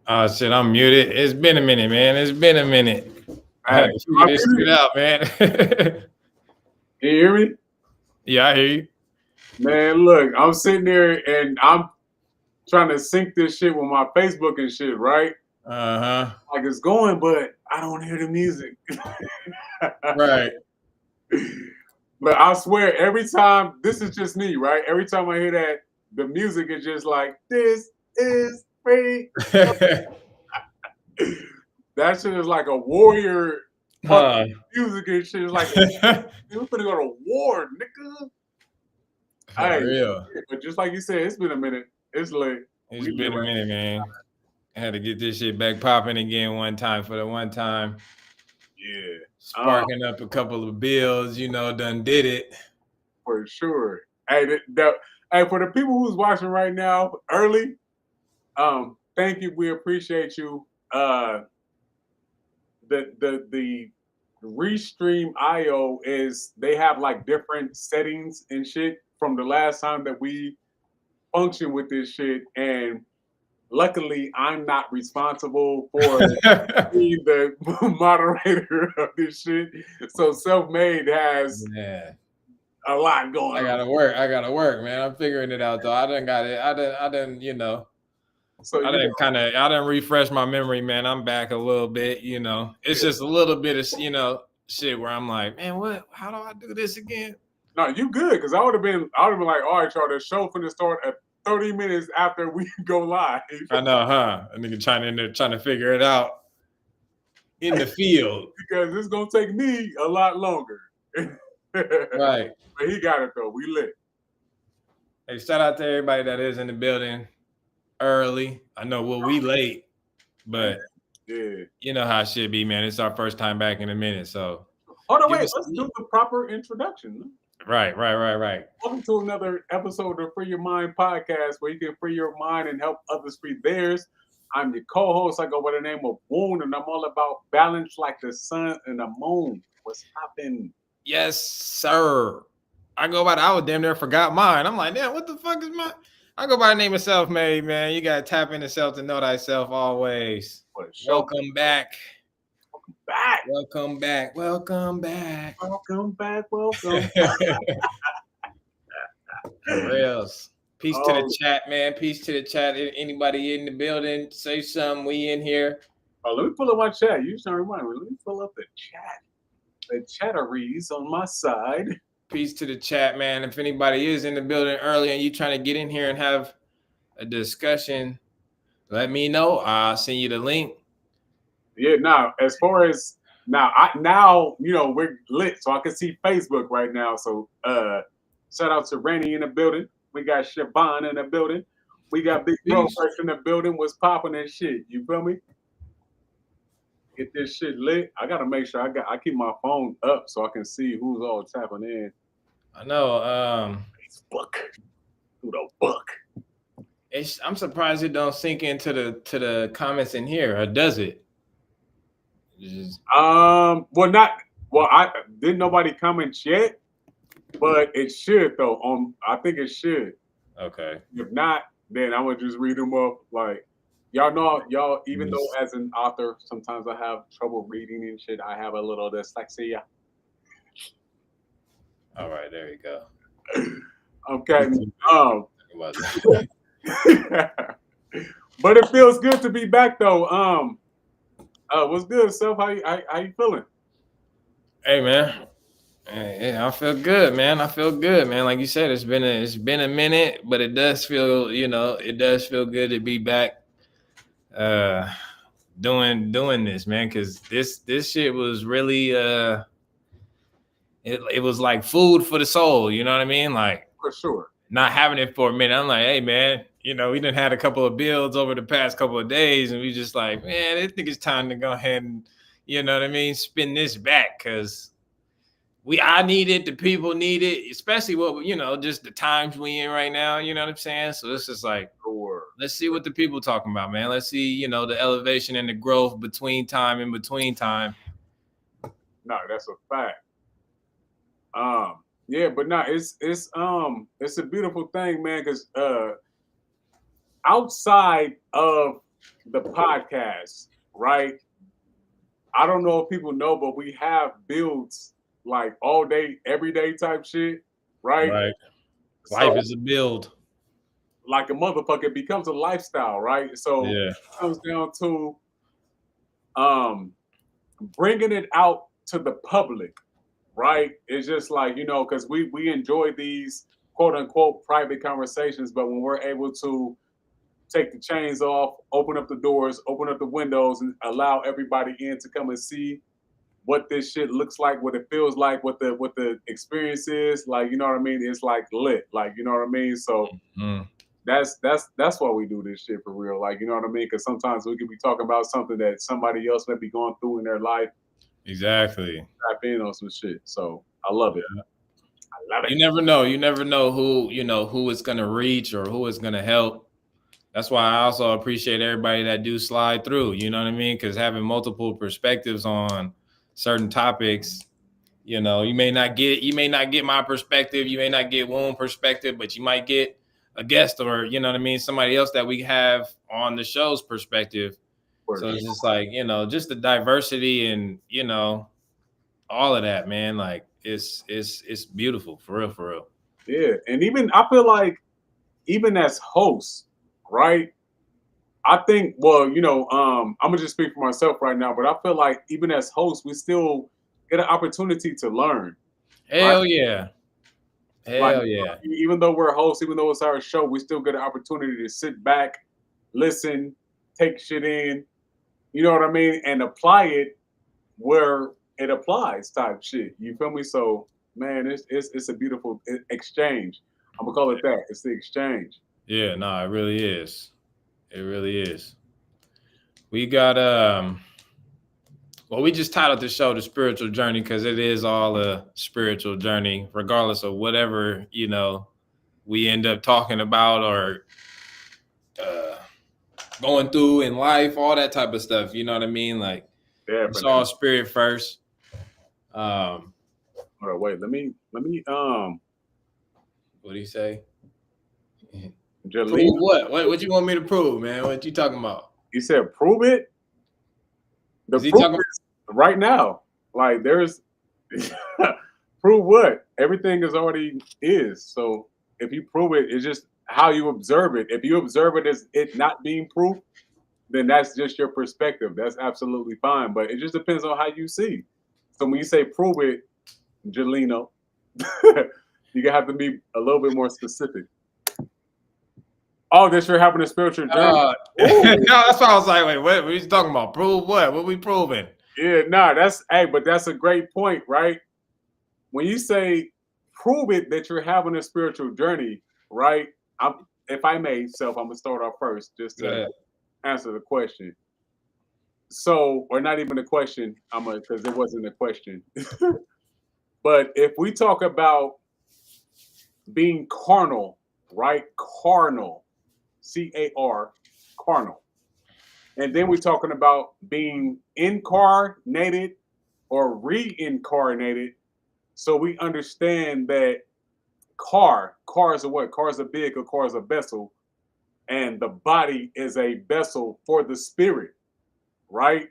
Oh shit, I'm muted. It's been a minute, man. It's been a minute. I Hey, had to figure this shit out, man. can you hear me? Yeah, I hear you. Man, look, I'm sitting there and I'm trying to sync this shit with my Facebook and shit, right? Uh-huh. Like it's going, but I don't hear the music. Right. But I swear, every time, this is just me, right? Every time I hear that, the music is just like, this is free. That shit is like a warrior fucking Huh. music and shit. It's like, we're gonna go to war, nigga. For Hey, real. but just like you said, it's been a minute. It's late. It's We get been a right. minute, man. I had to get this shit back popping again one time for the one time. Yeah, Sparking up a couple of bills, done did it. for sure. Hey, hey, for the people who's watching right now early, thank you. We appreciate you. The Restream IO is they have like different settings and shit from the last time that we functioned with this shit, and luckily I'm not responsible for being the moderator of this shit. So Selfmade has Yeah. a lot going I on. gotta work. I gotta work, man. I'm figuring it out though. I done got it. So I you didn't I didn't refresh my memory, man. I'm back a little bit. It's just a little bit of shit where I'm like, man, what? How do I do this again? no, you good because I would have been like, all right, y'all, the show finna start at 30 minutes after we go live. I know, huh? A nigga trying in there trying to figure it out in the field. Because it's gonna take me a lot longer. Right. But he got it though. We lit. Hey, shout out to everybody that is in the building early. I know we late, Man, but yeah. you know how it should be, man. It's our first time back in a minute. So Hold on, give wait. us Let's do the proper introduction. right. Welcome to another episode of Free Your Mind podcast, where you can free your mind and help others free theirs. I'm your co-host. I go by the name of Woon, and I'm all about balance like the sun and the moon. What's happening? Yes, sir. I was damn near forgot mine. I'm like, damn, what the fuck is mine? I go by the name of Selfmade, man. You gotta tap into self to know thyself always. For sure. Welcome back. Back. Welcome back. Welcome back. Welcome back. Welcome. For reals. Peace to the Oh, chat, man. Peace to the chat. Anybody in the building, say something. We in here. let me pull up my chat. You just remind me. Let me pull up the chat. The chatteries on my side. Peace to the chat, man. If anybody is in the building early and you trying to get in here and have a discussion, let me know. I'll send you the link. Yeah. Now, as far as we're lit, so I can see Facebook right now. So, shout out to Randy in the building. We got Siobhan in the building. We got Big Bro Peace. Fresh in the building. Was popping and shit. You feel me? Get this shit lit. I gotta make sure I keep my phone up so I can see who's all tapping in. I know. Facebook. Who the book? I'm surprised it don't sink into the comments in here, or does it? Just, Well, not well. I didn't nobody comment yet, but it should though. I think it should. okay. If not, then I would just read them up. Like y'all know, y'all. Even though Yes. as an author, sometimes I have trouble reading and shit. I have a little dyslexia. All right, there you go. Okay. It wasn't. But it feels good to be back though. What's good, Self? How you feeling? Hey, man. Yeah, I feel good, man. I feel good, man. Like you said, it's been a minute, but it does feel, it does feel good to be back, uh, doing this, man. Because this shit was really, it was like food for the soul. You know what I mean? Like For sure. not having it for a minute. I'm like, hey, man. We done had a couple of builds over the past couple of days, and we just like, man, I think it's time to go ahead and, you know what I mean, spin this back because. I need it, the people need it, especially just the times we in right now, you know what I'm saying? So it's just like, Sure. let's see what the people talking about, man. Let's see, the elevation and the growth between time and between time. No, that's a fact. Yeah, but no, it's a beautiful thing, man, because outside of the podcast, right? I don't know if people know, but we have builds like all day, every day type shit, right? Right. Life So is a build. like a motherfucker, it becomes a lifestyle, right? So Yeah. it comes down to um bringing it out to the public, right? It's just like, because we enjoy these quote unquote private conversations, but when we're able to take the chains off, open up the doors, open up the windows, and allow everybody in to come and see what this shit looks like, what it feels like, what the experience is, like, you know what I mean? It's like lit, like, you know what I mean? So Mm, that's why we do this shit for real, like, you know what I mean? Because sometimes we could be talking about something that somebody else may be going through in their life, exactly. tap in on some shit. So I love it. I love it. You never know. You never know who it's gonna reach or who it's gonna help. That's why I also appreciate everybody that do slide through. You know what I mean? Because having multiple perspectives on certain topics, you may not get my perspective, you may not get Woon perspective, but you might get a guest or somebody else that we have on the show's perspective. For So sure. it's just like just the diversity and all of that, man. Like it's beautiful for real, for real. Yeah. And even I feel like even as hosts, right? I think, well, I'm gonna just speak for myself right now, but I feel like even as hosts, we still get an opportunity to learn, right? Hell yeah. Like, Hell yeah. even though we're hosts, even though it's our show, we still get an opportunity to sit back, listen, take shit in, you know what I mean, and apply it where it applies, type shit. You feel me? So, man, it's a beautiful exchange. I'm gonna call it that. It's the exchange. Yeah, no, it really is. It really is. We got well, we just titled the show The Spiritual Journey because it is all a spiritual journey, regardless of whatever, we end up talking about or uh going through in life, all that type of stuff. You know what I mean? Like it's Definitely. all spirit first. Um, Hold on, wait. Let me what do you say? Jaleel, Prove what? What you want me to prove, man? What you talking about? you said prove it. The Is he proof talking? is right now. Like there's prove what? Everything is already is. So if you prove it, it's just how you observe it. If you observe it as it not being proof, then that's just your perspective. That's absolutely fine. But it just depends on how you see. So when you say prove it, Jelino, you gonna have to be a little bit more specific. Oh, this you're having a spiritual journey. No, Ooh. that's why I was like, wait, what are you talking about? Prove what? What we proving? Yeah, nah, that's hey, but that's a great point, right? When you say prove it that you're having a spiritual journey, right? If I may, self, I'm gonna start off first just Go to ahead. answer the question. So, or not even a question, I'm a because it wasn't a question. But if we talk about being carnal, right? Carnal, CAR, carnal. And then we're talking about being incarnated or reincarnated. So we understand that cars are what? Cars are big, a car is a vessel, and the body is a vessel for the spirit, right?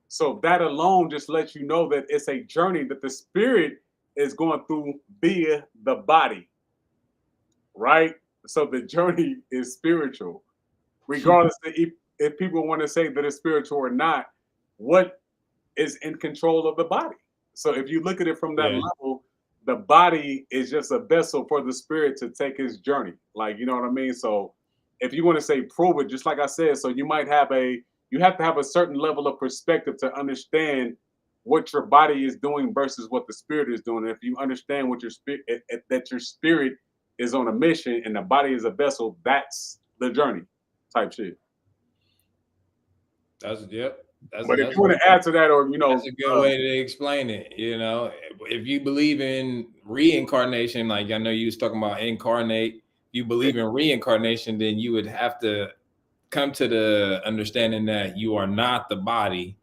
So that alone just lets you know that it's a journey that the spirit is going through via the body, right? So the journey is spiritual, regardless of if people want to say that it's spiritual or not. What is in control of the body? So if you look at it from that Yeah. level, the body is just a vessel for the spirit to take his journey. Like, you know what I mean? So if you want to say prove it, just like I said, so you have to have a certain level of perspective to understand what your body is doing versus what the spirit is doing. And if you understand what your spirit that your spirit is on a mission and the body is a vessel, that's the journey type shit. That's yep. That's But if that's you want to add to that, or that's a good way to explain it. If you believe in reincarnation, like I know you was talking about incarnate, you believe in reincarnation, then you would have to come to the understanding that you are not the body.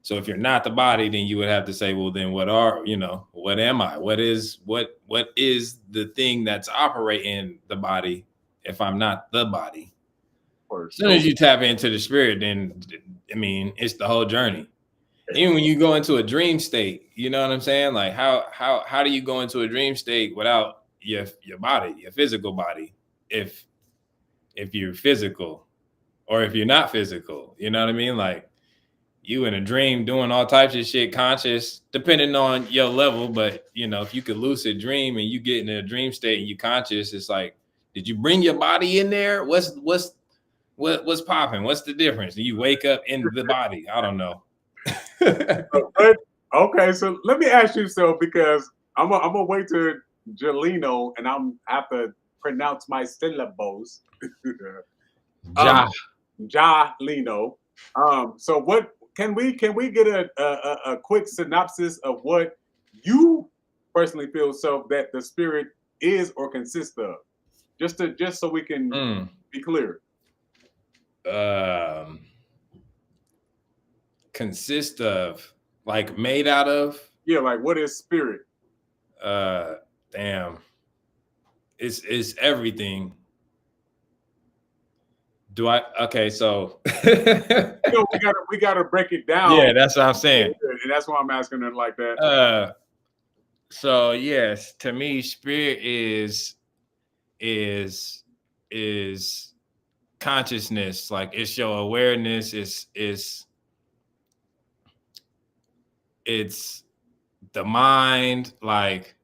So if you're not the body, then you would have to say, well, then what am I? What is the thing that's operating the body if I'm not the body? For As soon sure. as you tap into the spirit, then I mean, it's the whole journey. Even when you go into a dream state, you know what I'm saying? Like how do you go into a dream state without your body, your physical body, if you're physical or if you're not physical, you know what I mean? Like you in a dream doing all types of shit conscious, depending on your level. But you know, if you could lucid dream and you get in a dream state and you conscious, it's like, did you bring your body in there? What's popping? What's the difference? Do you wake up in the body? I don't know. But okay, so let me ask you so because I'm gonna wait to Jelino and I'm have to pronounce my syllables. um, Ja. Jalino. So what can we get a quick synopsis of what you personally feel so that the spirit is or consists of? Just so we can Mm. be clear. um Consist of, like made out of, Yeah, like what is spirit? uh damn, it's everything. Do I Okay, so We gotta break it down, yeah, that's what I'm saying. and that's why I'm asking it like that. uh so yes, to me spirit is is consciousness. Like it's your awareness, it's the mind. Like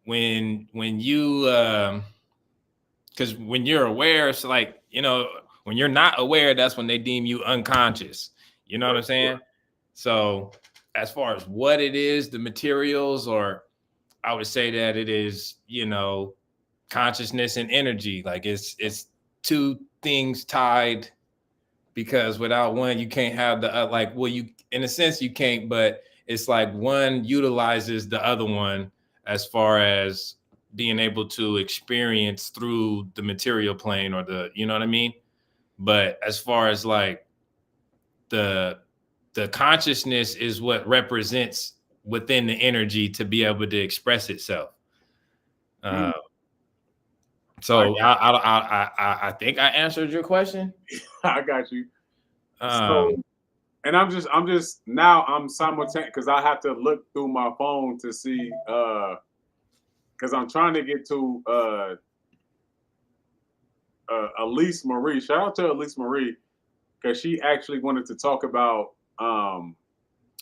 when you because when you're aware, it's like, you know, when you're not aware, that's when they deem you unconscious. You know what I'm saying? So as far as what it is, the materials, or I would say that it is, you know, consciousness and energy. Like it's two things tied, because without one you can't have the like, well, you, in a sense you can't, but it's like one utilizes the other one as far as being able to experience through the material plane, or the, you know what I mean? But as far as like the consciousness is what represents within the energy to be able to express itself. Mm, uh, I so I think I answered your question. I got you. So, um and I'm just now I'm simultaneous because I have to look through my phone to see because I'm trying to get to Elise Marie. Shout out to Elise Marie because she actually wanted to talk about um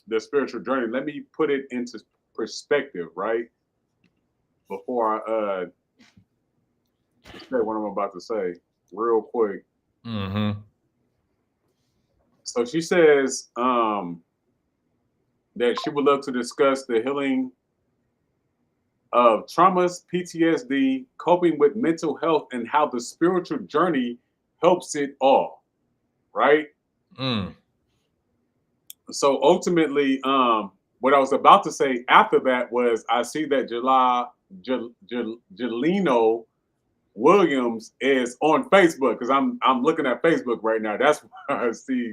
the spiritual journey. Let me put it into perspective, right? Before I say what I'm about to say, real quick. hmm So she says that she would love to discuss the healing of traumas, PTSD, coping with mental health, and how the spiritual journey helps it all. Right. mm. So ultimately, what I was about to say after that was I see that Jelino Williams is on Facebook because I'm looking at Facebook right now. That's where I see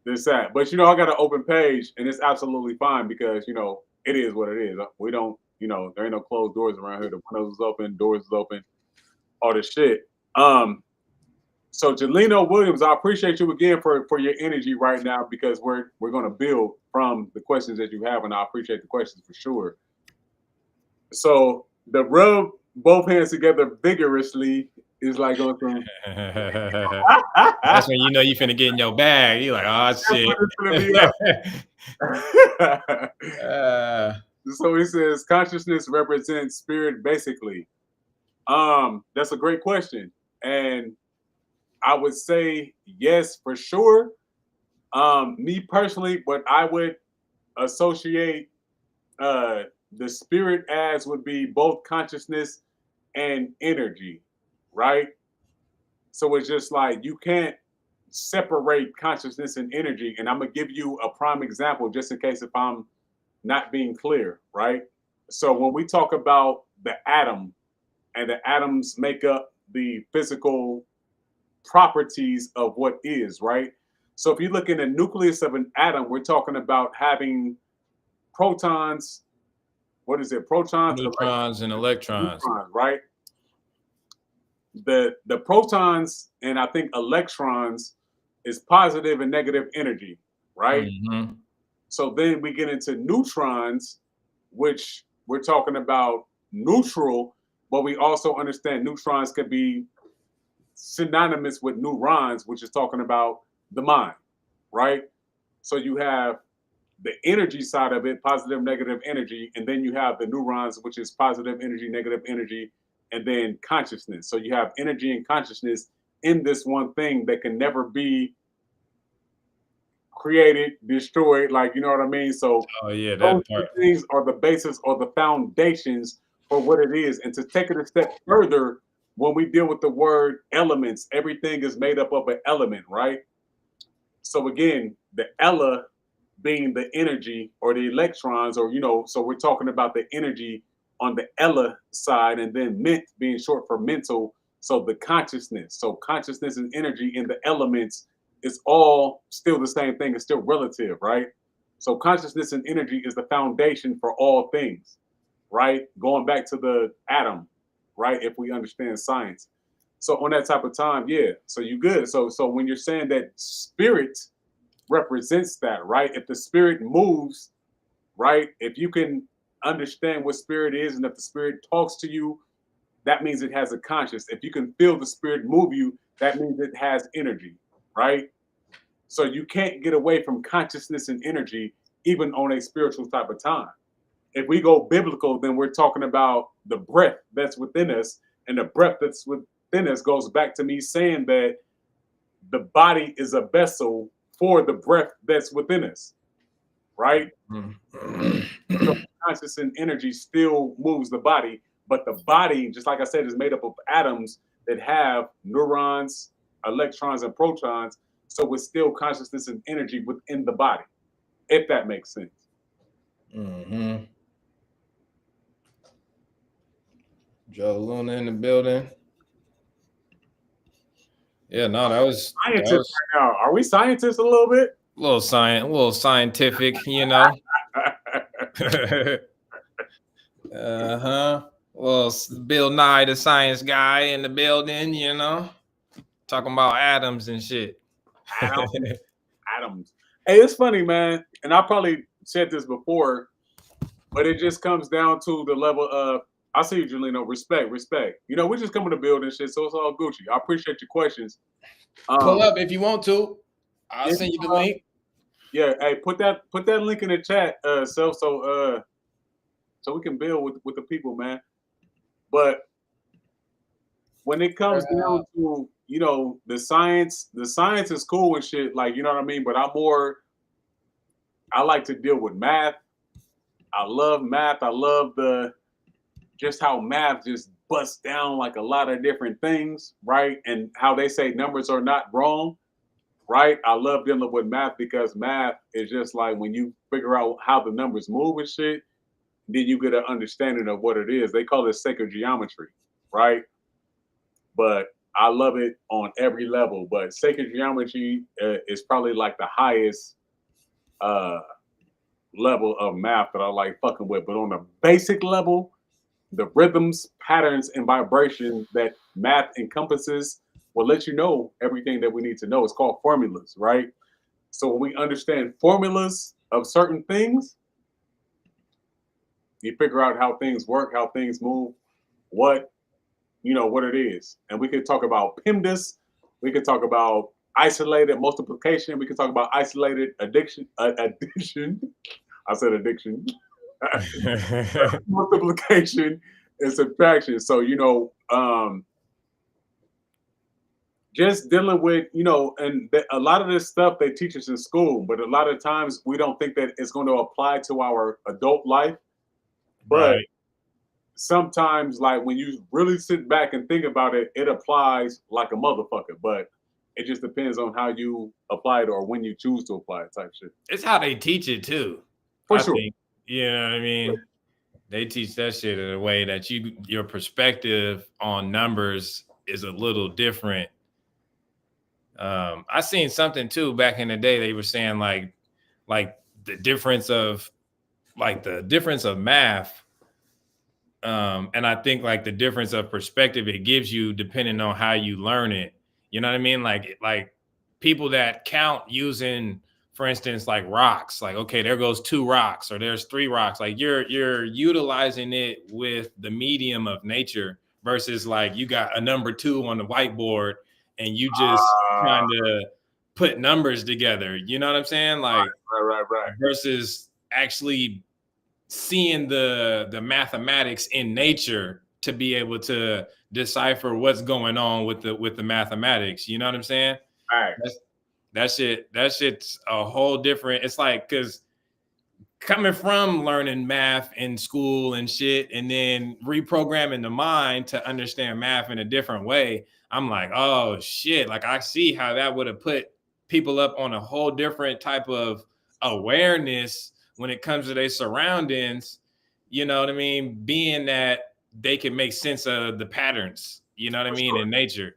this at. But I got an open page and it's absolutely fine because it is what it is. We don't, there ain't no closed doors around here. The windows is open, doors is open, all this shit. So Jelino Williams, I appreciate you again for your energy right now because we're gonna build from the questions that you have, and I appreciate the questions for sure. So the rub both hands together vigorously is like on some. That's when you know you finna get in your bag. You like, oh That's shit. what it's gonna be up. uh, So he says consciousness represents spirit basically. That's a great question. And I would say yes for sure. Me personally, what I would associate uh the spirit as would be both consciousness and energy, right? So it's just like you can't separate consciousness and energy. And I'm gonna give you a prime example just in case if I'm not being clear, right? So when we talk about the atom and the atoms make up the physical properties of what is, right? So if you look in the nucleus of an atom, we're talking about having protons, what is it? Protons, neutrons and electrons. neutrons, right? the protons and I think electrons is positive and negative energy, right? Mm-hmm. So then we get into neutrons, which we're talking about neutral, but we also understand neutrons could be synonymous with neurons, which is talking about the mind, right? So you have the energy side of it, positive, negative energy, and then you have the neurons, which is positive energy, negative energy, and then consciousness. So you have energy and consciousness in this one thing that can never be created, destroyed, like you know what I mean? So Oh yeah, those that two part. things are the basis or the foundations for what it is. And to take it a step further, when we deal with the word elements, everything is made up of an element, right? So again, the Ella being the energy or the electrons, or so we're talking about the energy on the Ella side, and then ment being short for mental. So the consciousness. So consciousness and energy in the elements is all still the same thing, it's still relative, right? So consciousness and energy is the foundation for all things, right? Going back to the atom, right? If we understand science. So on that type of time, yeah. So you good. So when you're saying that spirit represents that, right? If the spirit moves, right? If you can understand what spirit is and if the spirit talks to you, that means it has a conscience. If you can feel the spirit move you, that means it has energy, right? So you can't get away from consciousness and energy even on a spiritual type of time. If we go biblical, then we're talking about the breath that's within us, and the breath that's within us goes back to me saying that the body is a vessel for the breath that's within us, right? So Mhm. conscious and energy still moves the body, but the body, just like I said, is made up of atoms that have neurons, electrons, and protons. So it's still consciousness and energy within the body, if that makes sense. Mm-hmm. Joe Luna in the building. Yeah, no, that Scientists was right now. Are we scientists a little bit? a little scientific, you know. Uh-huh. Well, Bill Nye, the science guy in the building, you know, talking about atoms and shit. Atoms, atoms. Hey, it's funny, man. And I probably said this before, but it just comes down to the level of I see you, Julino. Respect, respect. We just come in the building shit, so it's all Gucci. I appreciate your questions. Pull Um, up if you want to. I'll if, send you the link. yeah, hey, put that link in the chat, so we can build with the people, man. But when it comes down to the science is cool and shit, like you know what I mean. But I like to deal with math. I love math. I love the just how math just busts down like a lot of different things, right? And how they say numbers are not wrong, right? I love dealing with math because math is just like when you figure out how the numbers move and shit, then you get an understanding of what it is. They call it sacred geometry, right? But I love it on every level. But sacred geometry is probably like the highest uh, level of math that I like fucking with. But on the basic level, the rhythms, patterns, and vibration that math encompasses will let you know everything that we need to know. It's called formulas, right? So when we understand formulas of certain things, you figure out how things work, how things move, what what it is. And we could talk about PEMDAS, we could talk about isolated multiplication, we could talk about isolated addition. I said addiction. Multiplication and subtraction. So just dealing with and a lot of this stuff they teach us in school, but a lot of times we don't think that it's going to apply to our adult life. But Right. sometimes, like when you really sit back and think about it, it applies like a motherfucker. But it just depends on how you apply it or when you choose to apply it, type shit. It's how they teach it too. For I sure. think. You know what I mean? They teach that shit in a way that your perspective on numbers is a little different. I seen something too back in the day. They were saying like the difference of math And I think like the difference of perspective it gives you depending on how you learn it. You know what I mean? Like people that count using, for instance, like rocks. Like okay, there goes 2 rocks, or there's 3 rocks. Like you're utilizing it with the medium of nature versus like you got a number 2 on the whiteboard and you just Ah, trying to put numbers together. You know what I'm saying? Like right. versus actually seeing the mathematics in nature to be able to decipher what's going on with the mathematics. You know what I'm saying? Facts. That's, that shit's a whole different. It's like because coming from learning math in school and shit, and then reprogramming the mind to understand math in a different way, I'm like, oh shit! Like I see how that would have put people up on a whole different type of awareness when it comes to their surroundings. You know what I mean? Being that they can make sense of the patterns. You know what I For mean sure. in nature.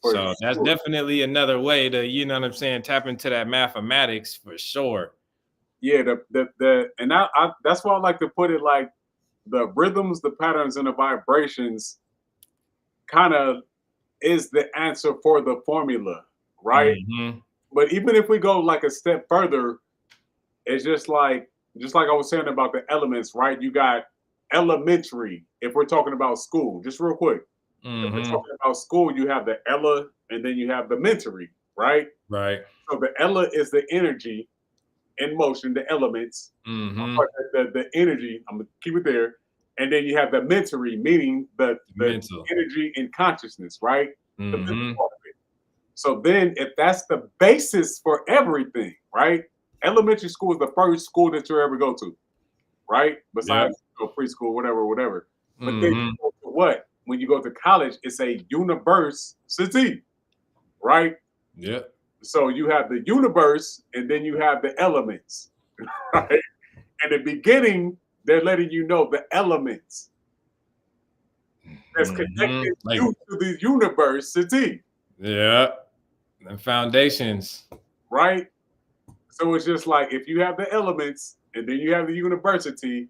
For So that's sure. definitely another way to, you know what I'm saying, tap into that mathematics for sure. Yeah, and I that's why I like to put it like the rhythms, the patterns, and the vibrations kind of is the answer for the formula, right? Hmm. But even if we go like a step further, it's just like I was saying about the elements, right? You got elementary. If we're talking about school, just real quick, if we're Hmm. talking about school, you have the ella, and then you have the mentary, right? Right. So the ella is the energy in motion, the elements. Hmm. But the energy, I'm gonna keep it there. And then you have the mentary, meaning the Mental. energy in consciousness, right? The mental Hmm. part of it. So then if that's the basis for everything, right? Elementary school is the first school that you ever go to, right? Yep. Besides preschool, whatever, whatever. But then you Hmm. go to what? When you go to college, it's a university, right? Yep. So you have the universe and then you have the elements, right? In the beginning, they're letting you know the elements that's connecting Like, you to the university, yeah. And foundations. right? So it's just like if you have the elements and then you have the university,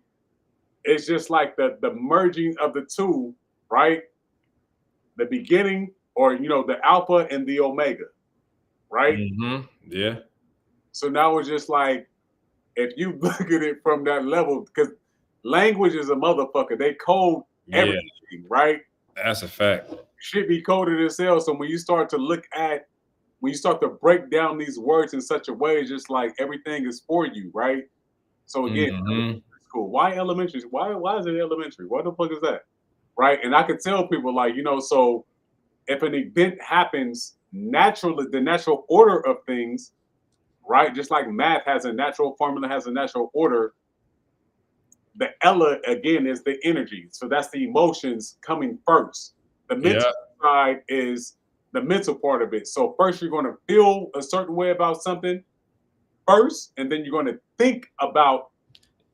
it's just like the merging of the two, right? The beginning, or the alpha and the omega, right? Yeah. So now it's just like if you look at it from that level, because language is a motherfucker. They code Yeah. everything, right? That's a fact. Should be coded itself. So when you start to break down these words in such a way, it's just like everything is for you, right? So again, Hmm. school. Why elementary? Why is it elementary? What the fuck is that? Right? And I could tell people like, so if an event happens naturally, the natural order of things, right? Just like math has a natural formula, has a natural order. The Ella again is the energy. So that's the emotions coming first. The mental Yeah. side is the mental part of it. So first you're going to feel a certain way about something first, and then you're going to think about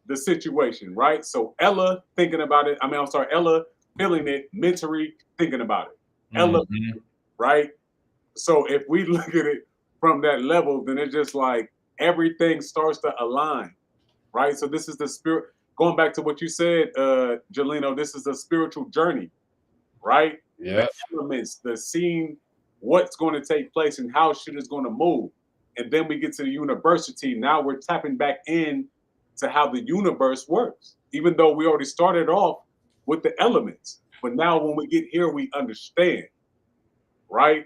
the situation, right? So Ella thinking about it. I mean, I'm sorry, Ella feeling it, mentally thinking about it. Ella, Hmm. right? So if we look at it from that level, then it's just like everything starts to align, right? So this is the spirit. Going back to what you said, Jelino, this is the spiritual journey, right? The Yeah. elements, the seeing what's going to take place and how shit is going to move. And then we get to the university. Now we're tapping back in to how the universe works, even though we already started off with the elements. But now when we get here, we understand, right?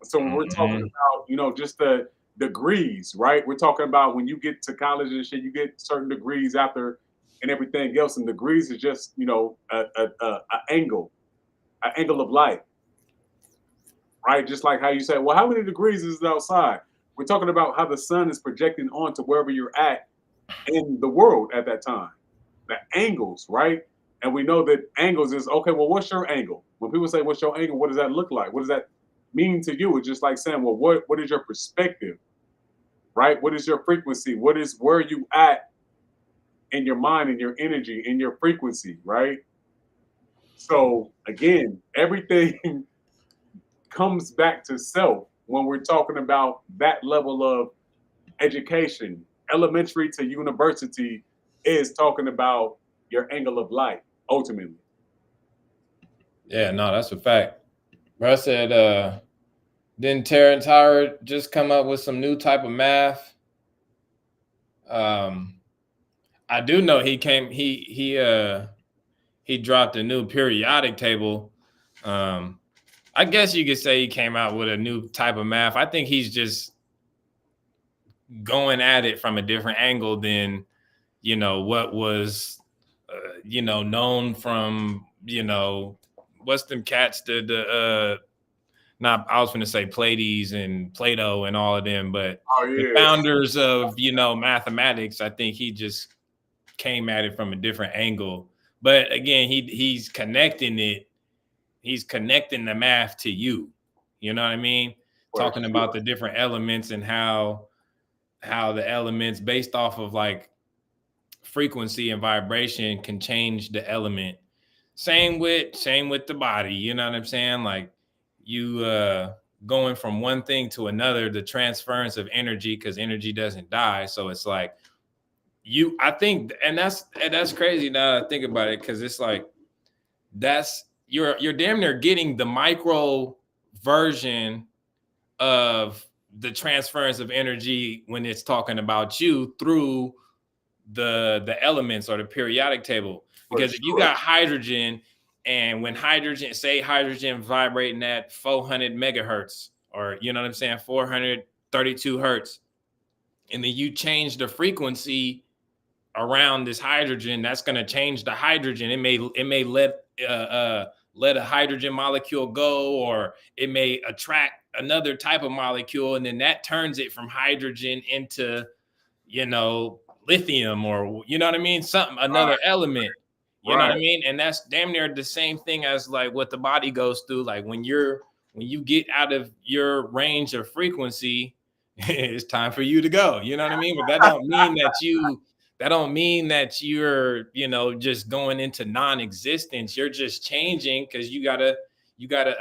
So when we're talking Hmm. about, just the degrees, right? We're talking about when you get to college and shit, you get certain degrees after and everything else. And degrees is just, an angle of light, right? Just like how you say, well, how many degrees is it outside? We're talking about how the sun is projecting onto wherever you're at in the world at that time. The angles, right? And we know that angles is okay. Well, what's your angle? When people say, "What's your angle?" What does that look like? What does that mean to you? It's just like saying, "Well, what is your perspective, right? What is your frequency? What is where you at in your mind, in your energy, in your frequency, right?" So again, everything comes back to self when we're talking about that level of education. Elementary to university is talking about your angle of light. ultimately. Yeah, no, that's a fact. Bro said, didn't Terrence Howard just come up with some new type of math? Um, I do know he dropped a new periodic table. Um, I guess you could say he came out with a new type of math. I think he's just going at it from a different angle than what was known from what's them cats, the not I was going to say Pleiades and Plato and all of them, but Oh the yeah, founders of mathematics. I think he just came at it from a different angle. But again, he's connecting it. He's connecting the math to you. You know what I mean? for Talking about sure. the different elements and how the elements based off of like frequency and vibration can change the element. Same with the body. You know what I'm saying? Like you going from one thing to another, the transference of energy, because energy doesn't die. So it's like I think, and that's crazy now that I think about it, because it's like that's you're damn near getting the micro version of the transference of energy when it's talking about you through the elements or the periodic table. For Because if you sure. got hydrogen, and when hydrogen vibrating at 400 megahertz, or you know what I'm saying, 432 hertz, and then you change the frequency around this hydrogen, that's going to change the hydrogen. It may let a hydrogen molecule go, or it may attract another type of molecule, and then that turns it from hydrogen into lithium, or what I mean, something, Right, another element. You know what right. I mean? And that's damn near the same thing as like what the body goes through. Like when you get out of your range of frequency, it's time for you to go. You know what I mean? But that don't mean that you're just going into non-existence. You're just changing because you gotta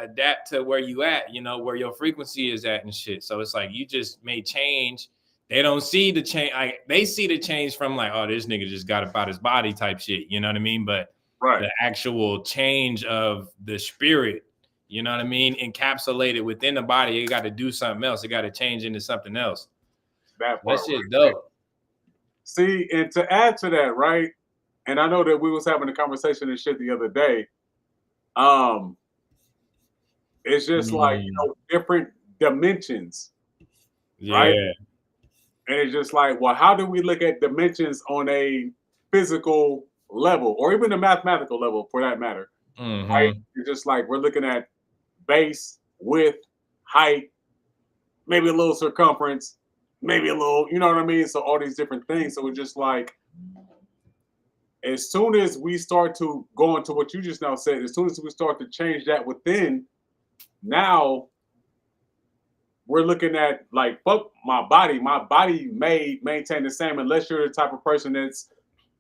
adapt to where you at, where your frequency is at and shit. So it's like you just may change. They don't see the change. Like they see the change from like, oh, this nigga just got about his body type shit. You know what I mean? But Right. the actual change of the spirit, you know what I mean, encapsulated within the body, it got to do something else. It got to change into something else. That That part shit right there. dope. See, and to add to that, right? And I know that we was having a conversation and shit the other day. Um, it's just like, Mm, different dimensions, right? yeah. And it's just like, well, how do we look at dimensions on a physical level or even a mathematical level for that matter, right? Mm-hmm. It's just like we're looking at base, width, height, maybe a little circumference, maybe a little, you know what I mean? So all these different things. So it's just like as soon as we start to go into what you just now said, as soon as we start to change that within, now we're looking at like fuck my body may maintain the same unless you're the type of person that's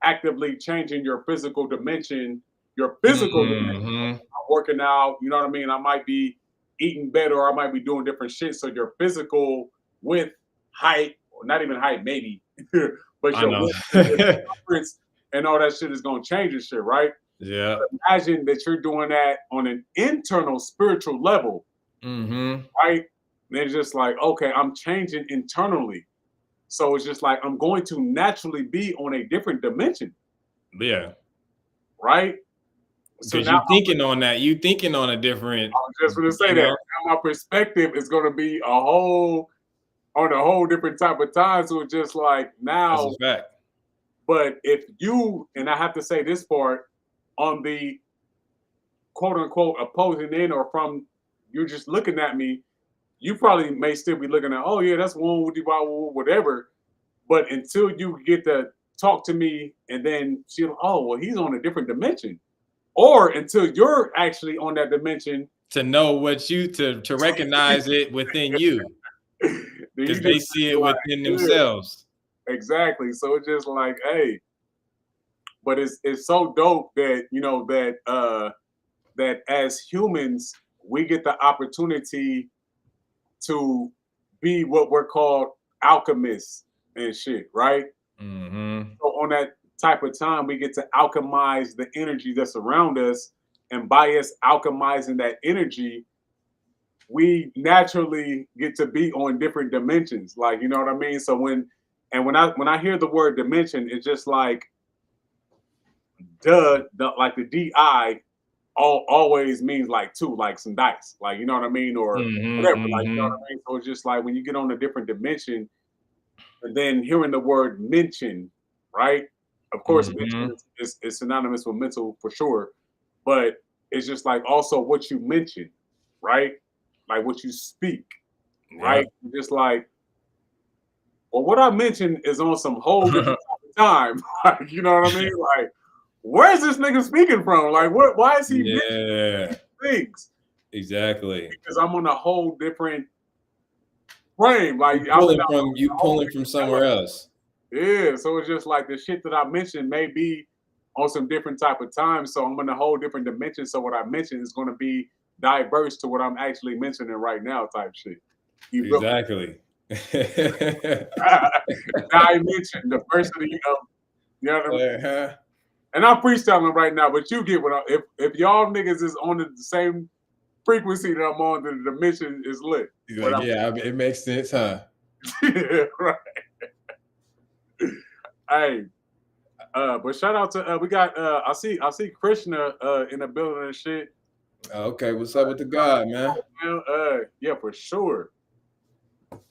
actively changing your physical dimension, your physical dimension, Mm-hmm. working out, you know what I mean? I might be eating better or I might be doing different shit. So your physical width, height, or not even height, maybe, but I your know. width and your circumference and all that shit is gonna change and shit, right? Yeah. Imagine that you're doing that on an internal spiritual level, Mm-hmm. right? And it's just like, okay, I'm changing internally. So it's just like I'm going to naturally be on a different dimension, Yeah. right? So Because now you thinking on a different, I was just going to say you that know, now my perspective is going to be a whole on a whole different type of time. So it's just like that's a now, fact. but if you and I have to say this part on the quote unquote opposing end or from you're just looking at me, you probably may still be looking at, oh yeah, that's one whatever. But until you get to talk to me and then she, oh well, he's on a different dimension. Or until you're actually on that dimension, To know what you to recognize it within you, then you because just they see be it like, within yeah, themselves. exactly. So it's just like, hey, but it's so dope that that as humans we get the opportunity to be what we're called alchemists and shit, right? Mm-hmm. So on that type of time, we get to alchemize the energy that's around us. And by us alchemizing that energy, we naturally get to be on different dimensions. Like, you know what I mean? So when I hear the word dimension, it's just like like the DI always means like two, like some dice, like, you know what I mean, or Mm-hmm, whatever, like, you know what mm-hmm, I mean. So it's just like when you get on a different dimension, and then hearing the word mention, right? Of course, mention mm-hmm. is synonymous with mental for sure, but it's just like also what you mention, right? Like what you speak, right? Yep. Just like, well, what I mentioned is on some whole different type of time. Like, you know what I mean? Like, where's this nigga speaking from? Like, what? Why is he mentioning Yeah, these things? exactly. Because I'm on a whole different frame. Like, I'm in a You whole pulling from different somewhere element. else. Yeah. So it's just like the shit that I mentioned may be on some different type of time. So I'm in a whole different dimension. So what I mentioned is going to be diverse to what I'm actually mentioning right now, type shit. You feel me? Exactly. Dimension, diversity of, you know what I mean? Uh-huh. And I'm freestyling right now, but you get what if y'all niggas is on the same frequency that I'm on, then the dimension is lit. He's But like, yeah, it makes sense, huh? I'm right. Hey, but shout out to we got I see Krishna in the building and shit. Okay, what's up with the God, man? Yeah, for sure.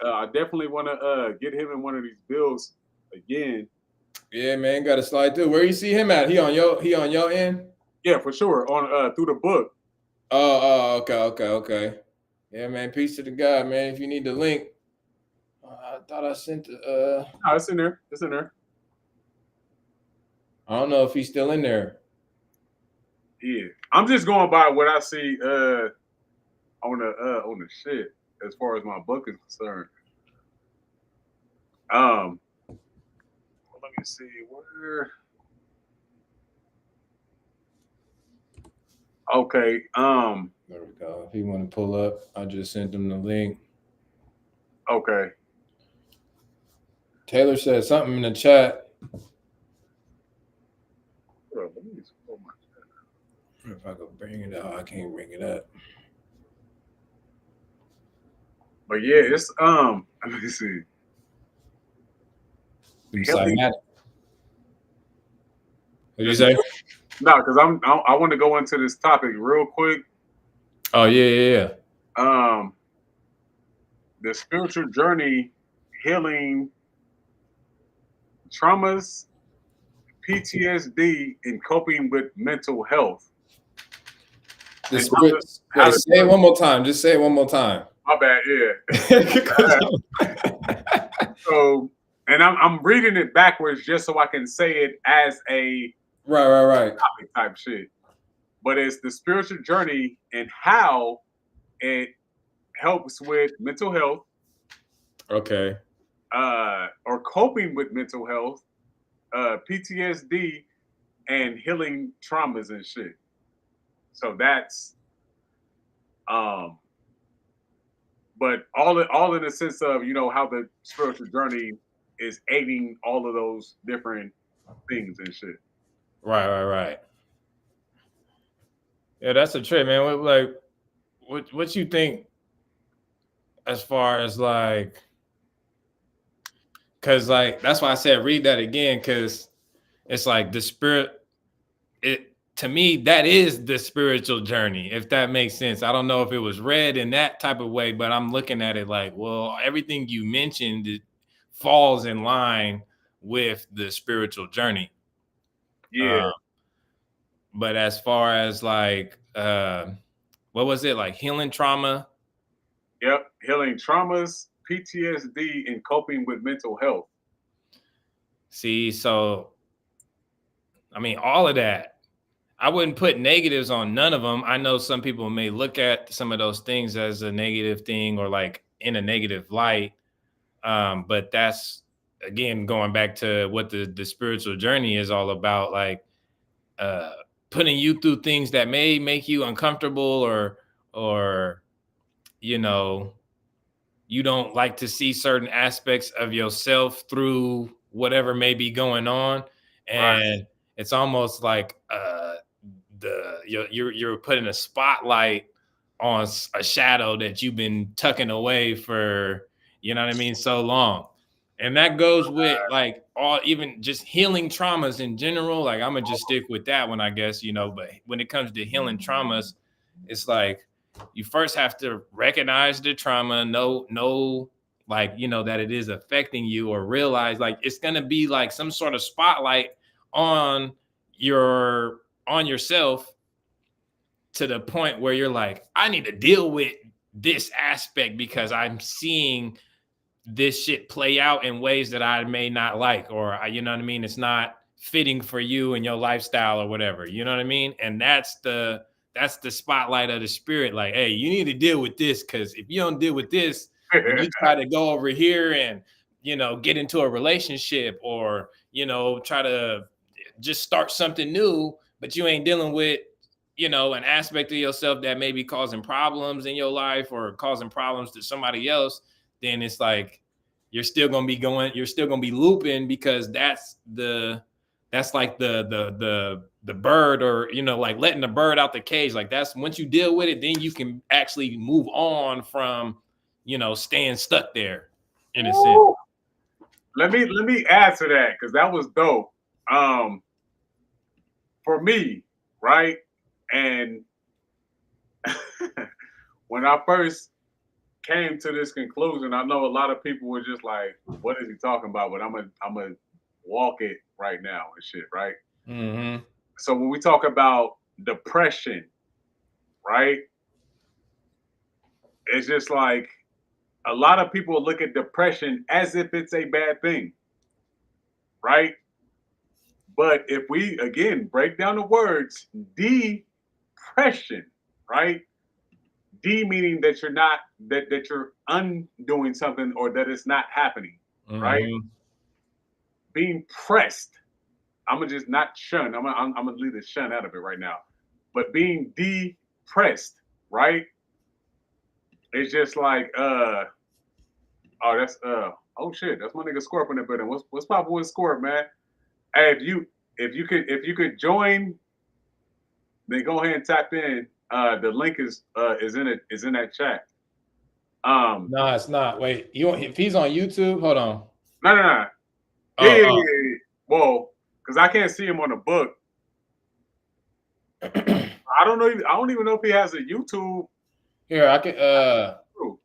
I definitely want to get him in one of these bills again. Yeah, man, got to slide through. Where you see him at? He on your end? Yeah, for sure. On through the book. Okay. Yeah, man, peace to the God, man. If you need the link, I thought I sent the No, it's in there. It's in there. I don't know if he's still in there. Yeah, I'm just going by what I see on the shit as far as my book is concerned. Um, well, let me see where. Okay. There we go. If he want to pull up, I just sent him the link. Okay. Taylor said something in the chat. Let me pull my- If I could bring it out, I can't bring it up. But yeah, it's let me see. Healing. What did you say? No, because I want to go into this topic real quick. Oh yeah. Um, the spiritual journey, healing traumas, PTSD, and coping with mental health. The And spirit. how Wait, to say it one more time. Just say it one more time. my bad, yeah. So, and I'm reading it backwards just so I can say it as a Right. topic type shit. But it's the spiritual journey and how it helps with mental health, Okay. or coping with mental health, PTSD, and healing traumas and shit. So that's um, but all in the sense of, you know, how the spiritual journey is aiding all of those different things and shit. Right. Yeah, that's a trip, man. What you think as far as like, cause like that's why I said read that again, cause it's like the spirit. It to me that is the spiritual journey, if that makes sense. I don't know if it was read in that type of way, but I'm looking at it like, well, everything you mentioned it falls in line with the spiritual journey. Yeah. Um, but as far as like, what was it like healing trauma? Yep. Healing traumas, PTSD, and coping with mental health. See, so I mean, all of that. I wouldn't put negatives on none of them. I know some people may look at some of those things as a negative thing or like in a negative light. But that's again going back to what the spiritual journey is all about, like uh putting you through things that may make you uncomfortable or you know, you don't like to see certain aspects of yourself through whatever may be going on. Right. and it's almost like you're putting a spotlight on a shadow that you've been tucking away for, you know what I mean, so long. And that goes with like all, even just healing traumas in general. Like I'm gonna just stick with that one, I guess, you know. But when it comes to healing traumas, it's like you first have to recognize the trauma, know like, you know, that it is affecting you, or realize like it's gonna be like some sort of spotlight on your on yourself, to the point where you're like, I need to deal with this aspect because I'm seeing this shit play out in ways that I may not like, or you know what I mean, it's not fitting for you and your lifestyle or whatever, you know what I mean? And that's the spotlight of the spirit, like, hey, you need to deal with this, because if you don't deal with this, when you try to go over here and, you know, get into a relationship, or, you know, try to just start something new, but you ain't dealing with, you know, an aspect of yourself that may be causing problems in your life or causing problems to somebody else, then it's like you're still gonna be looping, because that's like the bird, or, you know, like letting the bird out the cage. Like, that's once you deal with it, then you can actually move on from, you know, staying stuck there, in a sense. Ooh. Let me add to that because that was dope. Um, for me, right? And when I first came to this conclusion, I know a lot of people were just like, "What is he talking about?" But I'm gonna walk it right now and shit, right? Mm-hmm. So when we talk about depression, right? It's just like a lot of people look at depression as if it's a bad thing, right? But if we again break down the words, depression, right? D meaning that you're not that you're undoing something or that it's not happening, right? Mm-hmm. Being pressed. I'm gonna just not shun. I'm gonna leave the shun out of it right now. But being depressed, right? It's just like oh that's oh shit, that's my nigga Scorp in the building. What's poppin' with Scorp, man? Hey, if you could join, then go ahead and tap in. The link is in that chat. No, it's not. Wait, you if he's on YouTube, hold on. No, no, no. Yeah, yeah, yeah, Oh, yeah, yeah. Well, because I can't see him on the book. oh. I don't know. I don't even know if he has a YouTube Here, I can group.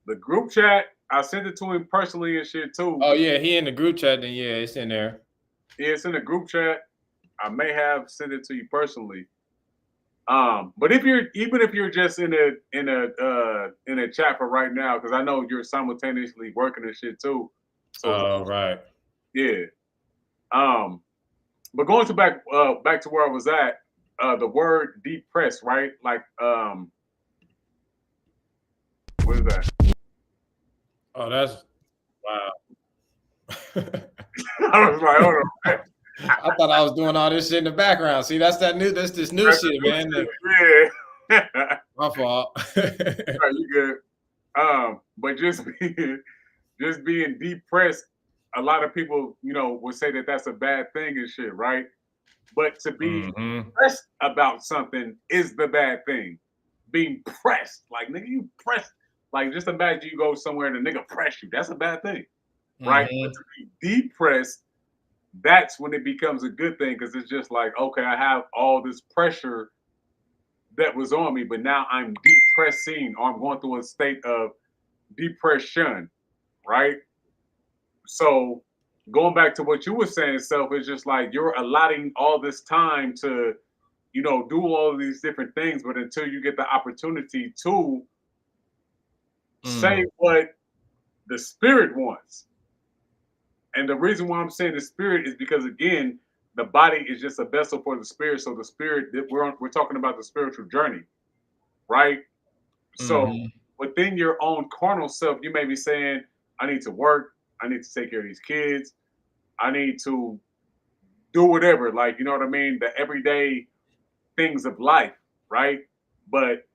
The group chat, I sent it to him personally and shit too. oh yeah, he in the group chat, then yeah, it's in there. Yeah, it's in the group chat. I may have sent it to you personally. But if you're even if you're just in a chat for right now, because I know you're simultaneously working and shit too. So Oh, right. yeah. Um, but going to back to where I was at, the word depressed, right? Like what is that? Oh, that's wow. I was like, hold on, man. I thought I was doing all this shit in the background. See, that's this new That's shit, the man. new shit. Yeah. My fault. Right, you good. But just being depressed, a lot of people, would say that that's a bad thing and shit, right? But to be Hmm. pressed about something is the bad thing. Being pressed, like nigga, you pressed. Like just imagine you go somewhere and a nigga press you. That's a bad thing, right? But Hmm. to be depressed, that's when it becomes a good thing because it's just like, okay, I have all this pressure that was on me, but now I'm depressing or I'm going through a state of depression, right? So going back to what you were saying, self, it's just like you're allotting all this time to, do all of these different things, but until you get the opportunity to say Mm. what the spirit wants. And the reason why I'm saying the spirit is because again, the body is just a vessel for the spirit. So the spirit that we're talking about the spiritual journey, right? So Hmm. within your own carnal self, you may be saying, I need to work, I need to take care of these kids, I need to do whatever, like you know what I mean, the everyday things of life, right? But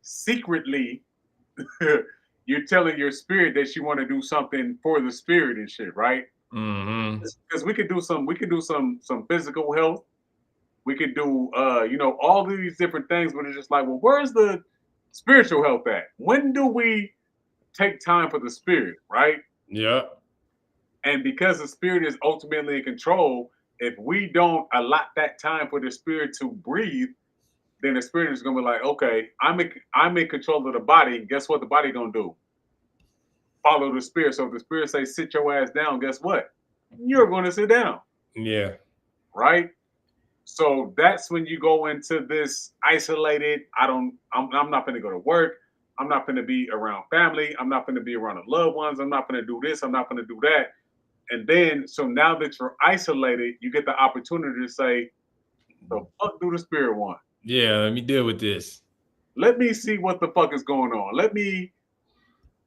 secretly, you're telling your spirit that you want to do something for the spirit and shit, right? Mm-hmm. Because we could do some physical health. We could do all of these different things, but it's just like, well, where's the spiritual health at? When do we take time for the spirit, right? Yep. And because the spirit is ultimately in control, if we don't allot that time for the spirit to breathe, then the spirit is gonna be like, okay, I'm in control of the body. Guess what the body gonna do? Follow the spirit. So if the spirit say sit your ass down, guess what? You're gonna sit down, Yeah. right? So that's when you go into this isolated. I'm not gonna go to work. I'm not gonna be around family. I'm not gonna be around the loved ones. I'm not gonna do this. I'm not gonna do that. And then, so now that you're isolated, you get the opportunity to say, the fuck do the spirit want? Yeah. Let me deal with this. Let me see what the fuck is going on. Let me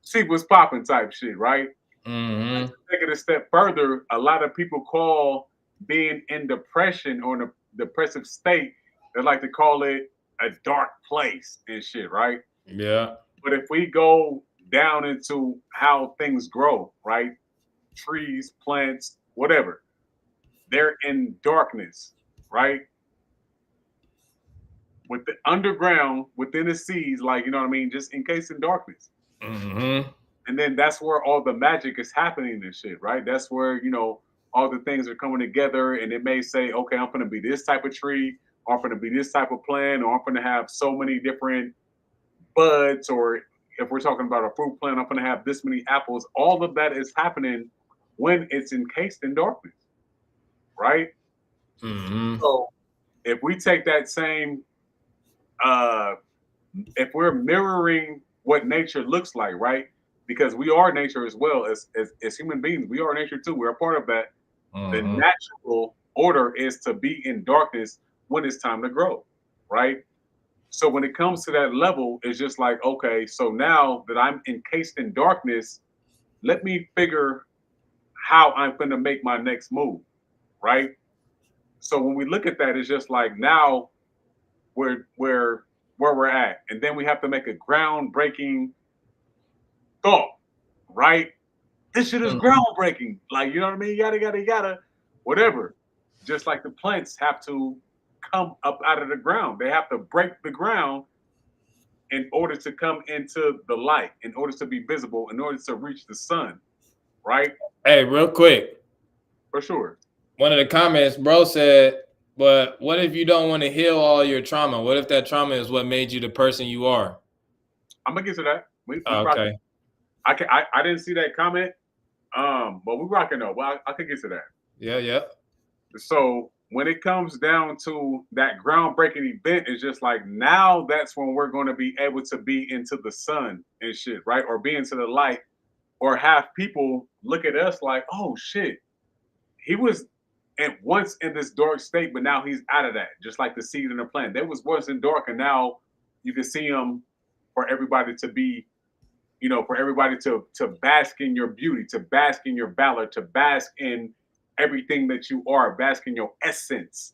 see what's popping type shit, right? Mm-hmm. Take it a step further, a lot of people call being in depression or in a depressive state, they like to call it a dark place and shit, right? Yeah. But if we go down into how things grow, right? Trees, plants, whatever, they're in darkness, right? With the underground, within the seas, like, you know what I mean, just encased in darkness. Mm-hmm. And then that's where all the magic is happening and shit, right? That's where, all the things are coming together, and it may say, okay, I'm gonna be this type of tree, or I'm gonna be this type of plant, or I'm gonna have so many different buds, or if we're talking about a fruit plant, I'm gonna have this many apples. All of that is happening when it's encased in darkness, right? Mm-hmm. So if we take that same uh if we're mirroring what nature looks like, right? Because we are nature as well as human beings. We are nature too. We're a part of that. The Mm-hmm. natural order is to be in darkness when it's time to grow, right? So when it comes to that level, it's just like, okay, so now that I'm encased in darkness, let me figure how I'm going to make my next move, right? So when we look at that, it's just like now where we're at, and then we have to make a groundbreaking thought, right? This shit is groundbreaking. Like, you know what I mean? Yada, yada, yada, whatever. Just like the plants have to come up out of the ground, they have to break the ground in order to come into the light, in order to be visible, in order to reach the sun, right? Hey, real quick. For sure. One of the comments, bro said, "But what if you don't want to heal all your trauma? What if that trauma is what made you the person you are?" I'm gonna get to that. We rock it. Okay. I didn't see that comment. But we rocking though. Well, I could get to that. Yeah. Yeah. So when it comes down to that groundbreaking event, it's just like now that's when we're going to be able to be into the sun and shit, right? Or be into the light, or have people look at us like, oh shit, he was at once in this dark state, but now he's out of that. Just like the seed in the plant, there was once in dark, and now you can see him for everybody to be, for everybody to bask in your beauty, to bask in your valor, to bask in everything that you are, bask in your essence,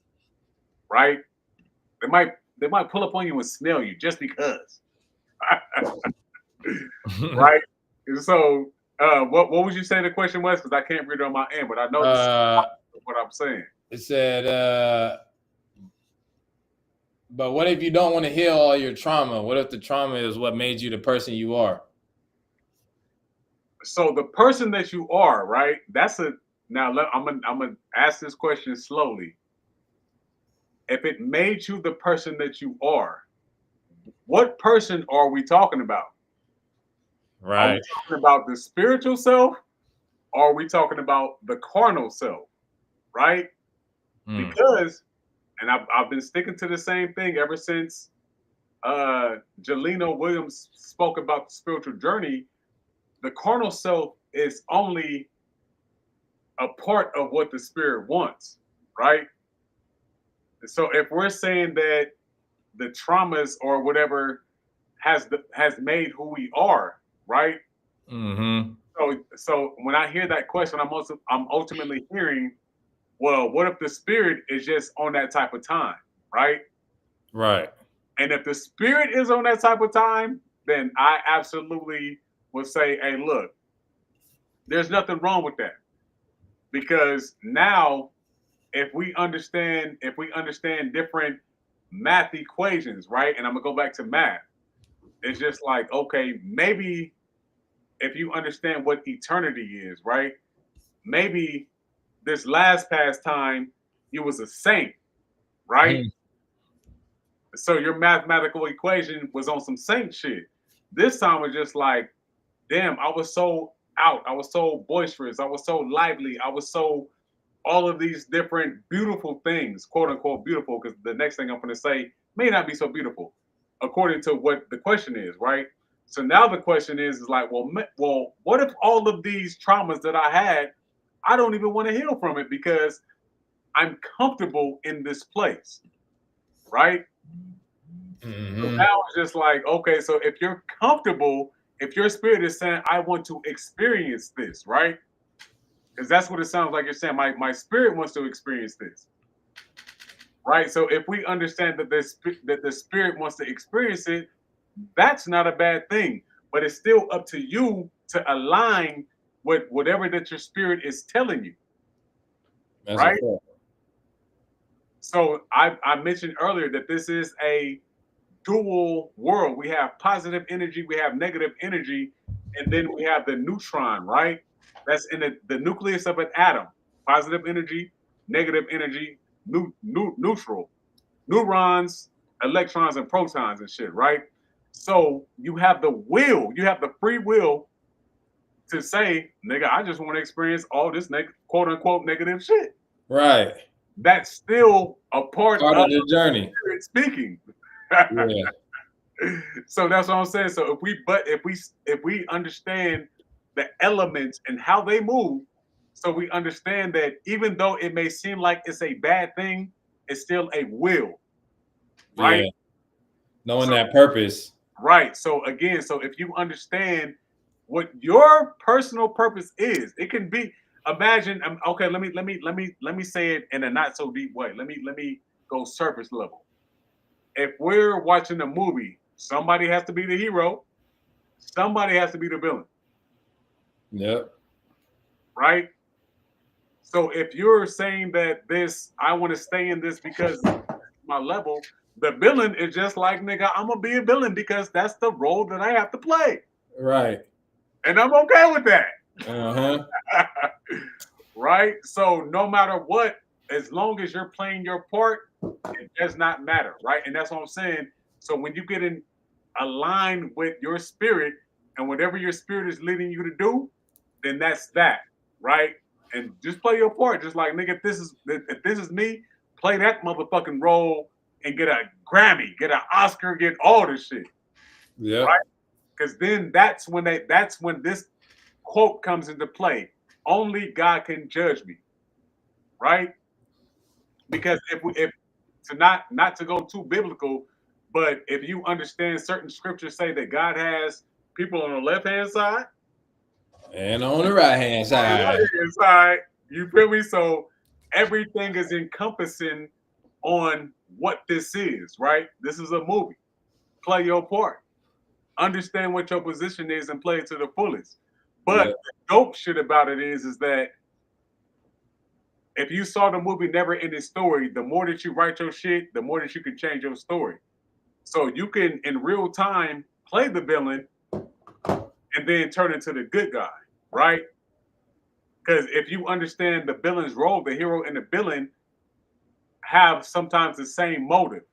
right? They might they might pull up on you and smell you just because, right? And so, what would you say the question was? Because I can't read it on my end, but I know this is uh, what I'm saying. it said, "But what if you don't want to heal all your trauma? What if the trauma is what made you the person you are?" So the person that you are, right? That's a now. I'm gonna ask this question slowly. If it made you the person that you are, what person are we talking about? Are we Right. talking about the spiritual self? Or are we talking about the carnal self? Right? Mm. Because, and I've been sticking to the same thing ever since Jelena Williams spoke about the spiritual journey. The carnal self is only a part of what the spirit wants, right? And so if we're saying that the traumas or whatever has made who we are, right? Mm-hmm. So when I hear that question, I'm ultimately hearing, well, what if the spirit is just on that type of time, right? Right. And if the spirit is on that type of time, then I absolutely would say, hey, look, there's nothing wrong with that. because now if we understand different math equations, right? And I'm gonna go back to math. It's just like, okay, maybe if you understand what eternity is, right? Maybe this last past time you was a saint, right? Mhm. So your mathematical equation was on some saint shit. This time was just like, damn, I was so out. I was so boisterous. I was so lively. I was so all of these different beautiful things, quote unquote beautiful, because the next thing I'm going to say may not be so beautiful, according to what the question is, right? So now the question is like, well, what if all of these traumas that I had, I don't even want to heal from it because I'm comfortable in this place, right? So Mhm. now it's just like, okay, so if you're comfortable, if your spirit is saying, I want to experience this, right? Because that's what it sounds like you're saying. My spirit wants to experience this, right? So if we understand that that the spirit wants to experience it, that's not a bad thing. But it's still up to you to align with whatever that your spirit is telling you, That's a right? fact. So I mentioned earlier that this is a dual world. We have positive energy, we have negative energy, and then we have the neutron, right? That's in the nucleus of an atom. Positive energy, negative energy, neutral. Neurons, electrons, and protons and shit, right? So you have the will, you have the free will to say, nigga, I just want to experience all this quote unquote negative shit. Right. That's still a part Part of of the journey. spirit speaking. Yeah. So that's what I'm saying. So if we understand the elements and how they move, so we understand that even though it may seem like it's a bad thing, it's still a will, right? Yeah. Knowing So that purpose. right. So again, so if you understand what your personal purpose is, it can be. Imagine. Okay. Let me say it in a not so deep way. Let me go surface level. If we're watching a movie, somebody has to be the hero, somebody has to be the villain, Yep. right? So if you're saying that I want to stay in this because my level, the villain is just like, nigga, I'm gonna be a villain because that's the role that I have to play. Right. And I'm okay with that. Uh-huh. Right? So no matter what, as long as you're playing your part, it does not matter, right? And that's what I'm saying. So when you get in aligned with your spirit and whatever your spirit is leading you to do, then that's that, right? And just play your part. Just like nigga, if this is me, play that motherfucking role and get a Grammy, get an Oscar, get all this shit, Yep. right? Because then that's when this quote comes into play. Only God can judge me, right? Because if to not to go too biblical, but if you understand certain scriptures say that God has people on the left hand side, And on the right hand on the side. right hand side, you feel me? So everything is encompassing on what this is, right? This is a movie. Play your part. Understand what your position is and play it to the fullest. But Yep. the dope shit about it is that if you saw the movie Never Ending Story, the more that you write your shit, the more that you can change your story. So you can in real time play the villain and then turn into the good guy, right? Because if you understand the villain's role, the hero and the villain have sometimes the same motive.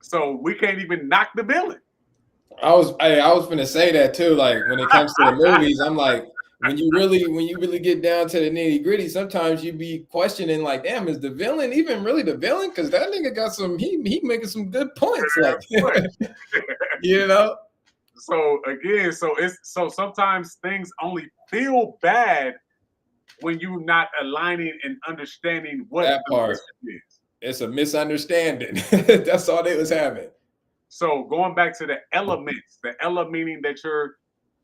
So we can't even knock the villain. I was gonna say that too. Like when it comes to the movies, I'm like, when you really get down to the nitty gritty, sometimes you be questioning like, damn, is the villain even really the villain? Because that nigga got he making some good points. Like, you know, So again, so sometimes things only feel bad when you're not aligning and understanding what that the part. mission is. It's a misunderstanding. That's all they was having. So going back to the elements, the element meaning that you're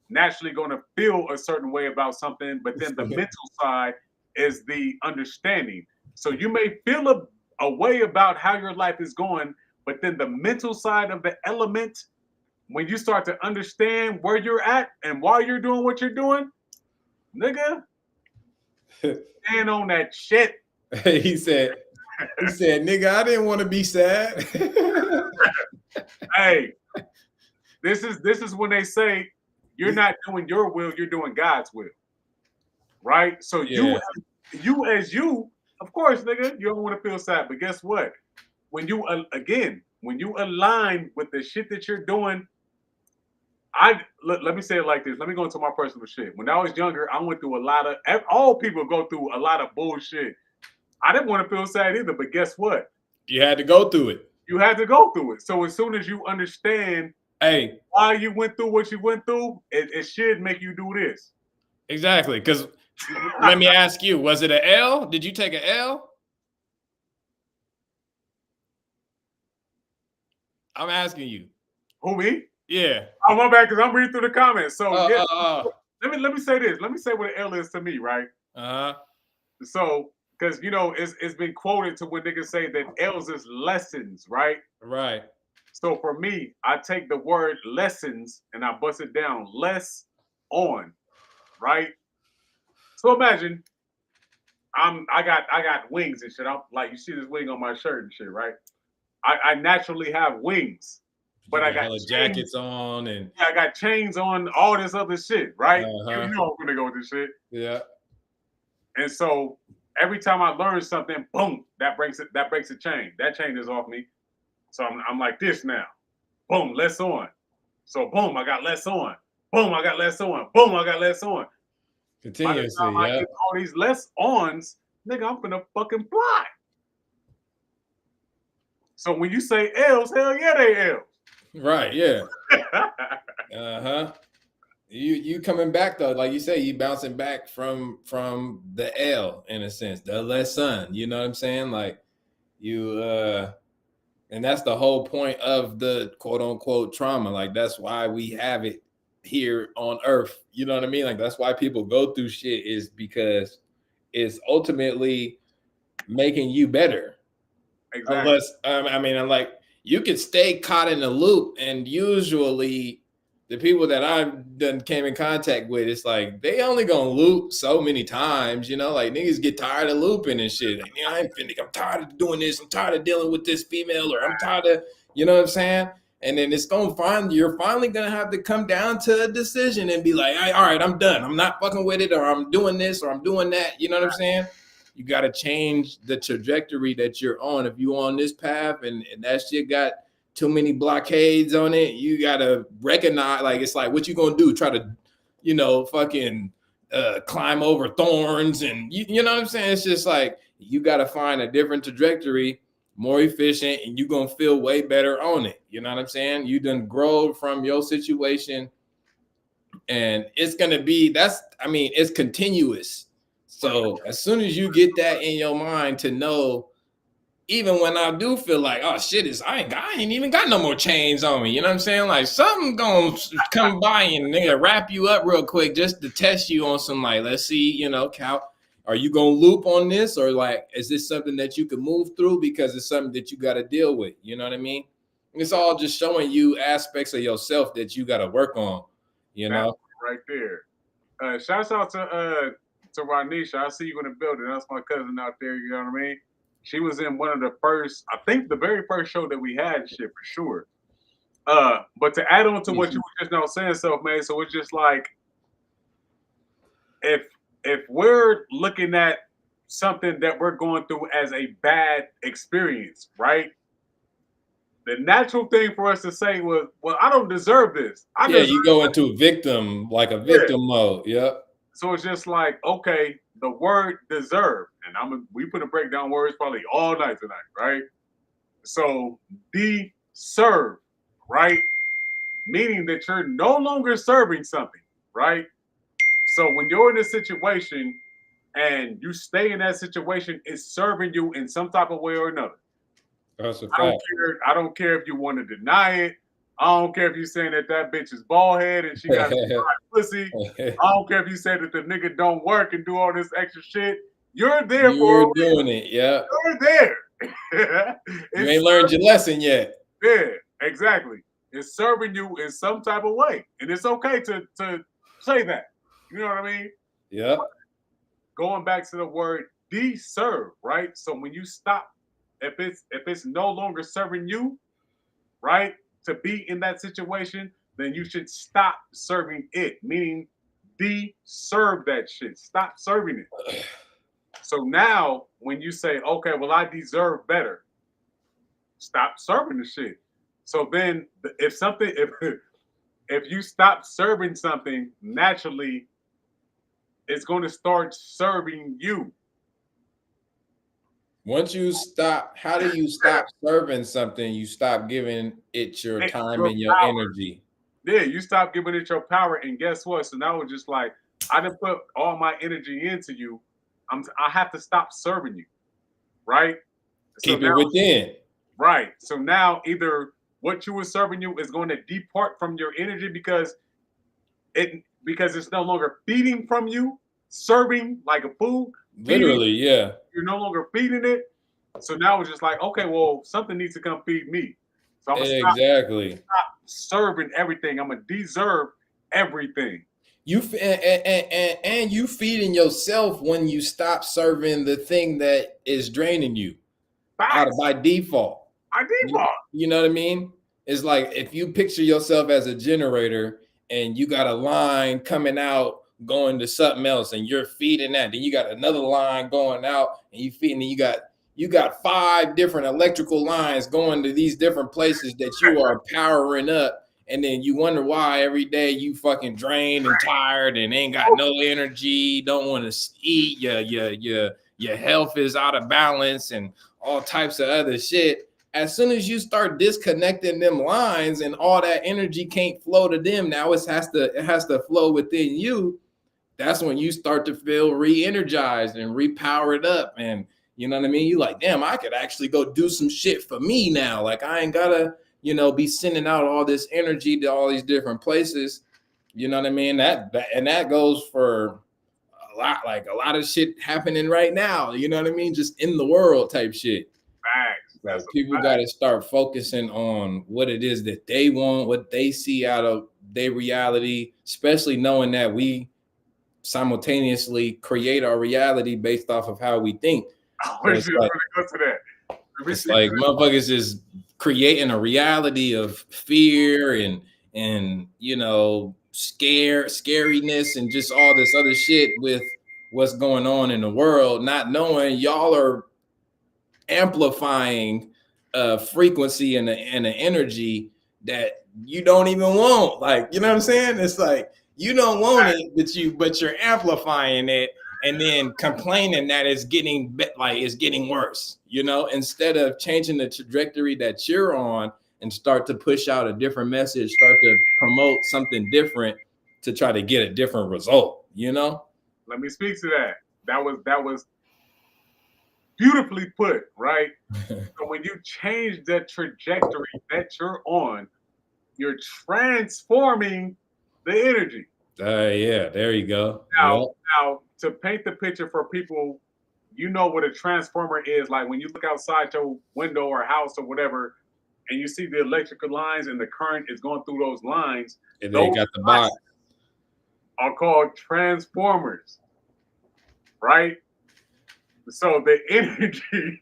naturally going to feel a certain way about something, but then the mental side is the understanding. So you may feel a way about how your life is going, but then the mental side of the element, when you start to understand where you're at and why you're doing what you're doing, nigga, stand on that shit. he said, nigga, I didn't want to be sad. Hey, this is when they say you're not doing your will, you're doing God's will, right? So Yeah. you, of course, nigga, you don't want to feel sad, but guess what? When you again, when you align with the shit that you're doing, let me say it like this. Let me go into my personal shit. When I was younger, I went through a lot of all people go through a lot of bullshit. I didn't want to feel sad either, but guess what? You had to go through it. You had to go through it. So as soon as you understand Hey, why you went through what you went through, it should make you do this. exactly. Because let me ask you, was it an L? Did you take an L? I'm asking you. Who, me? Yeah. Oh, my bad, because I'm reading through the comments. So yeah, Uh, let me say this. Let me say what an L is to me, right? uh, So because it's been quoted to when niggas say that L's is lessons, right? right. So for me, I take the word lessons and I bust it down. Less on, right? So imagine I got wings and shit. I'm like, you see this wing on my shirt and shit, right? I naturally have wings, You but I got got hella chains. jackets on and Yeah, I got chains on all this other shit, right? You uh-huh. know I'm gonna go with this shit. Yeah. And so every time I learn something, boom, that breaks it. That breaks a chain. That chain is off me. So I'm like this now. Boom, less on. So boom, I got less on. Boom, I got less on. Boom, I got less on. By the time Continuously, I yeah. get all these less ons, nigga, I'm gonna fucking fly. So when you say L's, hell yeah, they L's. Right, yeah. Uh-huh. You coming back though, like you say, you bouncing back from the L in a sense, the less sun. You know what I'm saying? Like you and that's the whole point of the quote unquote trauma. Like that's why we have it here on earth. You know what I mean? Like that's why people go through shit is because it's ultimately making you better. Exactly. Unless I mean, I'm like you could stay caught in a loop, and usually the people that I've done came in contact with, it's like they only gonna loop so many times, you know. Like niggas get tired of looping and shit. Like, I ain't finna. I'm tired of doing this. I'm tired of dealing with this female, or I'm tired of, you know what I'm saying. And then it's gonna you're finally gonna have to come down to a decision and be like, all right, I'm done. I'm not fucking with it, or I'm doing this, or I'm doing that. You know what I'm saying? You got to change the trajectory that you're on. If you're on this path and that shit got too many blockades on it, you got to recognize, like, it's like, what you going to do? Try to, fucking climb over thorns and, you know what I'm saying? It's just like, you got to find a different trajectory, more efficient, and you're going to feel way better on it. You know what I'm saying? You done grow from your situation, and it's going to be, it's continuous. So as soon as you get that in your mind to know, even when I do feel like, oh shit, I ain't even got no more chains on me. You know what I'm saying? Like something gonna come by and nigga wrap you up real quick just to test you on some, like, let's see, Cal, are you gonna loop on this, or like is this something that you can move through because it's something that you got to deal with? You know what I mean? It's all just showing you aspects of yourself that you got to work on. You That know? right there. Shouts out to Ranisha. I see you in the building. That's my cousin out there. You know what I mean? She was in one of the first, I think the very first show that we had. Shit for sure. But to add on to what you were just now saying, Selfmade. So it's just like if we're looking at something that we're going through as a bad experience, right? The natural thing for us to say was, "Well, I don't deserve this. I Yeah, deserve you go into a victim, like a it." victim mode. Yep. So it's just like, okay, the word deserve, and we put a breakdown words probably all night tonight, right? So deserve, right? Meaning that you're no longer serving something, right? So when you're in a situation and you stay in that situation, it's serving you in some type of way or another. That's a I don't fact. care. I don't care if you want to deny it. I don't care if you're saying that bitch is bald head and she got a pussy. I don't care if you say that the nigga don't work and do all this extra shit. You're there for a You're doing it. Yeah. reason. You're there. You It's ain't learned your lesson yet. yeah, exactly. It's serving you in some type of way, and it's okay to say that. You know what I mean? Yep. Going back to the word deserve, right? So when you stop, if it's no longer serving you, right, to be in that situation, then you should stop serving it, meaning de-serve that shit. Stop serving it. So now when you say, okay, well, I deserve better, stop serving the shit. So then if something if you stop serving something, naturally it's going to start serving you. Once you stop, how do you stop serving something? You stop giving it your time Your and your power. energy. Yeah, you stop giving it your power, and guess what? So now it's just like I didn't put all my energy into you. I have to stop serving you, right? So Keep it now, within. right. So now either what you were serving you is going to depart from your energy because it's no longer feeding from you, serving like a food, feeding. Literally, yeah. You're no longer feeding it. So now it's just like, okay, well, something needs to come feed me. So I'm gonna stop Exactly. serving everything. I'm gonna deserve everything. And you feeding yourself when you stop serving the thing that is draining you out of Facts. by default. I You, default. you know what I mean? It's like if you picture yourself as a generator and you got a line coming out going to something else and you're feeding that, then you got another line going out and you feeding, and you got 5 different electrical lines going to these different places that you are powering up. And then you wonder why every day you fucking drained and tired and ain't got no energy, don't want to eat, your health is out of balance and all types of other shit. As soon as you start disconnecting them lines and all that energy can't flow to them, now it has to flow within you. That's when you start to feel re-energized and repowered up. And you know what I mean? You like, damn, I could actually go do some shit for me now. Like I ain't gotta, be sending out all this energy to all these different places. You know what I mean? That goes for a lot of shit happening right now. You know what I mean? Just in the world type shit. Facts. That's Like a people got fact. to start focusing on what it is that they want, what they see out of their reality, especially knowing that we simultaneously create our reality based off of how we think. I So wish you was gonna go to that. Let me it's speak to like that. motherfuckers is creating a reality of fear and scariness and just all this other shit with what's going on in the world, not knowing y'all are amplifying a frequency and an energy that you don't even want. Like, you know what I'm saying? It's like you don't want it, but you're amplifying it and then complaining that it's getting worse, instead of changing the trajectory that you're on and start to push out a different message, start to promote something different to try to get a different result. Let me speak to that. That was beautifully put, right? So when you change the trajectory that you're on, you're transforming the energy. Yeah, there you go. Now, Yep. now to paint the picture for people, you know what a transformer is. Like when you look outside your window or house or whatever, and you see the electrical lines and the current is going through those lines, And they those got the lines box. are called transformers, right? So the energy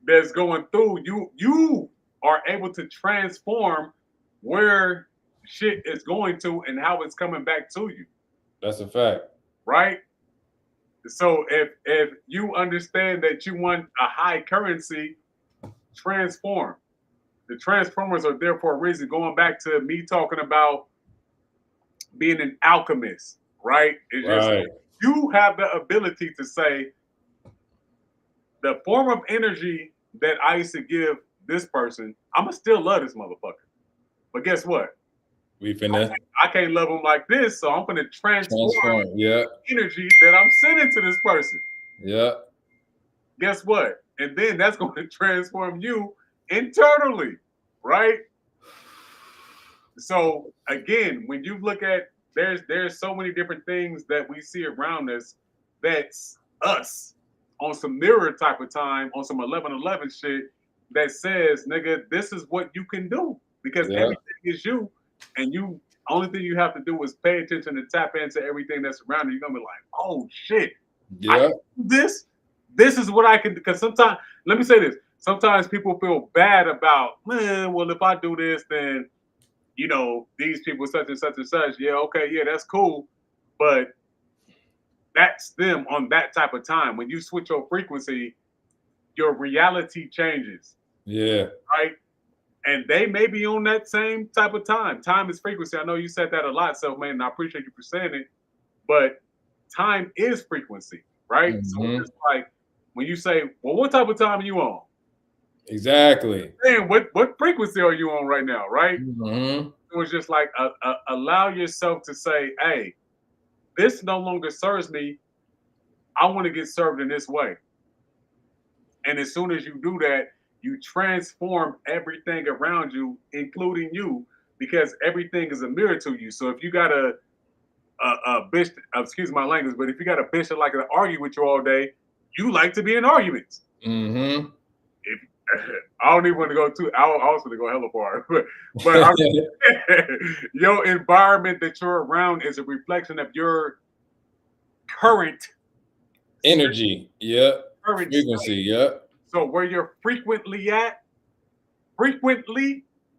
that's going through you are able to transform where shit is going to and how it's coming back to you, That's a fact. right? So if you understand that you want a high currency, transform. The transformers are there for a reason. Going back to me talking about being an alchemist, right? It's just Right. you have the ability to say the form of energy that I used to give this person, I'ma still love this motherfucker. But guess what? We finna I can't love him like this, so I'm gonna transform transform. Yeah. energy that I'm sending to this person. Yeah. Guess what? And then that's going to transform you internally, right? So again, when you look at there's so many different things that we see around us that's us on some mirror type of time, on some 1111 shit that says, nigga, this is what you can do because Yeah. everything is you and you Only thing you have to do is pay attention and tap into everything that's around you. You're gonna be like, oh shit, I Yeah. can do this. This is what I can do. Because sometimes, let me say this. Sometimes people feel bad about, man, well, if I do this, then these people such and such and such. Yeah, okay, yeah, that's cool. But that's them on that type of time. When you switch your frequency, your reality changes, Yeah. right? And they may be on that same type of time. Time is frequency. I know you said that a lot, Selfmade, and I appreciate you for saying it. But time is frequency, right? So Hmm. it's like when you say, "Well, what type of time are you on?" Exactly. Man, what frequency are you on right now, right? Hmm. It was just like allow yourself to say, "Hey, this no longer serves me. I want to get served in this way." And as soon as you do that, you transform everything around you, including you, because everything is a mirror to you. So if you got a bitch, excuse my language, but if you got a bitch that like to argue with you all day, you like to be in arguments. Hmm. If I don't even want to go too, I also to go hella far, but I, your environment that you're around is a reflection of your current Energy. Yep. current Frequency. state. Yep. So where you're frequently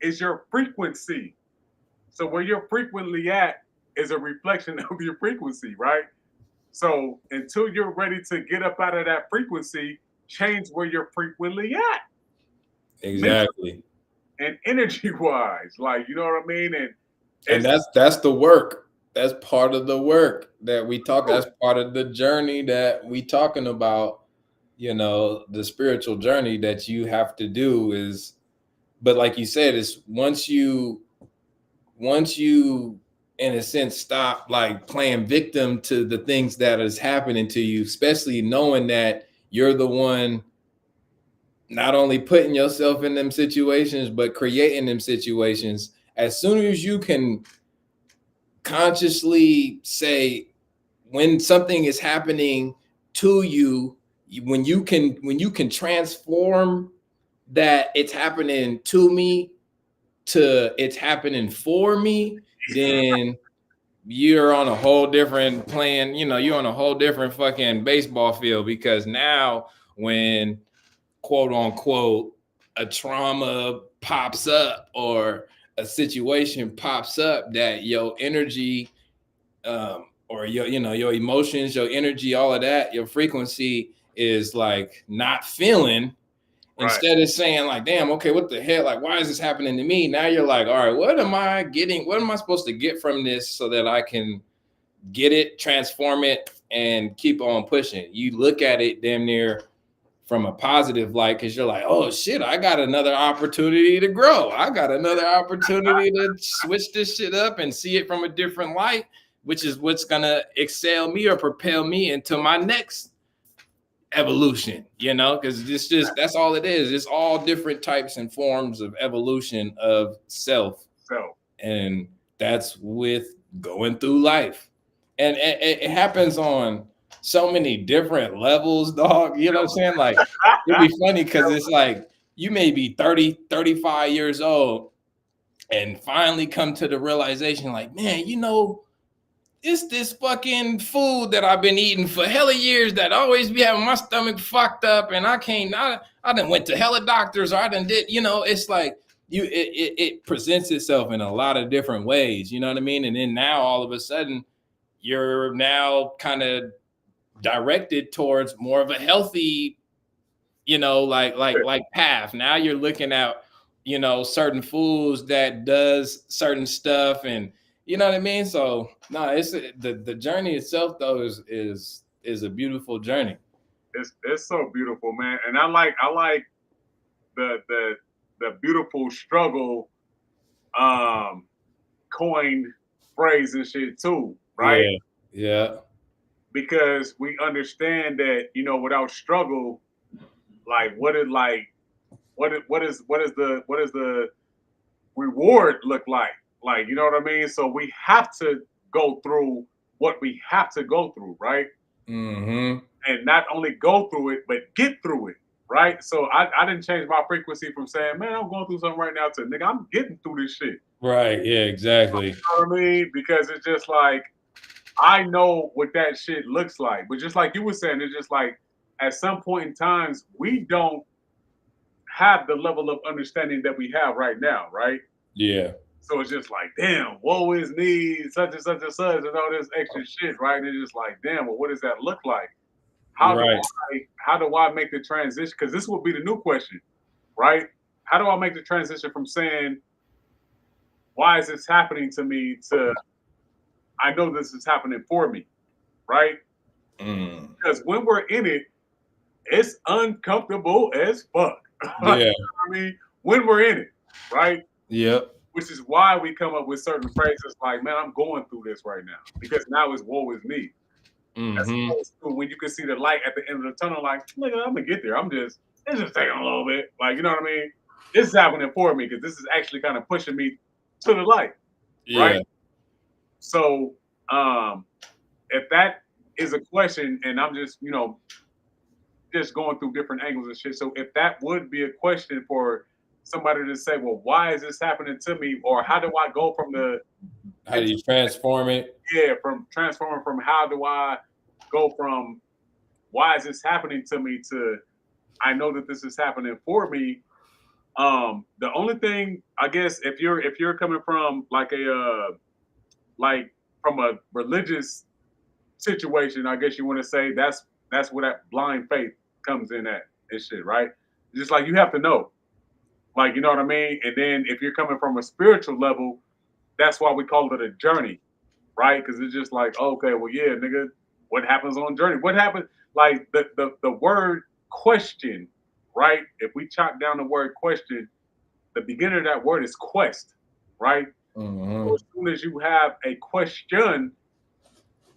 is your frequency. So where you're frequently at is a reflection of your frequency, right? So until you're ready to get up out of that frequency, change where you're frequently at, Exactly. mentally and energy wise. Like, you know what I mean? And And it's that's the work. That's part of the work that we talk. true. That's part of the journey that we talking about. The spiritual journey that you have to do is, but like you said, is once you in a sense stop like playing victim to the things that is happening to you, especially knowing that you're the one not only putting yourself in them situations but creating them situations. As soon as you can consciously say when something is happening to you, when you can transform that it's happening to me to it's happening for me, then you're on a whole different plan. You're on a whole different fucking baseball field, because now when quote unquote a trauma pops up or a situation pops up, that your energy, or your emotions, your energy, all of that, your frequency is like not feeling. Right. Instead of saying like, damn, okay, what the hell, like, why is this happening to me? Now you're like, all right, what am I supposed to get from this so that I can get it, transform it, and keep on pushing? You look at it damn near from a positive light, because you're like, oh shit, I got another opportunity to grow. I got another opportunity to switch this shit up and see it from a different light, which is what's gonna excel me or propel me into my next evolution, because it's just that's all it is. It's all different types and forms of evolution of self. So And that's with going through life. And it happens on so many different levels, dog. You know what I'm saying? Like, it'd be funny because it's like you may be 30, 35 years old and finally come to the realization, like, man, it's this fucking food that I've been eating for hella years that always be having my stomach fucked up, and I done went to hella doctors, or I done did, it's like it presents itself in a lot of different ways, you know what I mean? And then now all of a sudden you're now kind of directed towards more of a healthy, like path. Now you're looking at, certain foods that does certain stuff, and you know what I mean? So no, it's the journey itself though is a beautiful journey. it's so beautiful, man. And I like the the beautiful struggle um coined phrase and shit too, right? Yeah. Yeah. Because we understand that, without struggle, like what is the reward look like? Like, you know what I mean? So we have to go through what we have to go through, right? Mm-hmm. And not only go through it, but get through it, right? So I didn't change my frequency from saying, man, I'm going through something right now to nigga, I'm getting through this shit. Right. Yeah. Exactly. You know what I mean? Because it's just like I know what that shit looks like. But just like you were saying, it's just like at some point in times we don't have the level of understanding that we have right now, right? Yeah. So it's just like, damn, woe is me, such and such and such, and all this extra shit, right? And it's just like, damn, well, what does that look like? Right. How do I make the transition? Because this will be the new question, right? How do I make the transition from saying, why is this happening to me to I know this is happening for me, right? Mm. Because when we're in it, it's uncomfortable as fuck. Like, Yeah. I mean, when we're in it, right? Yep. Which is why we come up with certain phrases like, man, I'm going through this right now. Because now it's woe is me. As Mm-hmm. opposed to when you can see the light at the end of the tunnel, like, nigga, I'm gonna get there. It's just taking a little bit. Like, you know what I mean? This is happening for me because this is actually kind of pushing me to the light, right? Yeah. So, if that is a question, and I'm just, just going through different angles and shit. So, if that would be a question for somebody to say, well, why is this happening to me, or how do I go from the How do you transform it? from transforming from how do I go from why is this happening to me to I know that this is happening for me. The only thing I guess if you're coming from like like from a religious situation, I guess you want to say that's where that blind faith comes in at and shit, right? Just like you have to know, like you know what I mean. And then if you're coming from a spiritual level, that's why we call it a journey, right? Because it's just like, okay, well, yeah, nigga, what happens on journey? What happens? Like the word question, right? If we chop down the word question, the beginning of that word is quest, right? So Mm-hmm. as soon as you have a question,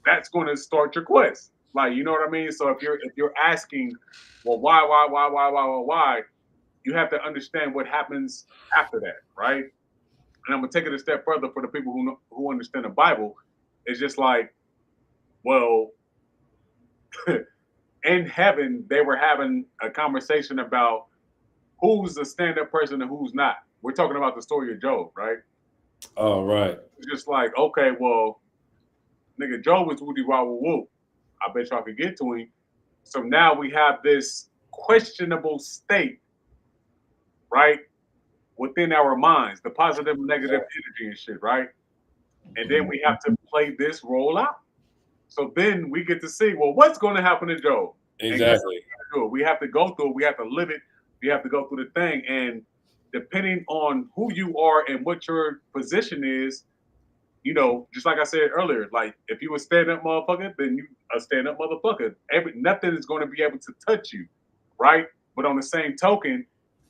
that's going to start your quest. Like, you know what I mean? So if you're asking, well, why, you have to understand what happens after that, right? And I'm gonna take it a step further for the people who understand the Bible. It's just like, well, in heaven, they were having a conversation about who's a stand-up person and who's not. We're talking about the story of Job, right? All right. It's just like, okay, well, nigga, Job was woody wah woo woo. I bet y'all could get to him. So now we have this questionable state, right, within our minds, the positive and negative energy and shit, right? And then we have to play this role out. So then we get to see, well, what's going to happen to Job? And guess Exactly. what we do? We have to go through it. We have to live it. We have to go through the thing. And depending on who you are and what your position is, just like I said earlier, like if you a stand up motherfucker, then you a stand up motherfucker. Nothing is going to be able to touch you, right? But on the same token,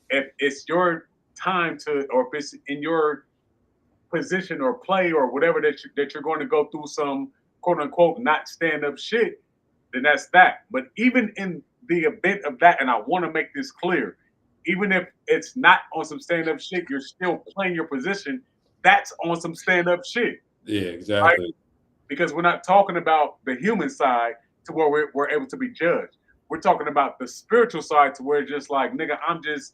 if it's your time to, or if it's in your position or play or whatever that you're going to go through some quote unquote not stand up shit, then that's that. But even in the event of that, and I want to make this clear, even if it's not on some stand up shit, you're still playing your position. That's on some stand up shit, Yeah. right? Exactly. Because we're not talking about the human side to where we're able to be judged. We're talking about the spiritual side to where it's just like, nigga, I'm just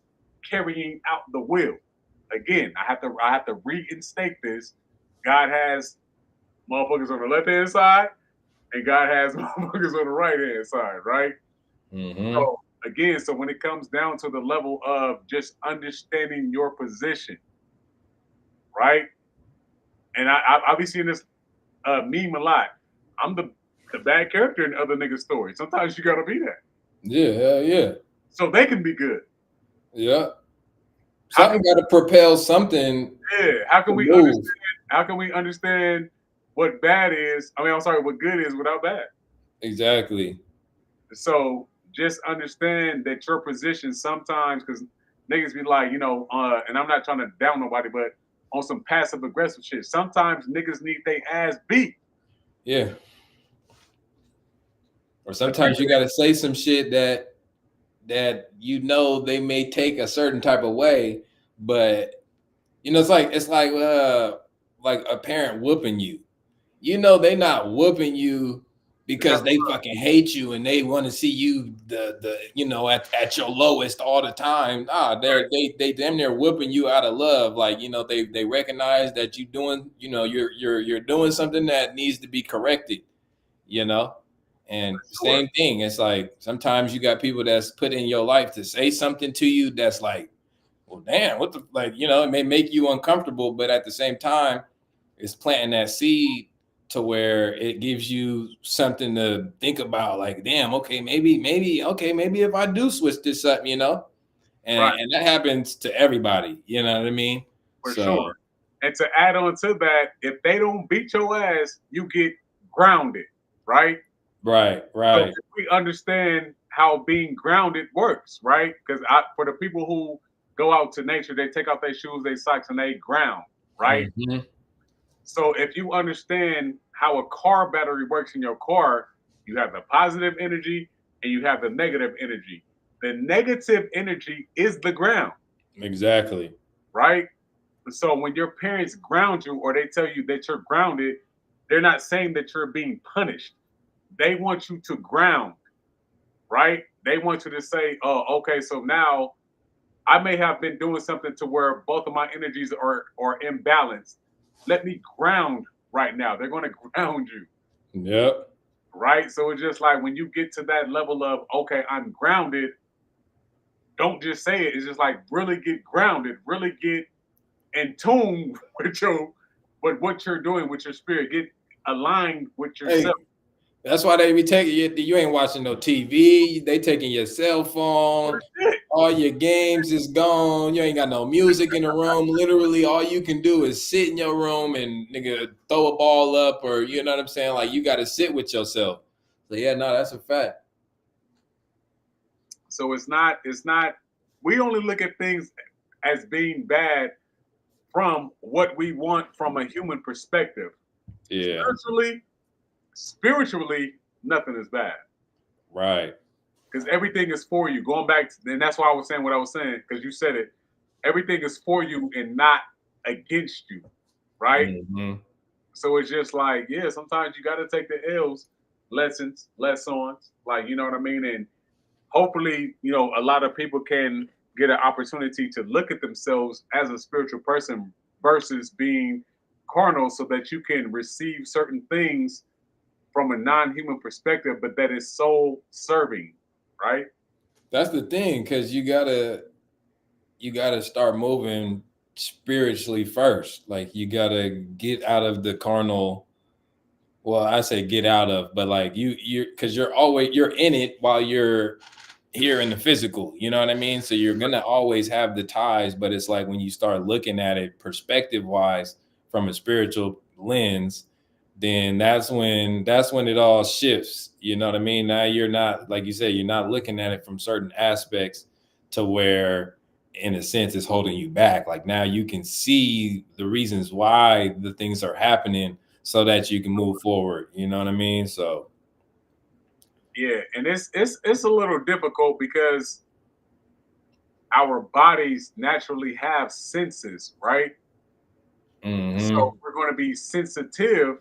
carrying out the will. Again, I have to reinstate this. God has motherfuckers on the left hand side, and God has motherfuckers on the right hand side, right? Mm-hmm. So again, so when it comes down to the level of just understanding your position, right? And I'll be seeing this meme a lot. I'm the bad character in other niggas' stories. Sometimes you gotta be that. Yeah. Hell yeah. So they can be good. Yeah. How can Something got to propel something yeah, how can to we move. understand what bad is? I mean, I'm sorry, what good is without bad. Exactly. So just understand that your position sometimes, because niggas be like, and I'm not trying to down nobody, but on some passive aggressive shit, sometimes niggas need their ass beat. Yeah. Or But sometimes you got to say some shit that they may take a certain type of way, but it's like a parent whooping you. They not whooping you because they fucking hate you and they want to see you at your lowest all the time. Nah, they damn near whipping you out of love. Like, they recognize that you doing, you're doing something that needs to be corrected, you know. And Sure. same thing, it's like sometimes you got people that's put in your life to say something to you that's like, well, damn, what the, like, it may make you uncomfortable, but at the same time, it's planting that seed to where it gives you something to think about. Like, damn, okay, maybe if I do switch this up, Right. and that happens to everybody. You know what I mean? For So, sure. And to add on to that, if they don't beat your ass, you get grounded, right? right, So right. if we understand how being grounded works, right? Because for the people who go out to nature, they take off their shoes, their socks, and they ground, right? Hmm. So if you understand how a car battery works in your car, you have the positive energy and you have the negative energy. The negative energy is the ground, Exactly. right? So when your parents ground you or they tell you that you're grounded, they're not saying that you're being punished. They want you to ground, right? They want you to say, oh, okay, so now I may have been doing something to where both of my energies are imbalanced. Let me ground right now. They're going to ground you, Yep. right? So it's just like when you get to that level of, okay, I'm grounded, don't just say it. It's just like really get grounded, really get in tune with what you're doing with your spirit. Get aligned with Hey, yourself. that's why they be taking you. You ain't watching no TV. They taking your cell phone. All your games is gone. You ain't got no music in the room. Literally, all you can do is sit in your room and nigga throw a ball up, or you know what I'm saying. Like, you got to sit with yourself. So yeah, no, that's a fact. So it's not we only look at things as being bad from what we want from a human perspective. Yeah. Spiritually, nothing is bad Right. because everything is for you. Going back, and that's why I was saying what I was saying because you said it. Everything is for you and not against you, right? Hmm. So it's just like, yeah, sometimes you got to take the L's, lessons, like you know what I mean, and hopefully, a lot of people can get an opportunity to look at themselves as a spiritual person versus being carnal so that you can receive certain things from a non-human perspective, but that is soul serving, right? That's the thing, because you gotta start moving spiritually first. Like, you gotta get out of the carnal. Well, I say get out of, but like you're because you're in it while you're here in the physical. You know what I mean? So you're gonna always have the ties, but it's like when you start looking at it perspective wise from a spiritual lens, then that's when it all shifts. You know what I mean? Now you're not, like you said, you're not looking at it from certain aspects to where in a sense it's holding you back. Like, now you can see the reasons why the things are happening so that you can move forward. You know what I mean? So Yeah, and it's a little difficult because our bodies naturally have senses, right? So mhm. we're going to be sensitive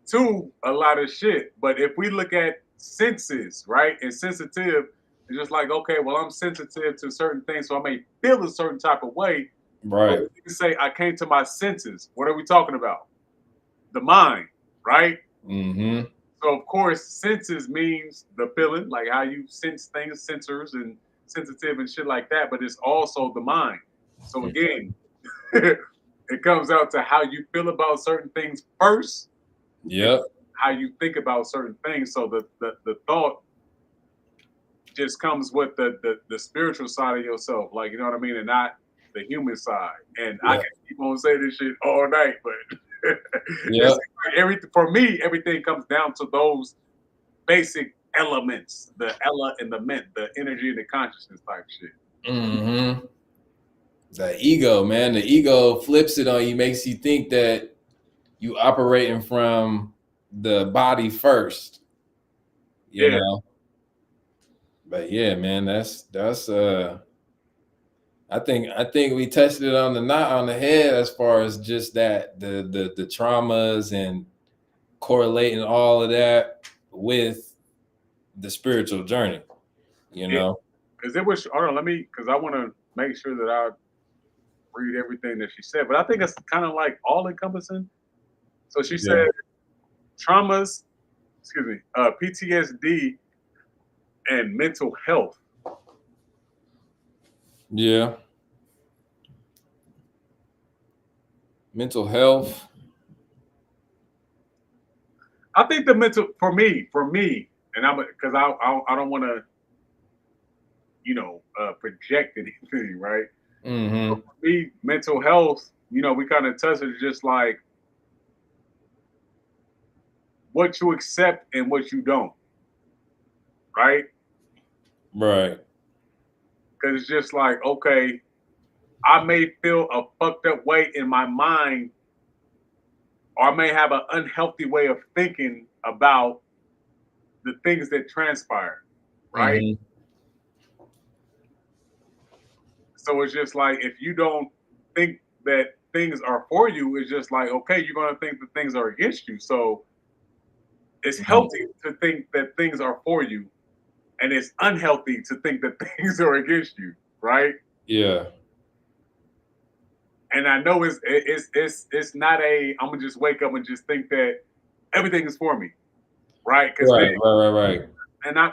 to a lot of shit. But if we look at senses, right, and sensitive, it's just like, okay, well, I'm sensitive to certain things, so I may feel a certain type of way. But Right. we can say I came to my senses. What are we talking about? The mind, right? Mhm. So of course, senses means the feeling, like how you sense things, sensors and sensitive and shit like that. But it's also the mind. So again, it comes out to how you feel about certain things first, and Yep. how you think about certain things. So the thought just comes with the spiritual side of yourself, like you know what I mean, and not the human side. And I Yep. can keep on saying this shit all night, but it's Yep. like everything for me. Everything comes down to those basic elements, the Ella and the mint, the energy and the consciousness type shit. Mhm. The ego, man. The ego flips it on you, makes you think that you operating from the body first, you Yeah, know. But yeah, man, that's I think we touched it on the knot on the head as far as just that the traumas and correlating all of that with the spiritual journey, you Yeah, know? because it was. Hold on, let me, because I want to make sure that I read everything that she said. But I think it's kind of like all encompassing. So she said Yeah. traumas, excuse me, PTSD and mental health. Yeah. Mental health. I think the mental for me, and I'm because I don't want to project anything, right? So Mm-hmm. for me, mental health, we kind of touch it just like what you accept and what you don't, right? Right. Because it's just like, okay, I may feel a fucked up way in my mind, or I may have an unhealthy way of thinking about the things that transpire, right? Mm-hmm. So it's just like if you don't think that things are for you, it's just like, okay, you're gonna think that things are against you. So it's healthy to think that things are for you, and it's unhealthy to think that things are against you, right? Yeah. And I know it's not a I'm gonna just wake up and just think that everything is for me, right? Because then Right. Right. Right. Right.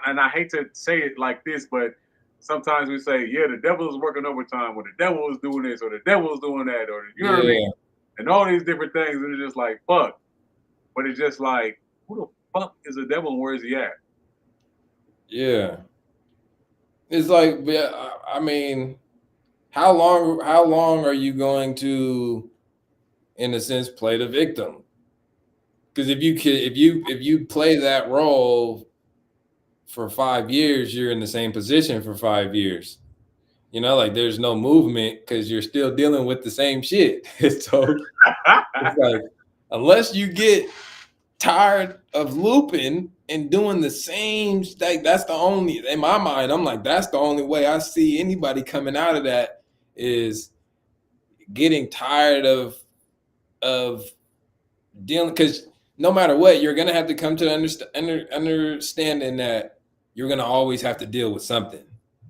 and I hate to say it like this, but sometimes we say, yeah, the devil is working overtime, or the devil is doing this, or the devil is doing that, or you know what I mean, Yeah. and all these different things, and it's just like fuck. But it's just like, who the fuck is the devil, and where is he at? Yeah. It's like, yeah, I mean, how long are you going to, in a sense, play the victim? Because if you play that role for 5 years, you're in the same position for 5 years. Like there's no movement because you're still dealing with the same shit. So it's like, unless you get tired of looping and doing the same, like that's the only, in my mind, I'm like, that's the only way I see anybody coming out of that, is getting tired of dealing, because no matter what, you're gonna have to come to the understanding that you're gonna always have to deal with something.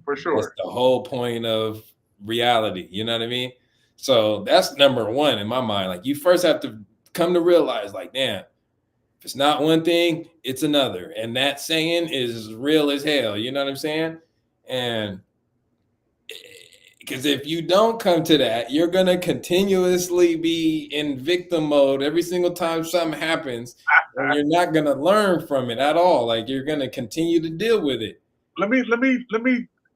For That's sure. the whole point of reality. You know what I mean? So that's number one in my mind. Like, you first have to come to realize, like, damn, if it's not one thing, it's another. And that saying is real as hell. You know what I'm saying? And because if you don't come to that, you're going to continuously be in victim mode every single time something happens. And you're not going to learn from it at all. Like, you're going to continue to deal with it. Let me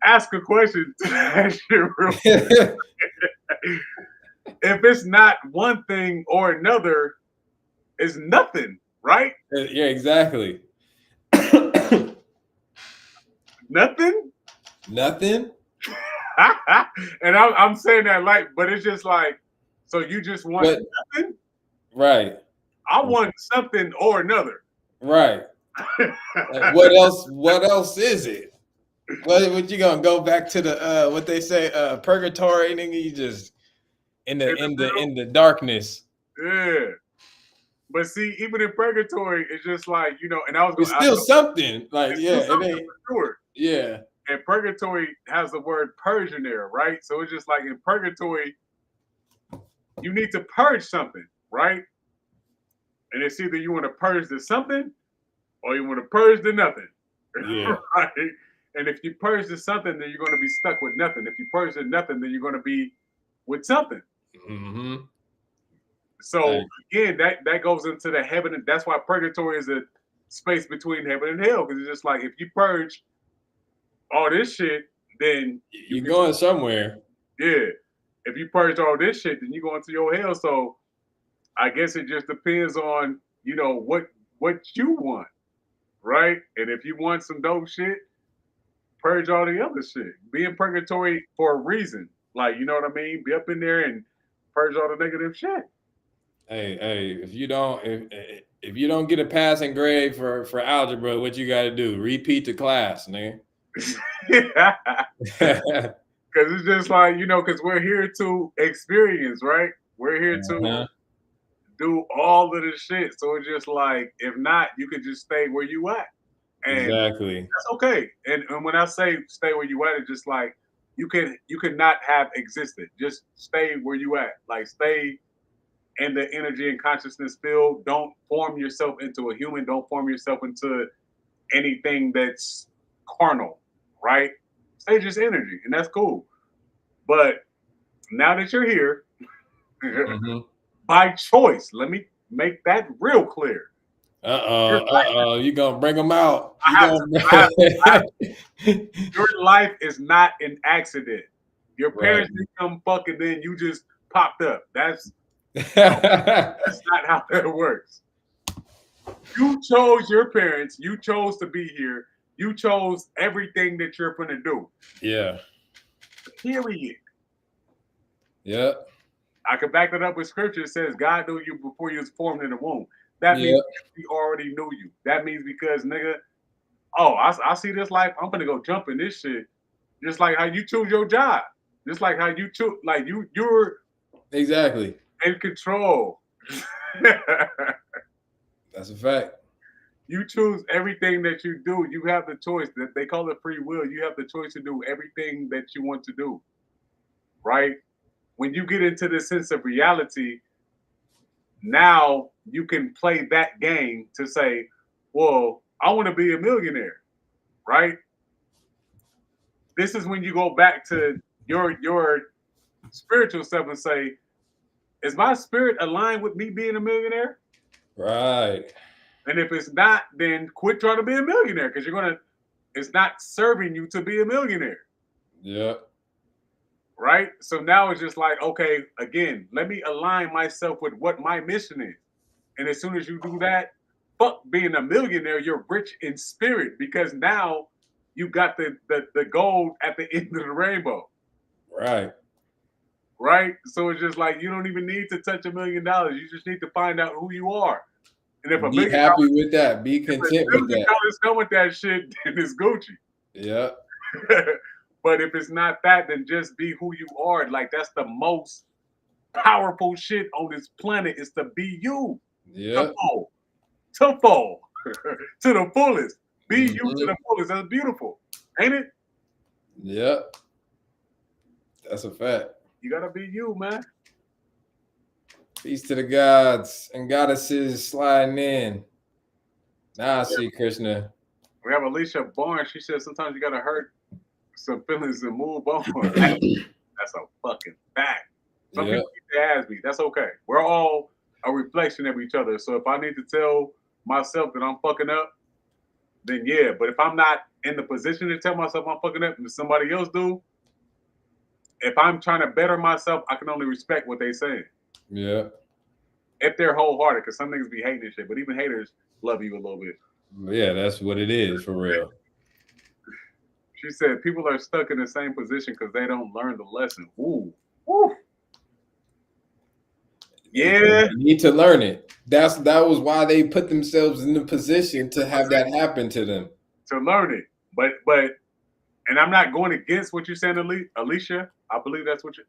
ask a question to that shit real quick. If it's not one thing or another, it's nothing, right? Yeah, exactly. Nothing. Nothing. And I'm saying that like, but it's just like, so you just want But nothing? right, I want something or another. right. Like, what else? What else is it? What you gonna go back to the what they say, purgatory, nigga? You just in the In the in the middle? in the darkness. Yeah. But see, even in purgatory, it's just like, and I was going It's to, still something. Like, it's yeah, still it something ain't. for sure. Yeah. And purgatory has the word purge in there, right? So it's just like in purgatory, you need to purge something, right? And it's either you want to purge the something or you want to purge the nothing, Yeah. right? And if you purge the something, then you're going to be stuck with nothing. If you purge the nothing, then you're going to be with something. Mm-hmm. So again, that goes into the heaven, and that's why purgatory is a space between heaven and hell, because it's just like if you purge all this shit, then you You're can, going somewhere. yeah. If you purge all this shit, then you go into your hell. So I guess it just depends on what you want, right? And if you want some dope shit, purge all the other shit. Be in purgatory for a reason, like, you know what I mean. Be up in there and purge all the negative shit. Hey, if you don't get a passing grade for algebra, what you got to do? Repeat the class, nigga. Yeah. Because it's just like, because we're here to experience, right? We're here to Uh-huh. do all of this shit. So it's just like, if not, you could just stay where you at. And Exactly. that's okay. And when I say stay where you at, it's just like you could not have existed. Just stay where you at. Like stay in the energy and consciousness field. Don't form yourself into a human. Don't form yourself into anything that's carnal, right? Stay just energy, and that's cool. But now that you're here, Mm-hmm. by choice, let me make that real clear. Your You gonna bring them out? I You have to. I have. I have. gonna? Your life is not an accident. Your Right. parents didn't come fucking, then you just popped up. That's not how that works. You chose your parents. You chose to be here. You chose everything that you're going to do. Yeah. Period. Yep. I can back that up with scripture. It says God knew you before you was formed in the womb. That means Yep. He already knew you. That means because nigga, oh, I see this life. I'm gonna go jump in this shit. Just like how you choose your job. Just like how you choose, like you're Exactly. in control. That's a fact. You choose everything that you do. You have the choice. That they call it free will. You have the choice to do everything that you want to do. Right? When you get into this sense of reality, now you can play that game to say, well, I want to be a millionaire, right? This is when you go back to your spiritual self and say, is my spirit aligned with me being a millionaire? Right. And if it's not, then quit trying to be a millionaire because it's not serving you to be a millionaire. Yep. Right? So now it's just like, okay, again, let me align myself with what my mission is. And as soon as you do that, fuck being a millionaire, you're rich in spirit because now you got the gold at the end of the rainbow. Right. Right? So it's just like you don't even need to touch $1 million. You just need to find out who you are. And if a Be million happy dollars, with that. Be if content a with million that. dollars come with that shit, then it's Gucci. Yep. But if it's not that, then just be who you are. Like that's the most powerful shit on this planet is to be you. To Yep. fall. To fall. To the fullest. Be you to Mm-hmm. the fullest. That's beautiful. Ain't it? Yep. That's a fact. You gotta be you, man. Peace to the gods and goddesses sliding in. Now I see Krishna. We have Alicia Barnes. She said sometimes you gotta hurt some feelings and move on. Hey, that's a fucking fact. Some Yep. people keep their ass beat. That's okay. We're all a reflection of each other. So if I need to tell myself that I'm fucking up, then yeah. But if I'm not in the position to tell myself I'm fucking up and somebody else do, if I'm trying to better myself, I can only respect what they saying. Yep. If they're wholehearted, because some niggas be hating this shit, but even haters love you a little bit. Yeah, that's what it is for real. She said people are stuck in the same position because they don't learn the lesson. Ooh. Woo. Yeah. They need to learn it. That was why they put themselves in the position to have that happen to them. To learn it. But and I'm not going against what you're saying, Alicia. I believe that's what your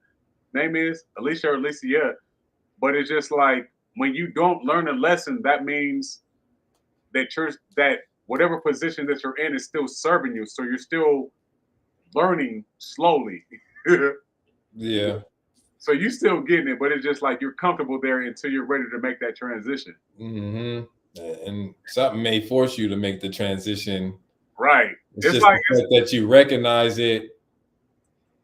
name is, Alicia or Alicia. But it's just like when you don't learn a lesson, that means that whatever position that you're in is still serving you. So you're still learning slowly. Yeah. So you still getting it, but it's just like you're comfortable there until you're ready to make that transition. Mm-hmm. And something may force you to make the transition. Right. It's It's just like the fact that you recognize it.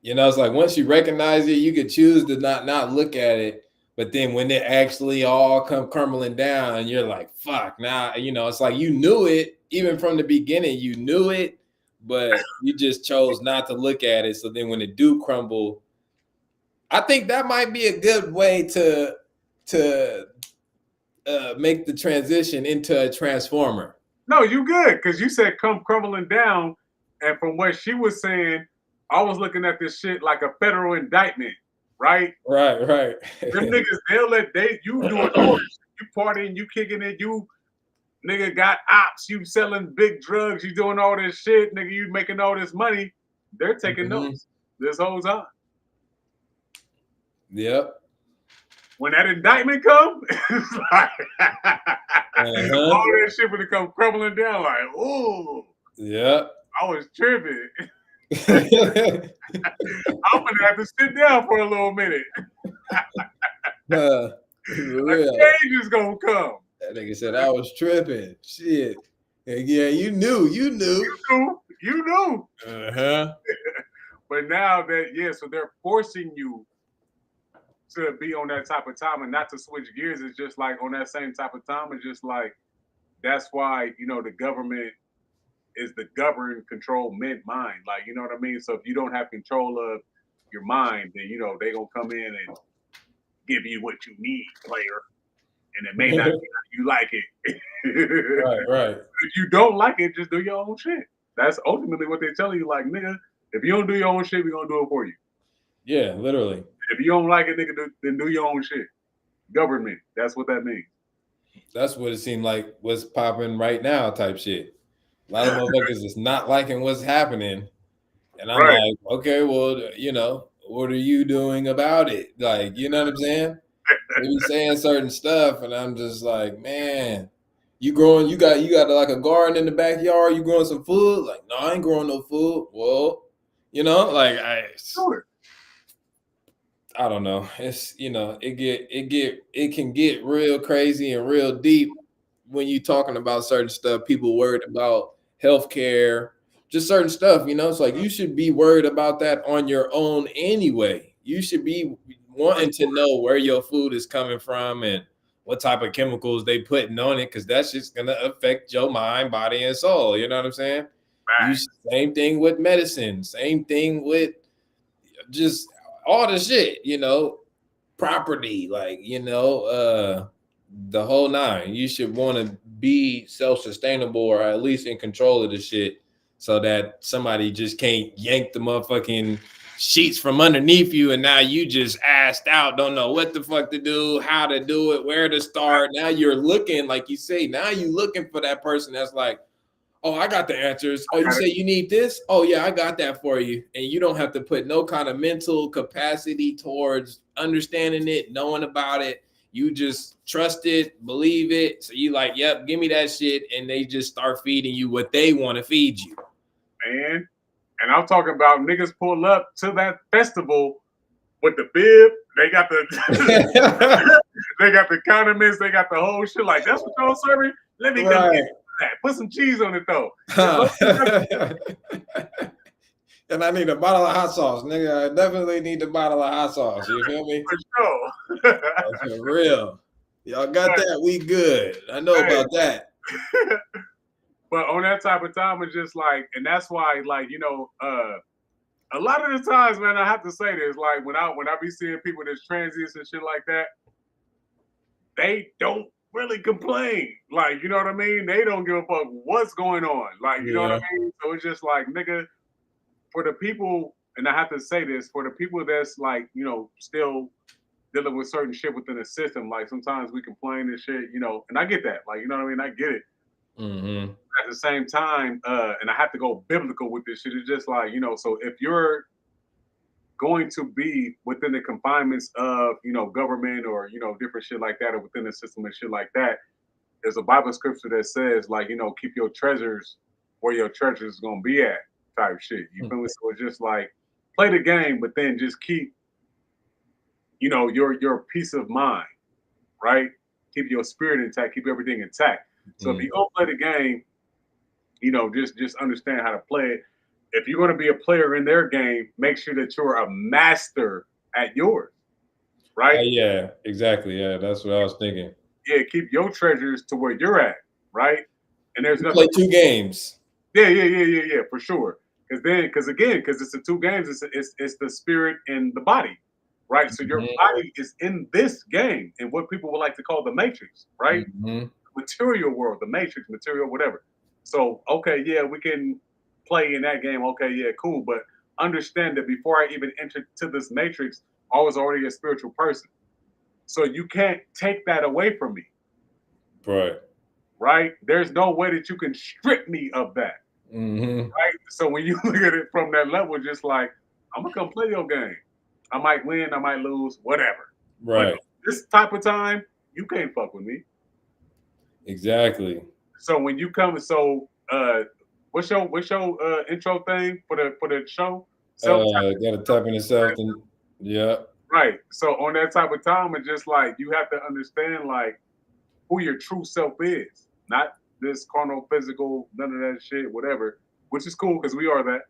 You know, it's like once you recognize it, you could choose to not look at it. But then when it actually all come crumbling down, you're like, fuck, now, it's like you knew it, even from the beginning, you knew it, but you just chose not to look at it. So then when it do crumble, I think that might be a good way to make the transition into a transformer. no, you good because you said come crumbling down, and from what she was saying, I was looking at this shit like a federal indictment, right? Right. Them niggas, you doing all this shit. You partying, you kicking it, you nigga got ops, you selling big drugs, you doing all this shit, nigga, you making all this money. They're taking Mm-hmm. notes this whole time. Yep. when that indictment come, it's like Uh-huh. all that shit gonna come crumbling down. Like, oh, Yeah. I was tripping. I'm gonna have to sit down for a little minute. For A real. change is gonna come. That nigga said I was tripping. Shit. Yeah, you knew. You knew. You knew. Uh-huh. But now that so they're forcing you to be on that type of time and not to switch gears. It's just like on that same type of time. It's just like that's why the government is the govern, control, mind. Like you know what I mean. So if you don't have control of your mind, then they gonna come in and give you what you need, player, and it may not be how you like it. Right, right. If you don't like it, just do your own shit. That's ultimately what they're telling you. Like, nigga, if you don't do your own shit, we're gonna do it for you. Yeah, literally. If you don't like it, nigga, then do your own shit. Government. That's what that means. That's what it seemed like was popping right now, type shit. A lot of motherfuckers is not liking what's happening. And I'm Right. like, okay, well, what are you doing about it? Like, you know what I'm saying? They be saying certain stuff, and I'm just like, man, you got like a garden in the backyard, you growing some food? Like, no, I ain't growing no food. Well, like Sure. I don't know. It's it can get real crazy and real deep when you talking about certain stuff. People worried about healthcare, just certain stuff. It's like you should be worried about that on your own anyway. You should be wanting to know where your food is coming from and what type of chemicals they putting on it, because that's just gonna affect your mind, body, and soul. You know what I'm saying? You Right. Same thing with medicine. Same thing with just all the shit, property, like, the whole nine. You should want to be self-sustainable or at least in control of the shit so that somebody just can't yank the motherfucking sheets from underneath you and now you just assed out, don't know what the fuck to do, how to do it, where to start. Now you're looking, like you say, now you looking for that person that's like, oh, I got the answers. Oh, you say you need this? Oh, yeah, I got that for you. And you don't have to put no kind of mental capacity towards understanding it, knowing about it. You just trust it, believe it. So you like, yep, give me that shit. And they just start feeding you what they want to feed you. Man. And I'm talking about niggas pull up to that festival with the bib. They got the they got the condiments. They got the whole shit. Like that's what y'all serving. Let me go get that. Put some cheese on it though. And I need a bottle of hot sauce, nigga. I definitely need a bottle of hot sauce. You feel me? For sure. For real. Y'all got that? We good. I know about that. But on that type of time, it's just like, and that's why, like, a lot of the times, man, I have to say this, like when I be seeing people that's transits and shit like that, they don't really complain. Like, you know what I mean? They don't give a fuck what's going on. Like, you know what I mean? So it's just like, nigga, for the people, and I have to say this, for the people that's like, still dealing with certain shit within the system, like sometimes we complain and shit, and I get that. Like, you know what I mean? I get it. Mm-hmm. At the same time, and I have to go biblical with this shit, it's just like, so if you're going to be within the confinements of, government or, different shit like that, or within the system and shit like that, there's a Bible scripture that says, like, keep your treasures where your treasures is gonna be at, type shit. You feel me? So it's just like play the game, but then just keep, your peace of mind, right? Keep your spirit intact, keep everything intact. So if you go play the game, just understand how to play it. If you're going to be a player in their game, make sure that you're a master at yours, right? Yeah, exactly. Yeah, that's what I was thinking. Yeah, keep your treasures to where you're at, right? And there's You play nothing. 2 games. Yeah, for sure. Because it's the 2 games. It's the spirit and the body, right? So your body is in this game, and what people would like to call the matrix, right? Mm-hmm. Material world, the matrix, material, whatever. So, okay, yeah, we can play in that game. Okay, yeah, cool. But understand that before I even entered to this matrix, I was already a spiritual person. So you can't take that away from me. Right. Right? There's no way that you can strip me of that. Mm-hmm. Right? So when you look at it from that level, just like, I'm gonna come play your game. I might win, I might lose, whatever. But Right. this type of time, you can't fuck with me. Exactly. So when you come, so what's your intro thing for the show? Self Gotta tap into self and yeah. right. So on that type of time, it's just like you have to understand like who your true self is, not this carnal, physical, none of that shit, whatever. Which is cool because we are that,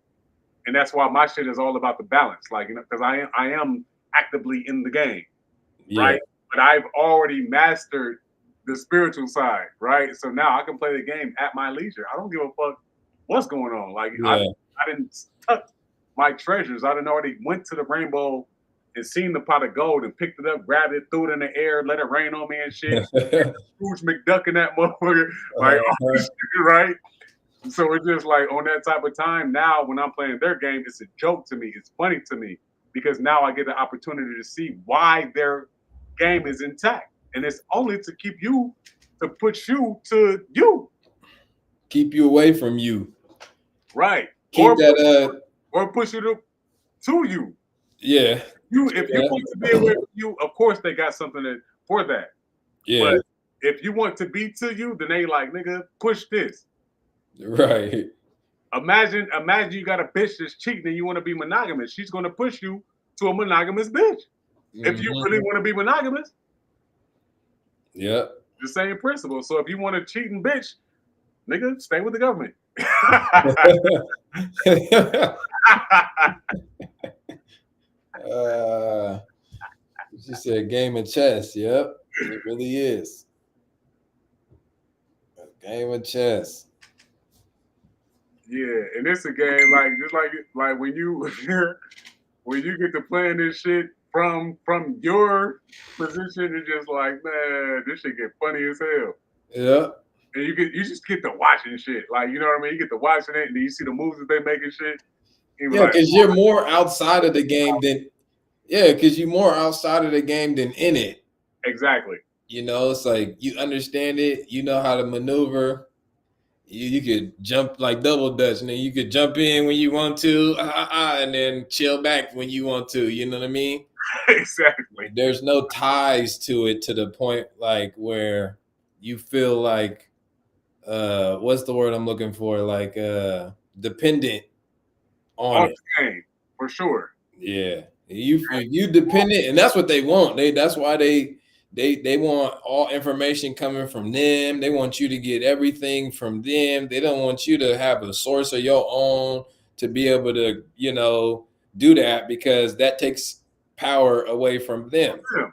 and that's why my shit is all about the balance. Like because I am actively in the game, Yeah. right? But I've already mastered the spiritual side, right? So now I can play the game at my leisure. I don't give a fuck what's going on. Like Yeah. I didn't tuck my treasures. I didn't already went to the rainbow and seen the pot of gold and picked it up, grabbed it, threw it in the air, let it rain on me and shit. Scrooge McDuck in that motherfucker, like all this shit, right? So it's just like on that type of time now when I'm playing their game, it's a joke to me. It's funny to me because now I get the opportunity to see why their game is intact. And it's only to keep you to push you to you. Keep you away from you. Right. Keep that Or push you to you. yeah. You if you want to be away from you, of course they got something for that. Yeah. But if you want to be to you, then they like, nigga, push this. Right. Imagine you got a bitch that's cheating and you want to be monogamous. She's going to push you to a monogamous bitch. If you really want to be monogamous, Yep. the same principle. So if you want a cheating bitch, nigga, stay with the government. She said game of chess. Yep. It really is. A game of chess. Yeah, and it's a game like just like when you when you get to playing this shit from your position, it's just like, man, this shit get funny as hell. Yeah. And you just get to watching shit. Like, you know what I mean? You get to watching it and then you see the moves that they make and shit. You be Yeah, like, because you're more outside of the game than because you're more outside of the game than in it. exactly. You know, it's like you understand it, you know how to maneuver. You could jump like double dutch, and then you could jump in when you want to, and then chill back when you want to. You know what I mean? Exactly. There's no ties to it to the point like where you feel like what's the word I'm looking for? Like dependent on On it. the game, for sure. Yeah, you dependent, and that's what they want. That's why they want all information coming from them. They want you to get everything from them. They don't want you to have a source of your own to be able to do that because that takes power away from them. Yeah,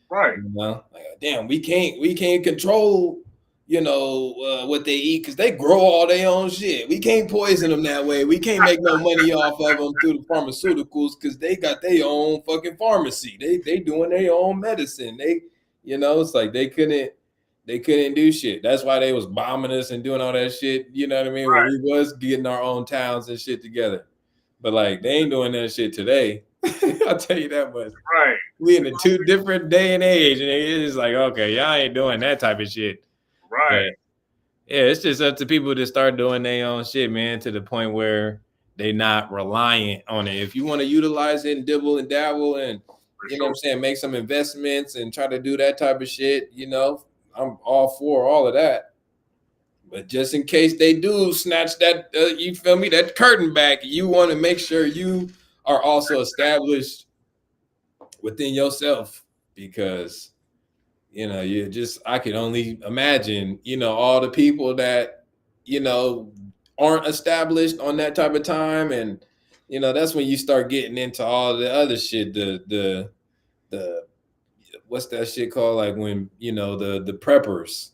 right. You know, like, damn, we can't control what they eat because they grow all their own shit. We can't poison them that way. We can't make no money off of them through the pharmaceuticals because they got their own fucking pharmacy. They doing their own medicine. It's like they couldn't do shit. That's why they was bombing us and doing all that shit. You know what I mean? When we was getting our own towns and shit together. But like they ain't doing that shit today. I'll tell you that much. Right. We in a two different day and age, and it's just like, okay, y'all ain't doing that type of shit. Right. But yeah, it's just up to people to start doing their own shit, man, to the point where they not reliant on it. If you want to utilize it and dibble and dabble and know what I'm saying, make some investments and try to do that type of shit, I'm all for all of that. But just in case they do snatch that, you feel me, that curtain back, you want to make sure you are also established within yourself because I could only imagine, all the people that, aren't established on that type of time. And, that's when you start getting into all the other shit, the what's that shit called? Like when, the preppers.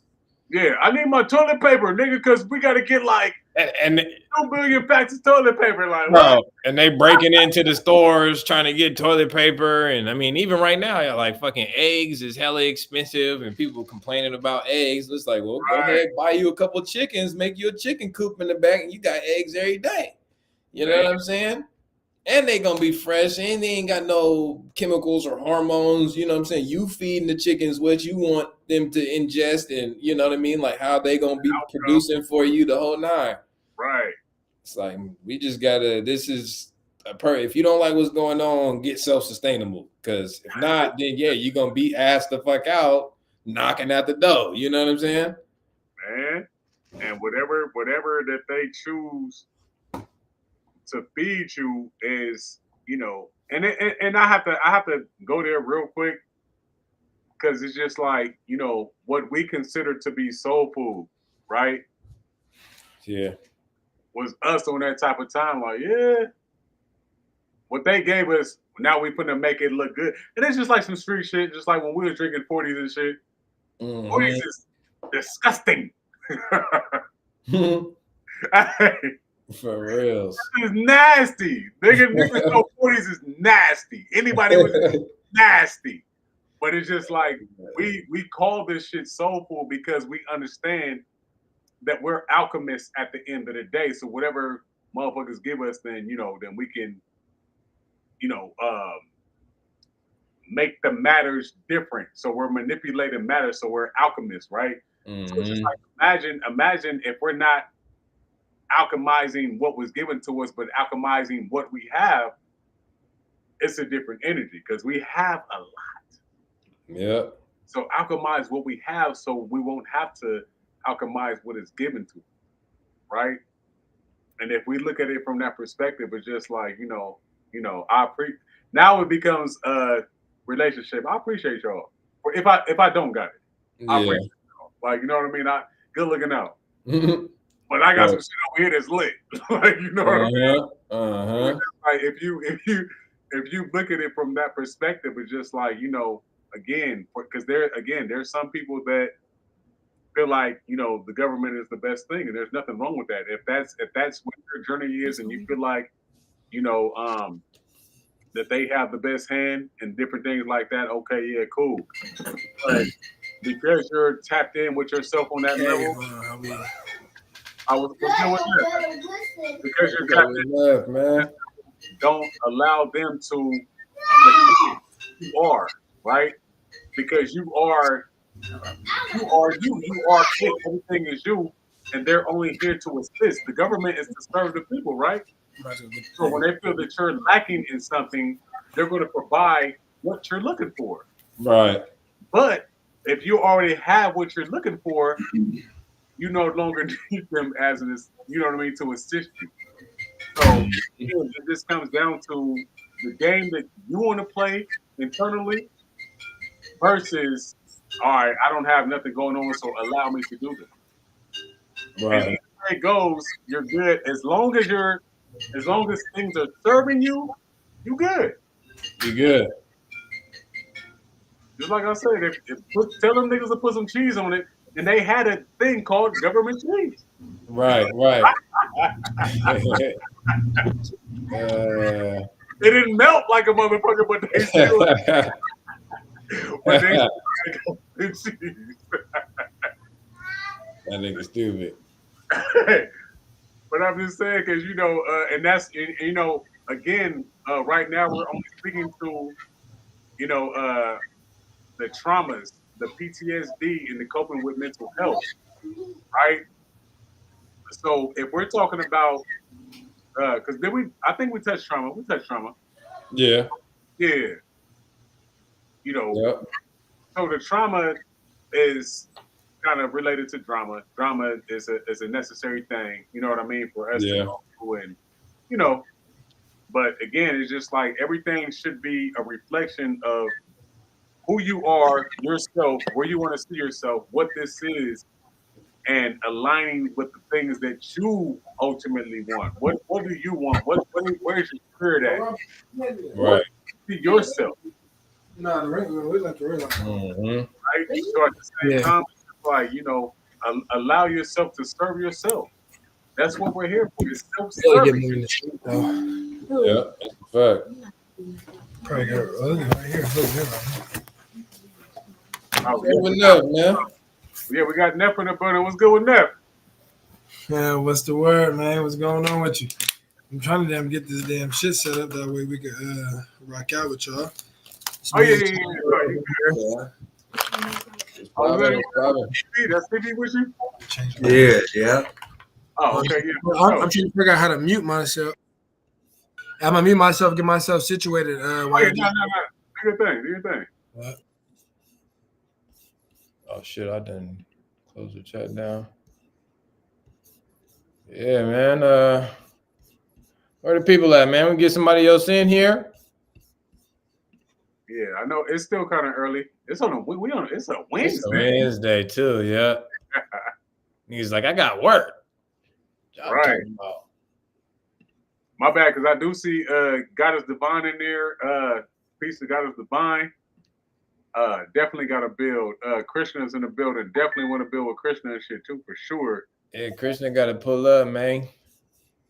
Yeah, I need my toilet paper, nigga, because we got to get like And 2 billion packs of toilet paper. Like, bro, what? and they breaking into the stores trying to get toilet paper. And I mean, even right now, like fucking eggs is hella expensive and people complaining about eggs. It's like, well, go ahead, buy you a couple chickens, make you a chicken coop in the back, and you got eggs every day. You know what I'm saying? And they gonna be fresh, and they ain't got no chemicals or hormones. You know what I'm saying? You feeding the chickens what you want them to ingest, and you know what I mean? Like how they gonna be producing for you the whole nine. Right. It's like we just gotta. This is if you don't like what's going on, get self-sustainable. Because if not, then yeah, you're gonna be asked the fuck out, knocking at the door. You know what I'm saying? Man. And whatever that they choose to feed you is, and I have to go there real quick because it's just like, what we consider to be soul food, right? Yeah. Was us on that type of time, like, yeah, what they gave us, now we finna make it look good. And it's just like some street shit, just like when we were drinking 40s and shit. 40s is disgusting. Hey, For reals. it's nasty. Niggas know 40s is nasty. Anybody with nasty. But it's just like we call this shit soulful because we understand that we're alchemists at the end of the day. So whatever motherfuckers give us, then then we can, make the matters different. So we're manipulating matter. So we're alchemists, right? So it's just like imagine if we're not alchemizing what was given to us, but alchemizing what we have. It's a different energy because we have a lot. Yeah. So alchemize what we have, so we won't have to alchemize what is given to us, right? And if we look at it from that perspective, it's just like now it becomes a relationship. I appreciate y'all. Or if I don't got it, I appreciate y'all. Like, you know what I mean? Good looking out. But I got some shit over here that's lit. Like, you know what I mean? Like if you look at it from that perspective, it's just like, again, because there's some people that feel like the government is the best thing, and there's nothing wrong with that. If that's what your journey is, and you feel like that they have the best hand and different things like that, okay, yeah, cool. But because you're tapped in with yourself on that level, I was good with that. Because you're tapped in, man. Don't allow them to you are, right? Because you are it. Everything is you, and they're only here to assist. The government is to serve the people, right? So when they feel that you're lacking in something, they're going to provide what you're looking for. Right. But if you already have what you're looking for, you no longer need them as to assist you. So it just comes down to the game that you want to play internally versus, all right, I don't have nothing going on, so allow me to do this. Right. And either way it goes, you're good. As long as things are serving you, you good. You good. Just like I said, tell them niggas to put some cheese on it, and they had a thing called government cheese. Right. It didn't melt like a motherfucker, but they still. But they cheese. That nigga stupid. But I'm just saying, because and that's again, right now we're only speaking to the traumas, the PTSD, and the coping with mental health, right? So if we're talking about, because I think we touched trauma. We touched trauma. Yeah. Yeah. Yep. So the trauma is kind of related to drama. Drama is a necessary thing, you know what I mean, for us to go through, and but again, it's just like everything should be a reflection of who you are, yourself, where you want to see yourself, what this is, and aligning with the things that you ultimately want. What do you want? Where's your spirit at? Right. See yourself. No, the regular, we like the regular. Right? So at the same time, it's like, allow yourself to serve yourself. That's what we're here for. It's self-serving. Yeah, that's a fact. Right here. Right here. What's up, man? Yeah, we got Neff in the building. What's good with Neff? Yeah, what's the word, man? What's going on with you? I'm trying to get this damn shit set up that way we can rock out with y'all. Oh yeah. That's TV with you? Yeah. Oh, okay, yeah. I'm trying to figure out how to mute myself. I'm gonna mute myself, get myself situated. While no. Do your thing. Do your thing. What? Oh shit! I didn't close the chat down. Yeah, man. Where the people at, man? We get somebody else in here. Yeah, I know it's still kind of early. It's on a it's a Wednesday. It's a Wednesday too, yeah. He's like, I got work. I'm Right. talking about. My bad, because I do see Goddess Divine in there. Piece of Goddess Divine. Definitely got to build. Krishna's in the building. Definitely want to build with Krishna and shit too, for sure. Yeah, Krishna got to pull up, man.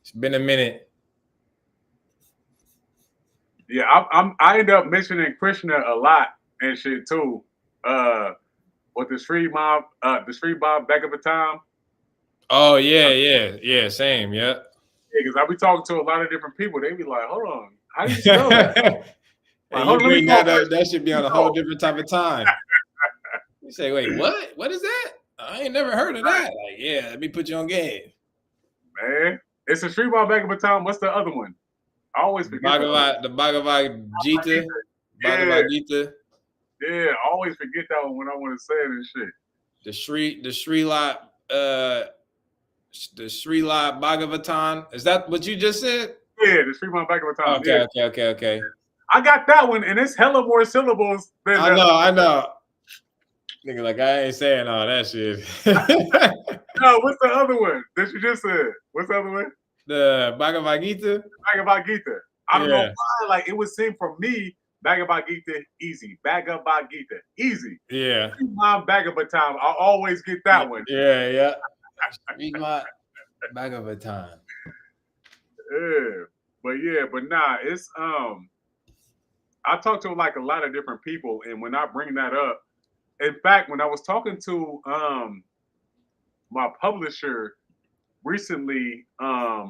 It's been a minute. Yeah, I end up mentioning Krishna a lot and shit too. With the street mob back at the time. Oh yeah, same, yeah. Yeah, because I be talking to a lot of different people. They be like, "Hold on, how do you spell that?" Hey, Like, you bring that up, Krishna. that should be on a whole different type of time. You say, wait, what? What is that? I ain't never heard of that. Like, yeah, let me put you on game. Man, it's a street mob back at the time. What's the other one? I always forget The Bhagavad Gita. Bhagavad Gita. Yeah, I always forget that one when I want to say it and shit. The Sri Lat Bhagavatam. Is that what you just said? Yeah, the street mob back at the time. Okay. I got that one, and it's hella more syllables than I know. Nigga, like I ain't saying all that shit. No, what's the other one that you just said? What's the other one? The Bhagavad Gita. Bhagavad Gita. I don't know why. Like it would seem for me, Bhagavad Gita easy. Bhagavad Gita easy. Yeah. My Bhagavad time. I always get that one. Yeah. Read my Bhagavatam. Yeah, but nah, it's I talk to like a lot of different people, and when I bring that up, in fact, when I was talking to my publisher recently, I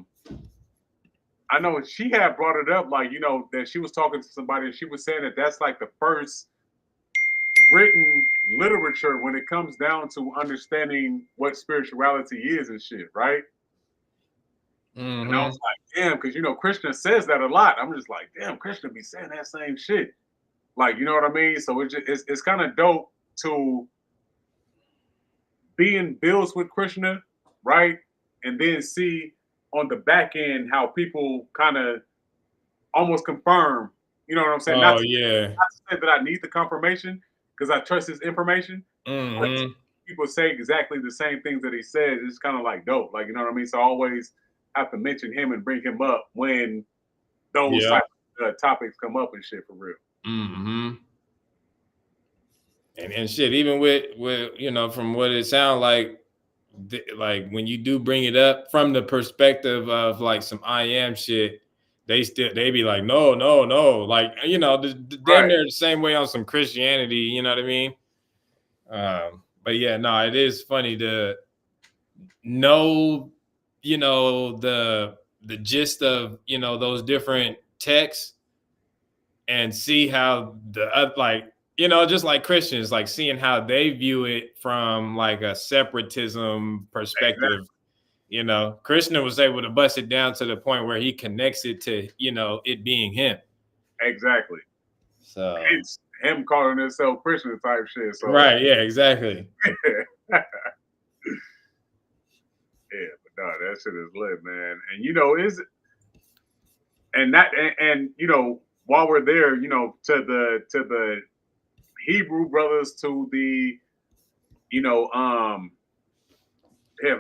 know she had brought it up, like, that she was talking to somebody and she was saying that that's like the first written literature when it comes down to understanding what spirituality is and shit, right? Mm-hmm. And I was like, damn, because Krishna says that a lot. I'm just like, damn, Krishna be saying that same shit. Like, you know what I mean? So it's kind of dope to be in builds with Krishna, right? And then see on the back end how people kind of almost confirm, you know what I'm saying? Oh, Not to say that I need the confirmation because I trust his information. Mm-hmm. But people say exactly the same things that he says. It's kind of like dope. Like, you know what I mean? So I always have to mention him and bring him up when those type of topics come up and shit for real. Mm-hmm. And shit, even with from what it sounds like when you do bring it up from the perspective of like some I am shit, they be like, no, like damn near the same way on some Christianity, you know what I mean? But yeah, no, it is funny to know, the gist of those different texts and see how just like Christians, like seeing how they view it from like a separatism perspective. Exactly. Krishna was able to bust it down to the point where he connects it to, it being him. Exactly. So it's him calling himself Krishna type shit. So right, yeah, exactly. Yeah, but no, that shit is lit, man. And while we're there, to the Hebrew brothers, to the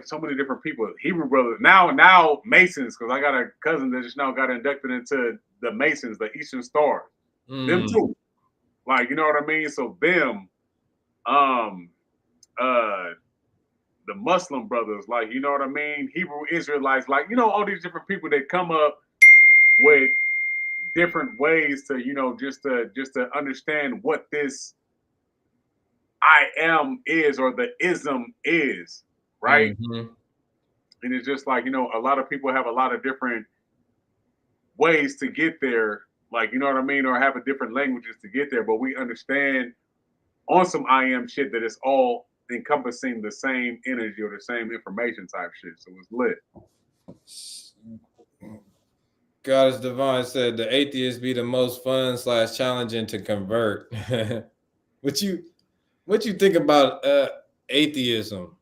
so many different people. Hebrew brothers now Masons, because I got a cousin that just now got inducted into the Masons, the Eastern Star. Them too, like, you know what I mean. So them, the Muslim brothers, like, you know what I mean. Hebrew Israelites, like, all these different people that come up with different ways to just to understand what this I am is, or the ism is, right? Mm-hmm. And it's just like, a lot of people have a lot of different ways to get there, like, you know what I mean, or have a different languages to get there, but we understand on some I am shit that it's all encompassing the same energy or the same information type shit. So it's lit. Goddess Divine said the atheists be the most fun / challenging to convert. what you what you think about atheism?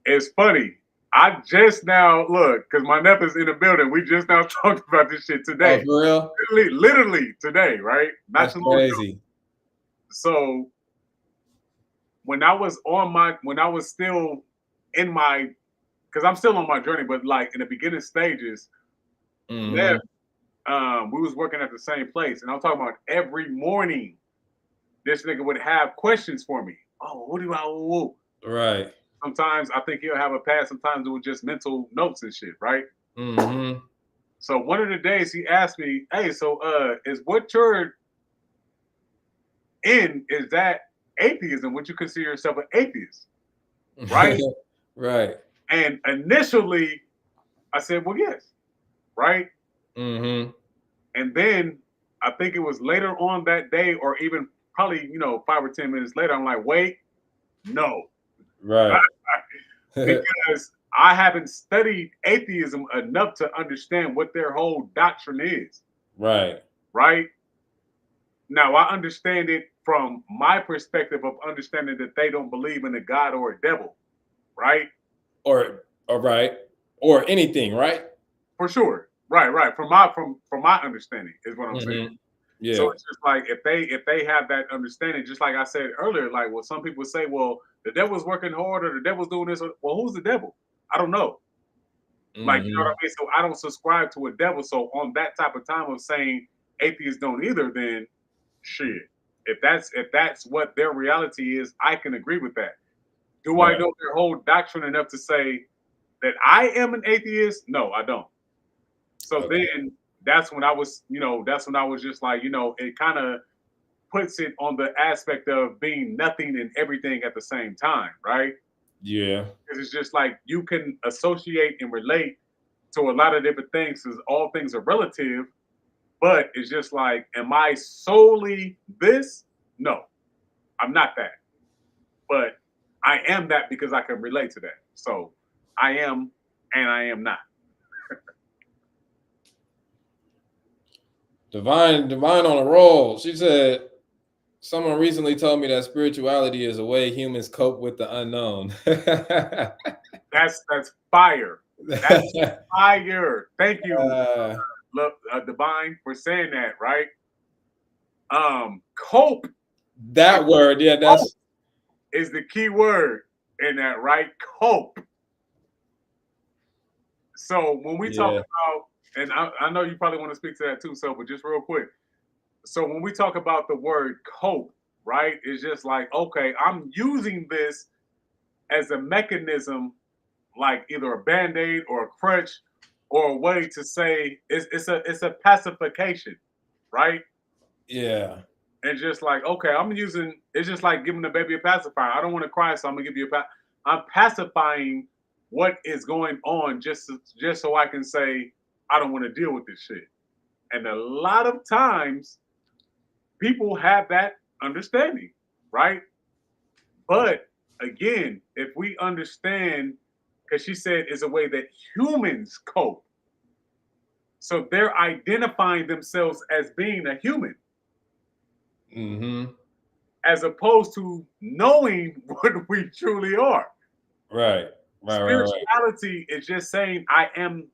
It's funny. I just now look because my nephew's in the building. We just now talked about this shit Oh, today. for real? Literally today, right? Not That's too long ago. crazy. So when I was still in my, because I'm still on my journey, but like in the beginning stages, Mhm. we was working at the same place, and I'm talking about every morning, this nigga would have questions for me. Oh, what do I? Right. Sometimes I think he'll have a past. Sometimes it was just mental notes and shit, right? Mhm. So one of the days he asked me, "Hey, so is what you're in is that atheism? Would you consider yourself an atheist?" Right? right. And initially, I said, "Well, yes." Right? Mhm. And then I think it was later on that day, or even probably 5 or 10 minutes later, I'm like, "Wait, no," Right. because I haven't studied atheism enough to understand what their whole doctrine is. right. Right? Now, I understand it from my perspective of understanding that they don't believe in a God or a devil, right? Or right. Or anything, right? For sure. Right, right. From my understanding is what I'm saying. Mhm. So Yeah. it's just like if they have that understanding, just like I said earlier, like well, some people say, well, the devil's working hard or the devil's doing this. Well, who's the devil? I don't know. Like, you know what Mhm. I mean? So I don't subscribe to a devil. So on that type of time of saying atheists don't either, then shit. If that's what their reality is, I can agree with that. Do I Right. know their whole doctrine enough to say that I am an atheist? No, I don't. So Okay. then that's when I was just like, it kind of puts it on the aspect of being nothing and everything at the same time, right? Yeah. Because it's just like you can associate and relate to a lot of different things because all things are relative, but it's just like, am I solely this? No, I'm not that. But I am that because I can relate to that. So I am and I am not. Divine on a roll. She said, someone recently told me that spirituality is a way humans cope with the unknown. That's fire. That's fire. Thank you, uh, Divine, for saying that, right? Cope is, that word, yeah, cope that's is the key word in that, right? Cope. So when we talk yeah, about, and I know you probably want to speak to that too, so but just real quick. So when we talk about the word cope, right, it's just like, okay, I'm using this as a mechanism, like either a band-aid or a crutch or a way to say it's a pacification, right? yeah, And just like, okay, I'm using it's just like giving the baby a pacifier. I don't want to cry, so I'm gonna give you I'm pacifying what is going on just so I can say I don't want to deal with this shit. And a lot of times people have that understanding, right? But again, if we understand, because she said is a way that humans cope. So they're identifying themselves as being a human, mm-hmm, as opposed to knowing what we truly are. right, right. Spirituality is just saying, I am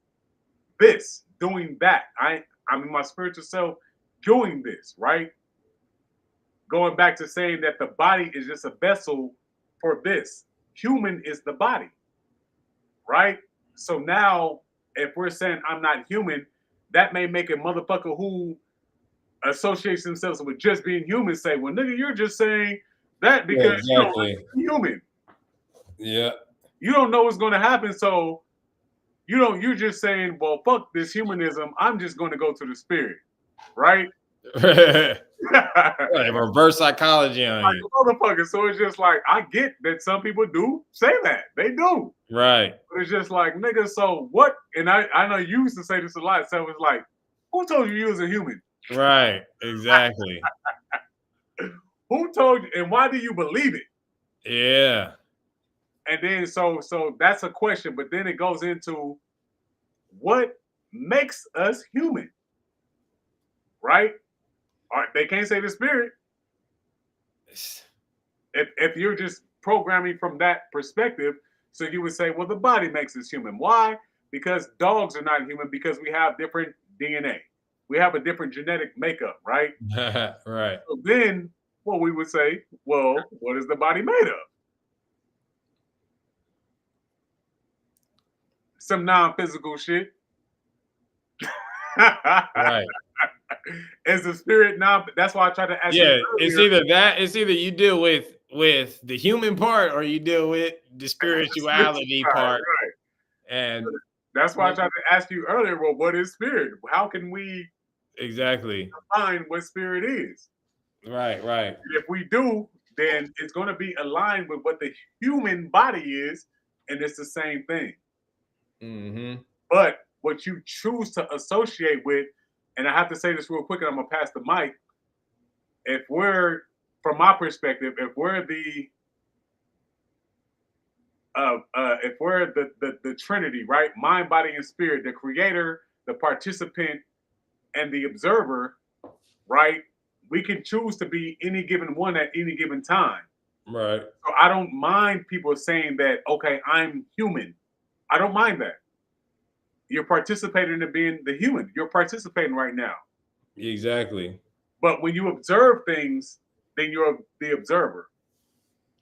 this, doing that. I'm in my spiritual self doing this, right? Going back to saying that the body is just a vessel for this. Human is the body, right? So now, if we're saying I'm not human, that may make a motherfucker who associates themselves with just being human say, well, nigga, you're just saying that Yeah, because you don't exactly. like being human. Yeah, You don't know what's going to happen. So you're just saying, well, fuck this humanism. I'm just going to go to the spirit, right? Like right. Reverse psychology on you. a motherfucker. So it's just like, I get that some people do say that. They do. Right, But it's just like, nigga, so what? And I know you used to say this a lot. So it's like, who told you was a human? right, exactly. Who told you? And why do you believe it? Yeah, And then so that's a question. But then it goes into what makes us human, right? Or they can't say the spirit. If you're just programming from that perspective, so you would say, well, the body makes us human. Why? Because dogs are not human because we have different DNA. We have a different genetic makeup, right? Right. So then what we would say, well, what is the body made of? Some non-physical shit. Right. Is the spirit non? That's why I tried to ask you Yeah, it's earlier. either that, it's either you deal with the human part or you deal with the Spiritual spirituality side, part. right? And That's why I tried to ask you earlier. Well, what is spirit? How can we exactly. define what spirit is? Right, right. And if we do, then it's going to be aligned with what the human body is, and it's the same thing. Mm-hmm. But what you choose to associate with, and I have to say this real quick, and I'm gonna pass the mic. If we're, from my perspective, if we're the Trinity, right? Mind, body, and spirit, the creator, the participant, and the observer, right? We can choose to be any given one at any given time. Right. So I don't mind people saying that, okay, I'm human. I don't mind that. You're participating in being the human. You're participating right now. Exactly. But when you observe things, then you're the observer.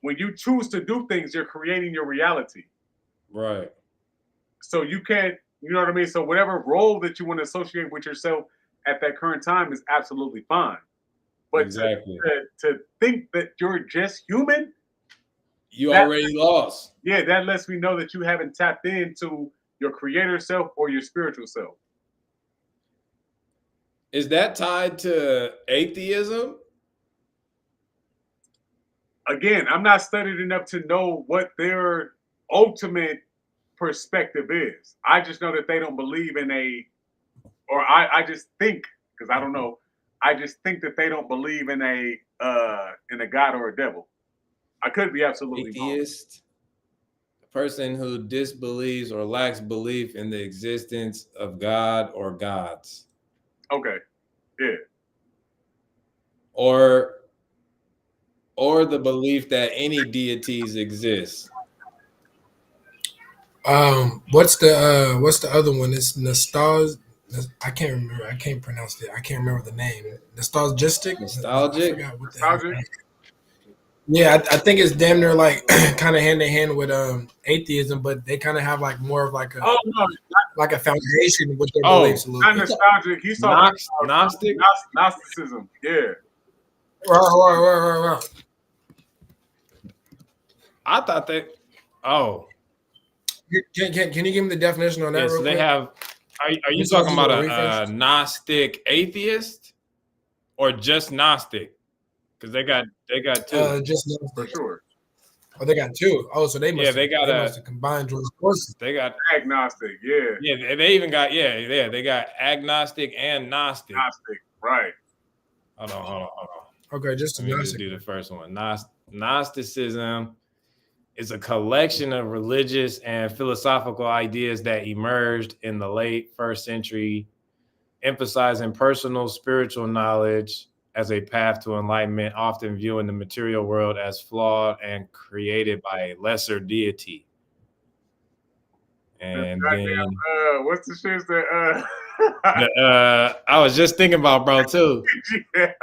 When you choose to do things, you're creating your reality. Right. So you can't, you know what I mean? So whatever role that you want to associate with yourself at that current time is absolutely fine. But Exactly. to think that you're just human, You that, already lost. yeah, that lets me know that you haven't tapped into your creator self or your spiritual self. Is that tied to atheism? Again, I'm not studied enough to know what their ultimate perspective is. I just know that they don't believe in or I just think, because I don't know, I just think that they don't believe in a god or a devil. I could be absolutely wrong. Atheist, a person who disbelieves or lacks belief in the existence of God or gods, Okay, yeah. or the belief that any deities exist. What's the other one? It's nostalgia. I can't remember. I can't pronounce it. I can't remember the name. Nostalgistic. I Nostalgic. forgot what the hell. Nostalgic? Yeah, I think it's damn near like kind of hand in hand with atheism, but they kind of have like more of Oh no, like a foundation with their Oh, beliefs a little not bit. nostalgic. He's talking about Gnostic. Gnosticism. Yeah. Right. I thought that. Oh, Can you give me the definition on that yeah. real So they quick? have. Are you Just so I talking can do about a refresh. a Gnostic atheist or just Gnostic? Because they got two. Just For Gnostic. sure. Oh, they got two. Oh, so they Yeah, must they got have combined those courses. They got Agnostic. Yeah. yeah. They even got They got agnostic and Gnostic. Gnostic. Right. Hold on. Okay, just Let me just Gnostic. do the first one. Gnosticism is a collection of religious and philosophical ideas that emerged in the late first century, emphasizing personal spiritual knowledge as a path to enlightenment, often viewing the material world as flawed and created by a lesser deity. And then What's the shit that I was just thinking about, bro, too. yeah.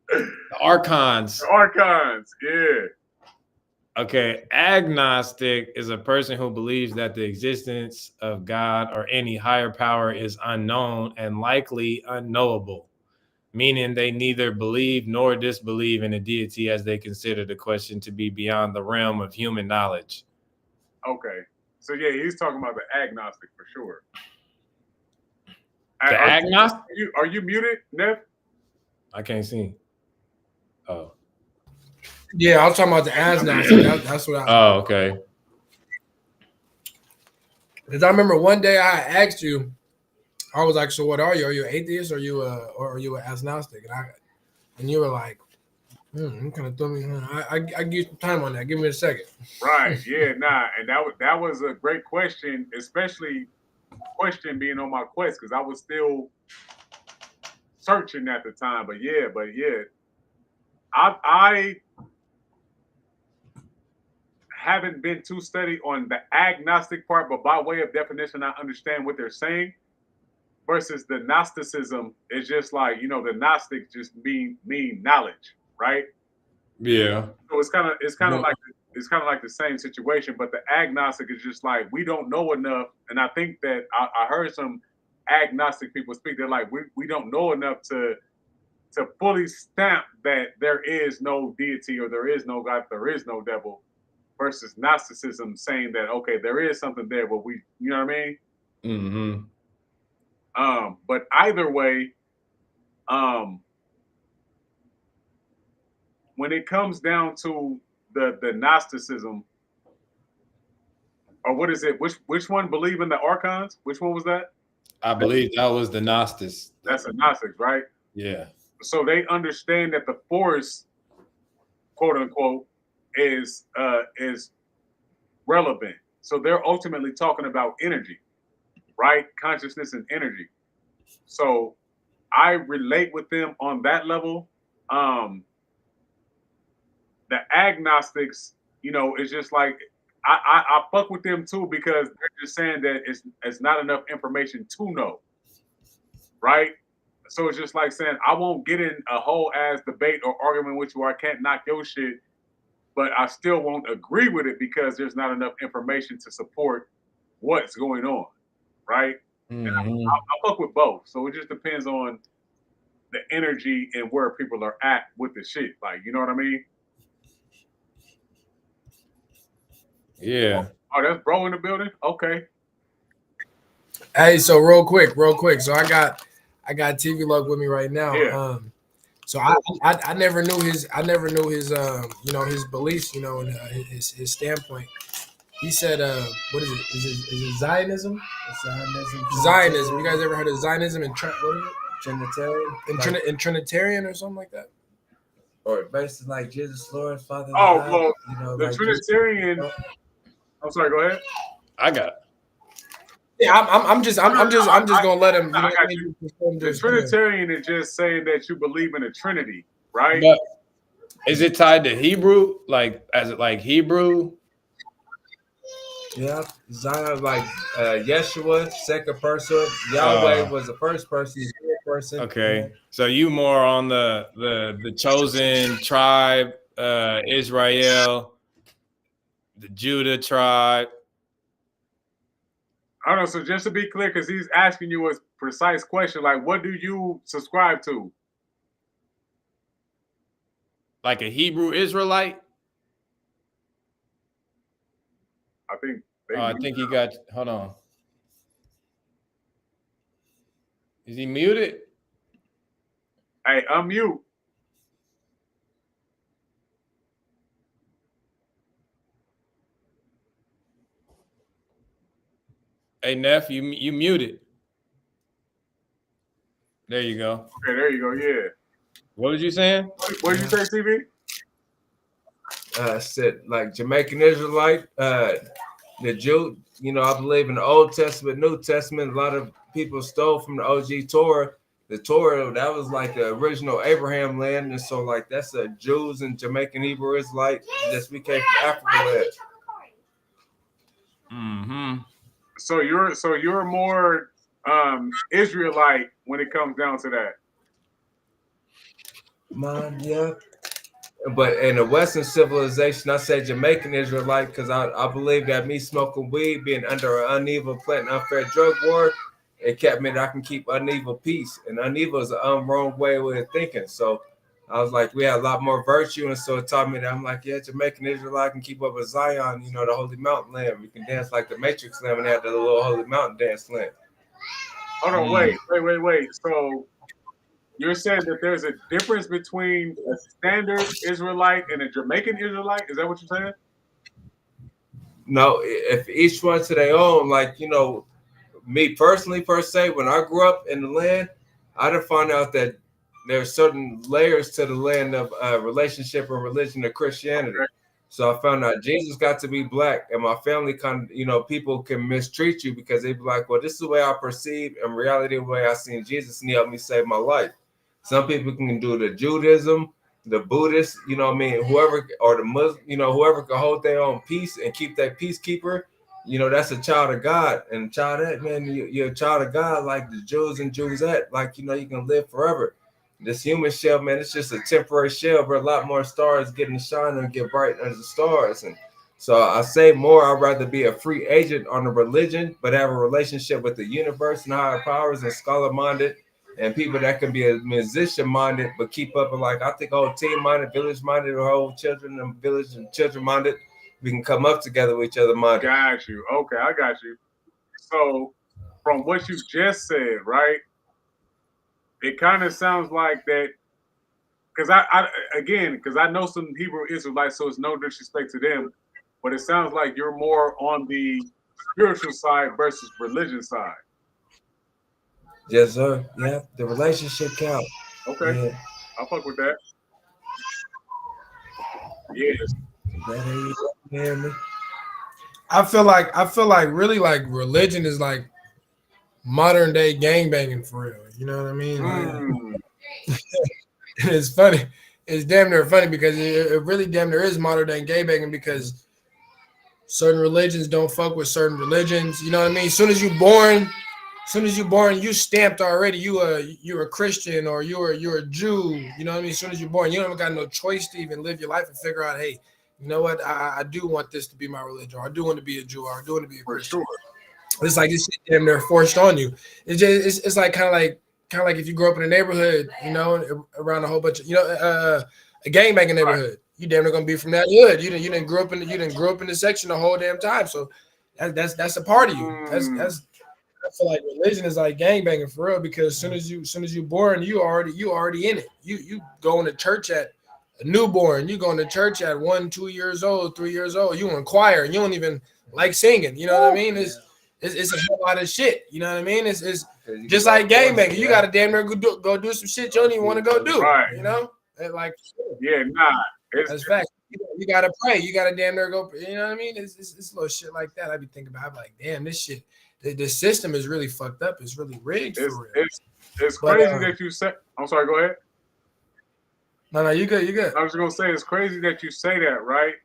The archons. The archons, yeah. Okay, agnostic is a person who believes that the existence of God or any higher power is unknown and likely unknowable, meaning they neither believe nor disbelieve in a deity as they consider the question to be beyond the realm of human knowledge. Okay. So yeah, he's talking about the agnostic for sure. The agnostic? Are you muted, Neff? I can't see. Oh. Yeah, I was talking about the agnostic. That's what I. Oh, okay. Because I remember one day I asked you, I was like, "So what are you? Are you an atheist? Or are you an agnostic?" And you were like, "You kind of threw me. I give you some time on that. Give me a second." Right. Yeah. Nah. And that was a great question, especially question being on my quest because I was still searching at the time. But yeah, I haven't been too steady on the agnostic part, but by way of definition, I understand what they're saying. Versus the Gnosticism is just like, you know, the Gnostic just mean knowledge, right? Yeah. So it's kind of Well, like the same situation, but the agnostic is just like we don't know enough. And I think that I heard some agnostic people speak. They're like, we don't know enough to fully stamp that there is no deity or there is no God, there is no devil, versus Gnosticism saying that okay, there is something there, but we, you know what I mean? mm-hmm. But either way, um, when it comes down to the Gnosticism, or what is it? Which one believe in the archons? Which one was that? I believe that was the Gnostics. That's a Gnostics, right? Yeah. So they understand that the force, quote unquote, is relevant. So they're ultimately talking about energy, right? Consciousness and energy. So I relate with them on that level. The agnostics, you know, it's just like I fuck with them too because they're just saying that it's not enough information to know, right? So it's just like saying I won't get in a whole ass debate or argument with you, or I can't knock your shit, but I still won't agree with it because there's not enough information to support what's going on, right? And Mm-hmm. I fuck with both, so it just depends on the energy and where people are at with the shit, like you know what I mean? Yeah. Oh, that's bro in the building. Okay. Hey, so real quick. So I got TV Lug with me right now. Yeah. So I never knew his you know, his beliefs, you know, and his standpoint. He said what is it? Is it Zionism? Zionism. You guys ever heard of Zionism and what is it? Trinitarian, In Trinitarian or something like that? or basically like Jesus Lord, Father. Oh, God, well, you know, the like Trinitarian. I'm sorry. Go ahead. I got it. Yeah, I'm just gonna let him. I got you. The Trinitarian is just saying that you believe in a Trinity, right? But is it tied to Hebrew? Like as it like Hebrew? yeah, Zion, like Yeshua, second person. Yahweh was the first person, the third person. Okay. So you more on the chosen tribe, Israel, the Judah tribe. I don't know. So just to be clear, because he's asking you a precise question, like, what do you subscribe to? Like a Hebrew Israelite? I think. I think he got. Hold on. Is he muted? Hey, unmute. Hey, Neff, you muted. There you go. Okay, there you go. Yeah. What was you saying? What did you say, TV? Said like Jamaican Israelite, the Jew. You know, I believe in the Old Testament, New Testament. A lot of people stole from the OG Torah. The Torah, that was like the original Abraham land, and so like that's the Jews and Jamaican Hebrew Israelite. Just we came from Africa land. Mm-hmm. So you're more Israelite when it comes down to that. Man, yeah. But in the Western civilization, I say Jamaican Israelite because I believe that me smoking weed, being under an uneven, and unfair drug war, it kept me that I can keep uneven peace. And uneven is an wrong way of thinking. So I was like, we had a lot more virtue. And so it taught me that I'm like, yeah, Jamaican Israelite can keep up with Zion, you know, the Holy Mountain land. We can dance like the Matrix land and have the little Holy Mountain dance land. Hold on, wait. So you're saying that there's a difference between a standard Israelite and a Jamaican Israelite? Is that what you're saying? No, if each one to their own, like, you know, me personally, per se, when I grew up in the land, I done found out that there are certain layers to the land of relationship and religion of Christianity. Okay. So I found out Jesus got to be black, and my family kind of, people can mistreat you because they be like, well, this is the way I perceive, and reality, the way I seen Jesus, and he helped me save my life. Some people can do the Judaism, the Buddhist, what I mean, whoever, or the Muslim, whoever can hold their own peace and keep that peacekeeper, that's a child of God. And child that, man, you're a child of God, like the Jews and Jewsette, like, you can live forever. This human shell, man, it's just a temporary shell, but a lot more stars getting to shine and get bright under the stars. And so I say more, I'd rather be a free agent on a religion, but have a relationship with the universe and higher powers and scholar-minded and people that can be a musician-minded, but keep up with, like, I think whole team-minded, village-minded, or whole children and village and children-minded, we can come up together with each other minded. Got you. Okay, I got you. So from what you just said, right? It kind of sounds like that, because I know some Hebrew Israelites, so it's no disrespect to them, but it sounds like you're more on the spiritual side versus religion side. Yes, sir. Yeah, the relationship count. Okay, yeah. I'll fuck with that. Yes. I feel like really like religion is like modern day gangbanging for real. You know what I mean? Like, it's funny. It's damn near funny because it really damn near is modern day gangbanging because certain religions don't fuck with certain religions. You know what I mean? As soon as you're born, you stamped already. You're a Christian or you're a Jew. You know what I mean? As soon as you're born, you don't got no choice to even live your life and figure out, hey, you know what? I do want this to be my religion, or I do want to be a Jew, or I do want to be a Christian. Sure. It's like this shit damn near forced on you. It's like kind of like if you grow up in a neighborhood, around a whole bunch of a gangbanging neighborhood. Right. You damn near gonna be from that hood. You didn't grow up in the section the whole damn time. So that's a part of you. That's I feel like religion is like gangbanging for real because as soon as you're born, you already in it. You going to church at a newborn, you going to church at 1, 2 years old, 3 years old. You in choir, and you don't even like singing. You know what I mean? It's a whole lot of shit. You know what I mean? It's just like gangbanging. You got to damn near go do some shit you don't even want to go do. Right. You know? And like yeah, nah. That's fact. You gotta pray. You gotta damn near go. You know what I mean? It's little shit like that. I be thinking about. I'm like, damn, this shit. The system is really fucked up. It's really rigged for real. It's crazy that you say. I'm sorry. Go ahead. No, you good. You good. I was gonna say it's crazy that you say that, right?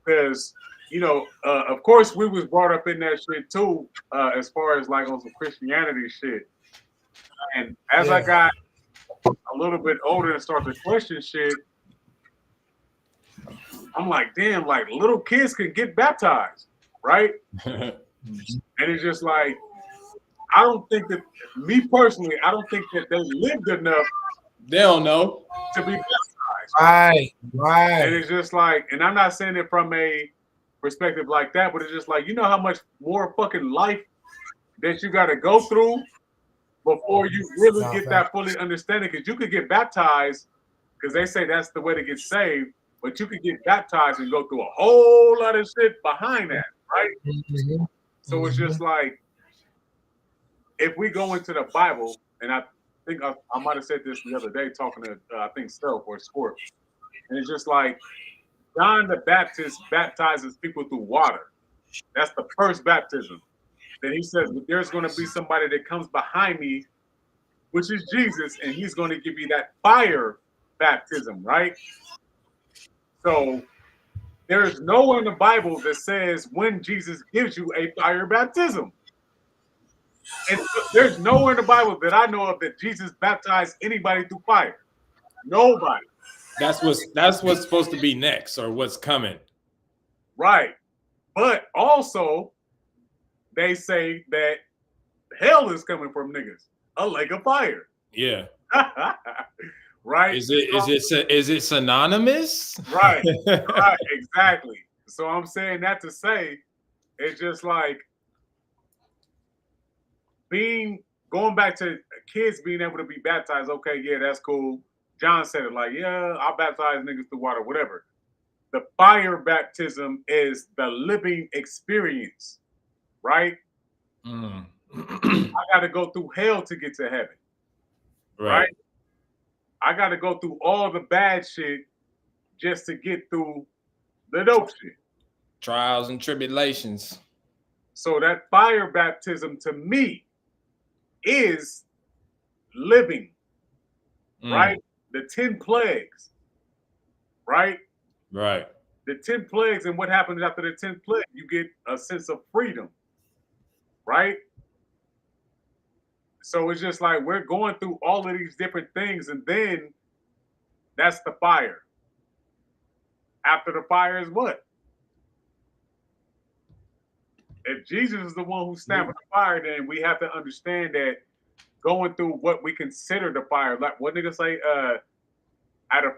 Because of course, we was brought up in that shit too, as far as like on some Christianity shit. And as I got a little bit older and started to question shit, I'm like, damn, like little kids can get baptized, right? And it's just like, I don't think that, me personally, I don't think that they lived enough. They don't know to be baptized. Right. And it's just like, and I'm not saying it from a perspective like that, but it's just like, you know how much more fucking life that you got to go through before you really get that fully understanding. Because you could get baptized, because they say that's the way to get saved, but you could get baptized and go through a whole lot of shit behind that, right? Mm-hmm. So it's just like, if we go into the Bible, and I think I might have said this the other day talking to, I think, Self or Sport, and it's just like, John the Baptist baptizes people through water. That's the first baptism. Then he says, but there's going to be somebody that comes behind me, which is Jesus, and he's going to give you that fire baptism, right? So there's nowhere in the Bible that says when Jesus gives you a fire baptism. And there's nowhere in the Bible that I know of that Jesus baptized anybody through fire. Nobody. That's what's supposed to be next, or what's coming. Right. But also, they say that hell is coming from niggas. A lake of fire. Yeah. Right. Is it synonymous? Right. Right. Exactly. So I'm saying that to say, it's just like going back to kids being able to be baptized. Okay, yeah, that's cool. John said it like, yeah, I'll baptize niggas through water, whatever. The fire baptism is the living experience, right? I got to go through hell to get to heaven, right? I got to go through all the bad shit just to get through The dope shit. Trials and tribulations. So that fire baptism to me is living, right? The 10 plagues, right? Right. The 10 plagues, and what happens after the 10th plague? You get a sense of freedom, right? So it's just like we're going through all of these different things, and then that's the fire. After the fire is what? If Jesus is the one who's stamping the fire, then we have to understand that going through what we consider the fire, like what niggas say, out of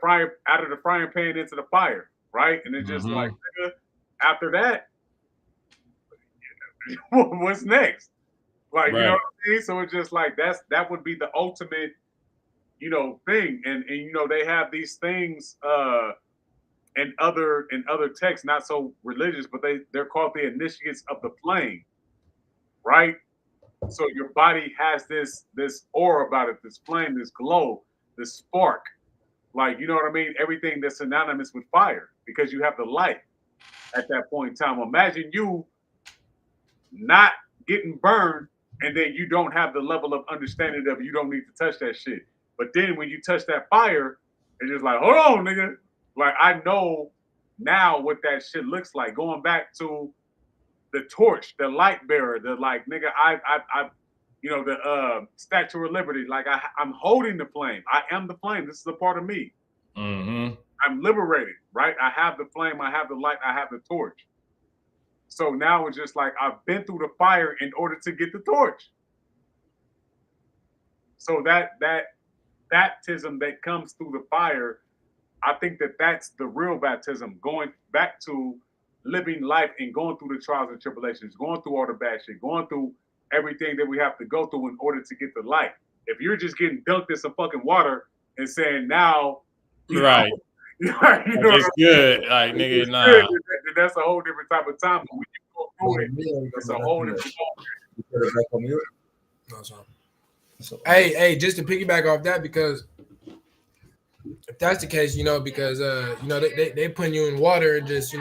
the frying pan into the fire, right? And it's just like, nigga, after that, what's next? Like, you know what I mean? So it's just like that would be the ultimate, thing. And they have these things in other texts, not so religious, but they're called the initiates of the flame, right? So your body has this aura about it, this flame, this glow, this spark. Like, you know what I mean? Everything that's synonymous with fire, because you have the light at that point in time. Imagine you not getting burned, and then you don't have the level of understanding of you don't need to touch that shit. But then when you touch that fire, it's just like, hold on, nigga. Like, I know now what that shit looks like. Going back to the torch, the light bearer, the like, nigga, I the Statue of Liberty. Like, I'm holding the flame. I am the flame. This is a part of me. I'm liberated, right? I have the flame. I have the light. I have the torch. So now it's just like I've been through the fire in order to get the torch. So that baptism that comes through the fire, I think that's the real baptism, going back to living life and going through the trials and tribulations, going through all the bad shit, going through everything that we have to go through in order to get the light. If you're just getting dunked in some fucking water and saying now, right, it's good, like, nigga, nah. Good, that's a whole different type of time. But when you go through it, it's a whole different. Hey, just to piggyback off that, because if that's the case, because they putting you in water and just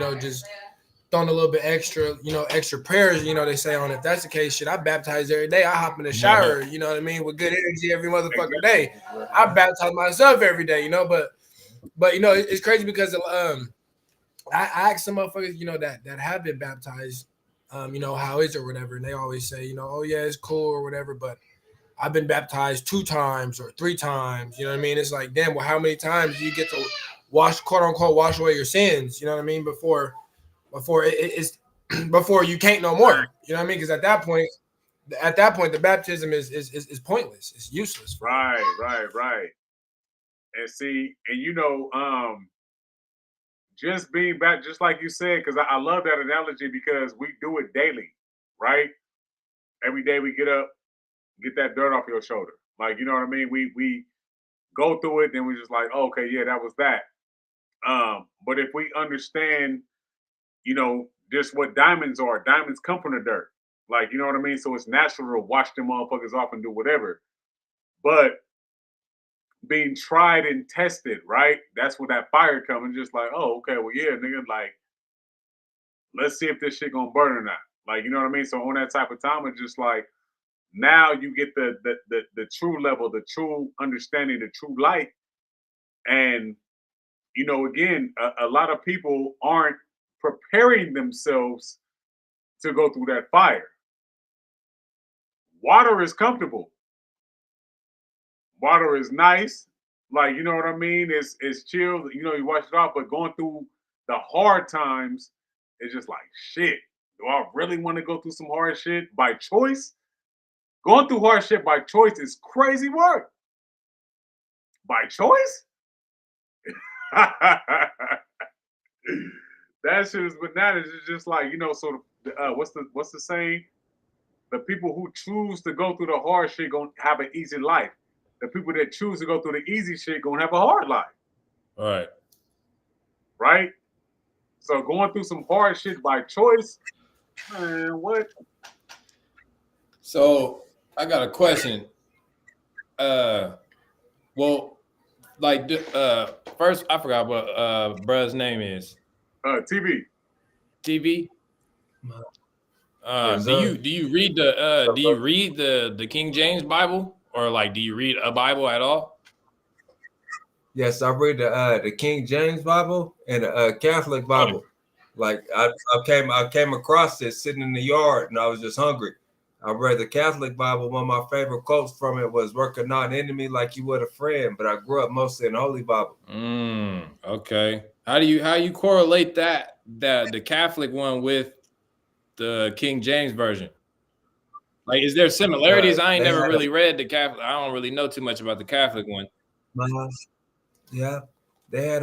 throwing a little bit extra, extra prayers, they say on it. If that's the case, shit, I baptize every day. I hop in the shower, you know what I mean, with good energy every motherfucking day. I baptize myself every day, but it's crazy because I ask some motherfuckers, that have been baptized, how is it or whatever, and they always say, oh yeah, it's cool or whatever, but I've been baptized 2 times or 3 times. You know what I mean? It's like, damn, well, how many times do you get to quote unquote, wash away your sins? You know what I mean? Before it's before you can't no more. You know what I mean? Because at that point, the baptism is pointless. It's useless. Right. And see, and just being back, just like you said, because I love that analogy because we do it daily, right? Every day we get up, get that dirt off your shoulder. Like, you know what I mean? We go through it, then we just like, oh, okay, yeah, that was that. But if we understand, just what diamonds are, diamonds come from the dirt. Like, you know what I mean? So it's natural to wash them motherfuckers off and do whatever. But being tried and tested, right? That's where that fire comes. Just like, oh, okay, well, yeah, nigga, like, let's see if this shit gonna burn or not. Like, you know what I mean? So on that type of time, it's just like, now you get the true level, the true understanding, the true light. And, again, a lot of people aren't preparing themselves to go through that fire. Water is comfortable. Water is nice. Like, you know what I mean? It's chill. You wash it off, but going through the hard times, it's just like, shit, do I really want to go through some hard shit by choice? Going through hard shit by choice is crazy work. By choice? That shit is bananas. It's just like, so what's the saying? The people who choose to go through the hard shit gonna have an easy life. The people that choose to go through the easy shit gonna have a hard life. All right. Right? So going through some hard shit by choice, man, what? So I got a question. Well, like, first I forgot what bruh's name is. TV. TV. Yes, Do you read the King James Bible, or like do you read a Bible at all? Yes, I read the King James Bible and the Catholic Bible. Like I came across it sitting in the yard and I was just hungry. I read the Catholic Bible. One of my favorite quotes from it was "Work a non-enemy like you would a friend." But I grew up mostly in the Holy Bible. Okay. How you correlate the Catholic one with the King James version? Like, is there similarities? I ain't never really read the Catholic. I don't really know too much about the Catholic one. Yeah, they had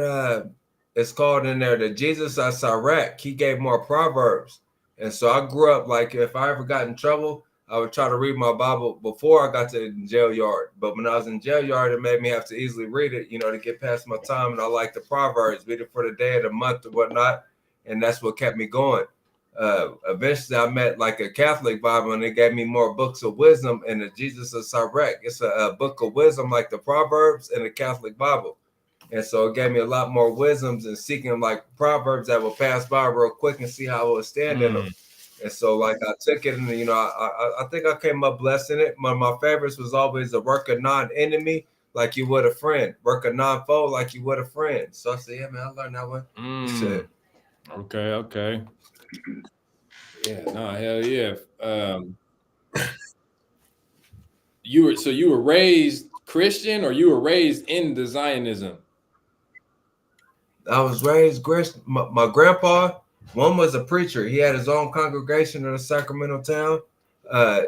it's called in there the Jesus of Sirach. He gave more proverbs, and so I grew up like if I ever got in trouble, I would try to read my Bible before I got to the jail yard. But when I was in jail yard, it made me have to easily read it, to get past my time. And I like the proverbs, read it for the day of the month or whatnot, and that's what kept me going. Eventually I met like a Catholic Bible and they gave me more books of wisdom, and the Jesus of Sirach, it's a book of wisdom like the Proverbs and the Catholic Bible. And so it gave me a lot more wisdoms and seeking like proverbs that will pass by real quick and see how I would stand in them. And so like I took it and I think I came up blessed in it. One of my favorites was always the work a non-enemy like you would a friend, work a non-foe like you would a friend. So I said, yeah, man, I learned that one. Okay. Yeah, no, hell yeah. You were raised Christian, or you were raised in the Zionism? I was raised Christian. My grandpa, one was a preacher. He had his own congregation in a Sacramento town.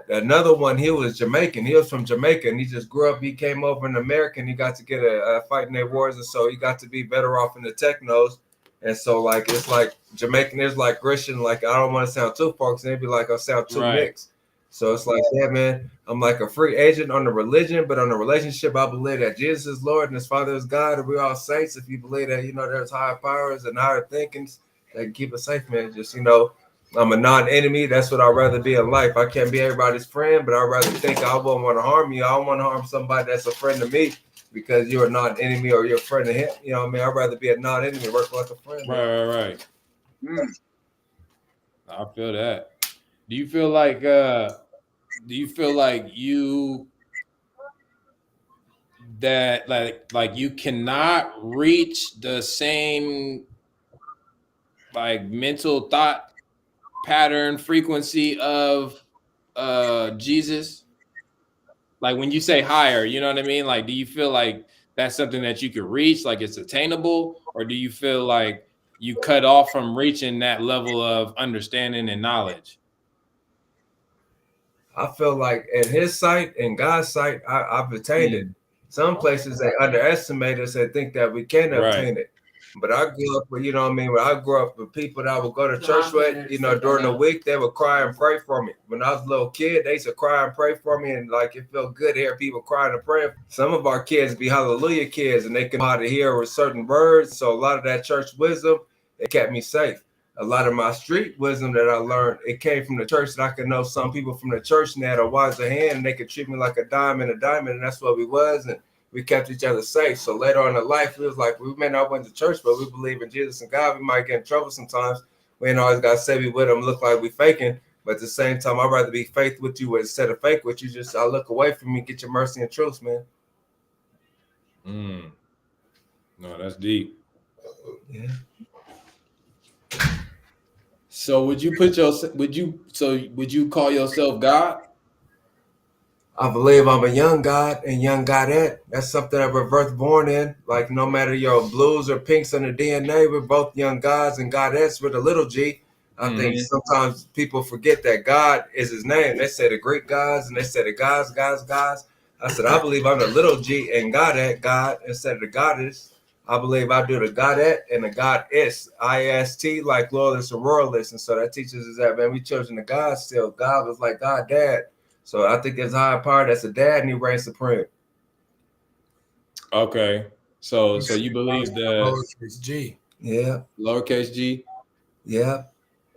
Another one, he was Jamaican. He was from Jamaica, and he just grew up. He came over in America, and he got to get a fight in their wars, and so he got to be better off in the technos. And so, like, it's like Jamaican is like Christian. Like, I don't want to sound too folks, and they'd be like, I sound too mixed. So it's like, yeah, man, I'm like a free agent on the religion, but on the relationship, I believe that Jesus is Lord and his Father is God, and we're all saints. If you believe that, there's higher powers and higher thinkings that can keep us safe, man. Just, I'm a non-enemy. That's what I'd rather be in life. I can't be everybody's friend, but I'd rather think I won't want to harm you. I don't want to harm somebody that's a friend to me because you're a non-enemy or you're a friend to him. You know what I mean? I'd rather be a non-enemy, work like a friend. Right. I feel that. Do you feel like you that like you cannot reach the same like mental thought pattern frequency of Jesus? Like when you say higher, you know what I mean? Like, do you feel like that's something that you could reach, like it's attainable, or do you feel like you cut off from reaching that level of understanding and knowledge? I feel like in his sight, in God's sight, I've attained it. Some places they underestimate us and think that we can't obtain it. But I grew up with, I grew up with people that would go to church with, during the week, they would cry and pray for me. When I was a little kid, they used to cry and pray for me. And like, it felt good to hear people crying and praying. Some of our kids be hallelujah kids and they can know how to hear with certain words. So a lot of that church wisdom, it kept me safe. A lot of my street wisdom that I learned, it came from the church, that I could know some people from the church and they had a wiser hand and they could treat me like a diamond, and that's what we was. And we kept each other safe. So later on in life, it was like we may not went to church, but we believe in Jesus and God. We might get in trouble sometimes. We ain't always got to say we with them, look like we faking. But at the same time, I'd rather be faith with you instead of fake with you. Just I look away from you, get your mercy and truth, man. No, that's deep. Yeah. So would you call yourself God? I believe I'm a young God and young Godette. That's something that we're birth born in. Like no matter your blues or pinks on the DNA, we're both young gods and godettes with a little G. I think sometimes people forget that God is his name. They say the Greek gods and they say the gods. I said, I believe I'm the little G and Godette, God, instead of the goddess. I believe I do the Godette and the Goddess, IST, like loyalist or royalist. And so that teaches us that, man, we children of God still. God was like God, Dad. So I think there's a higher power that's a dad and he reigns supreme. Okay. So you believe the lowercase G. Yeah. Lowercase G. Yeah.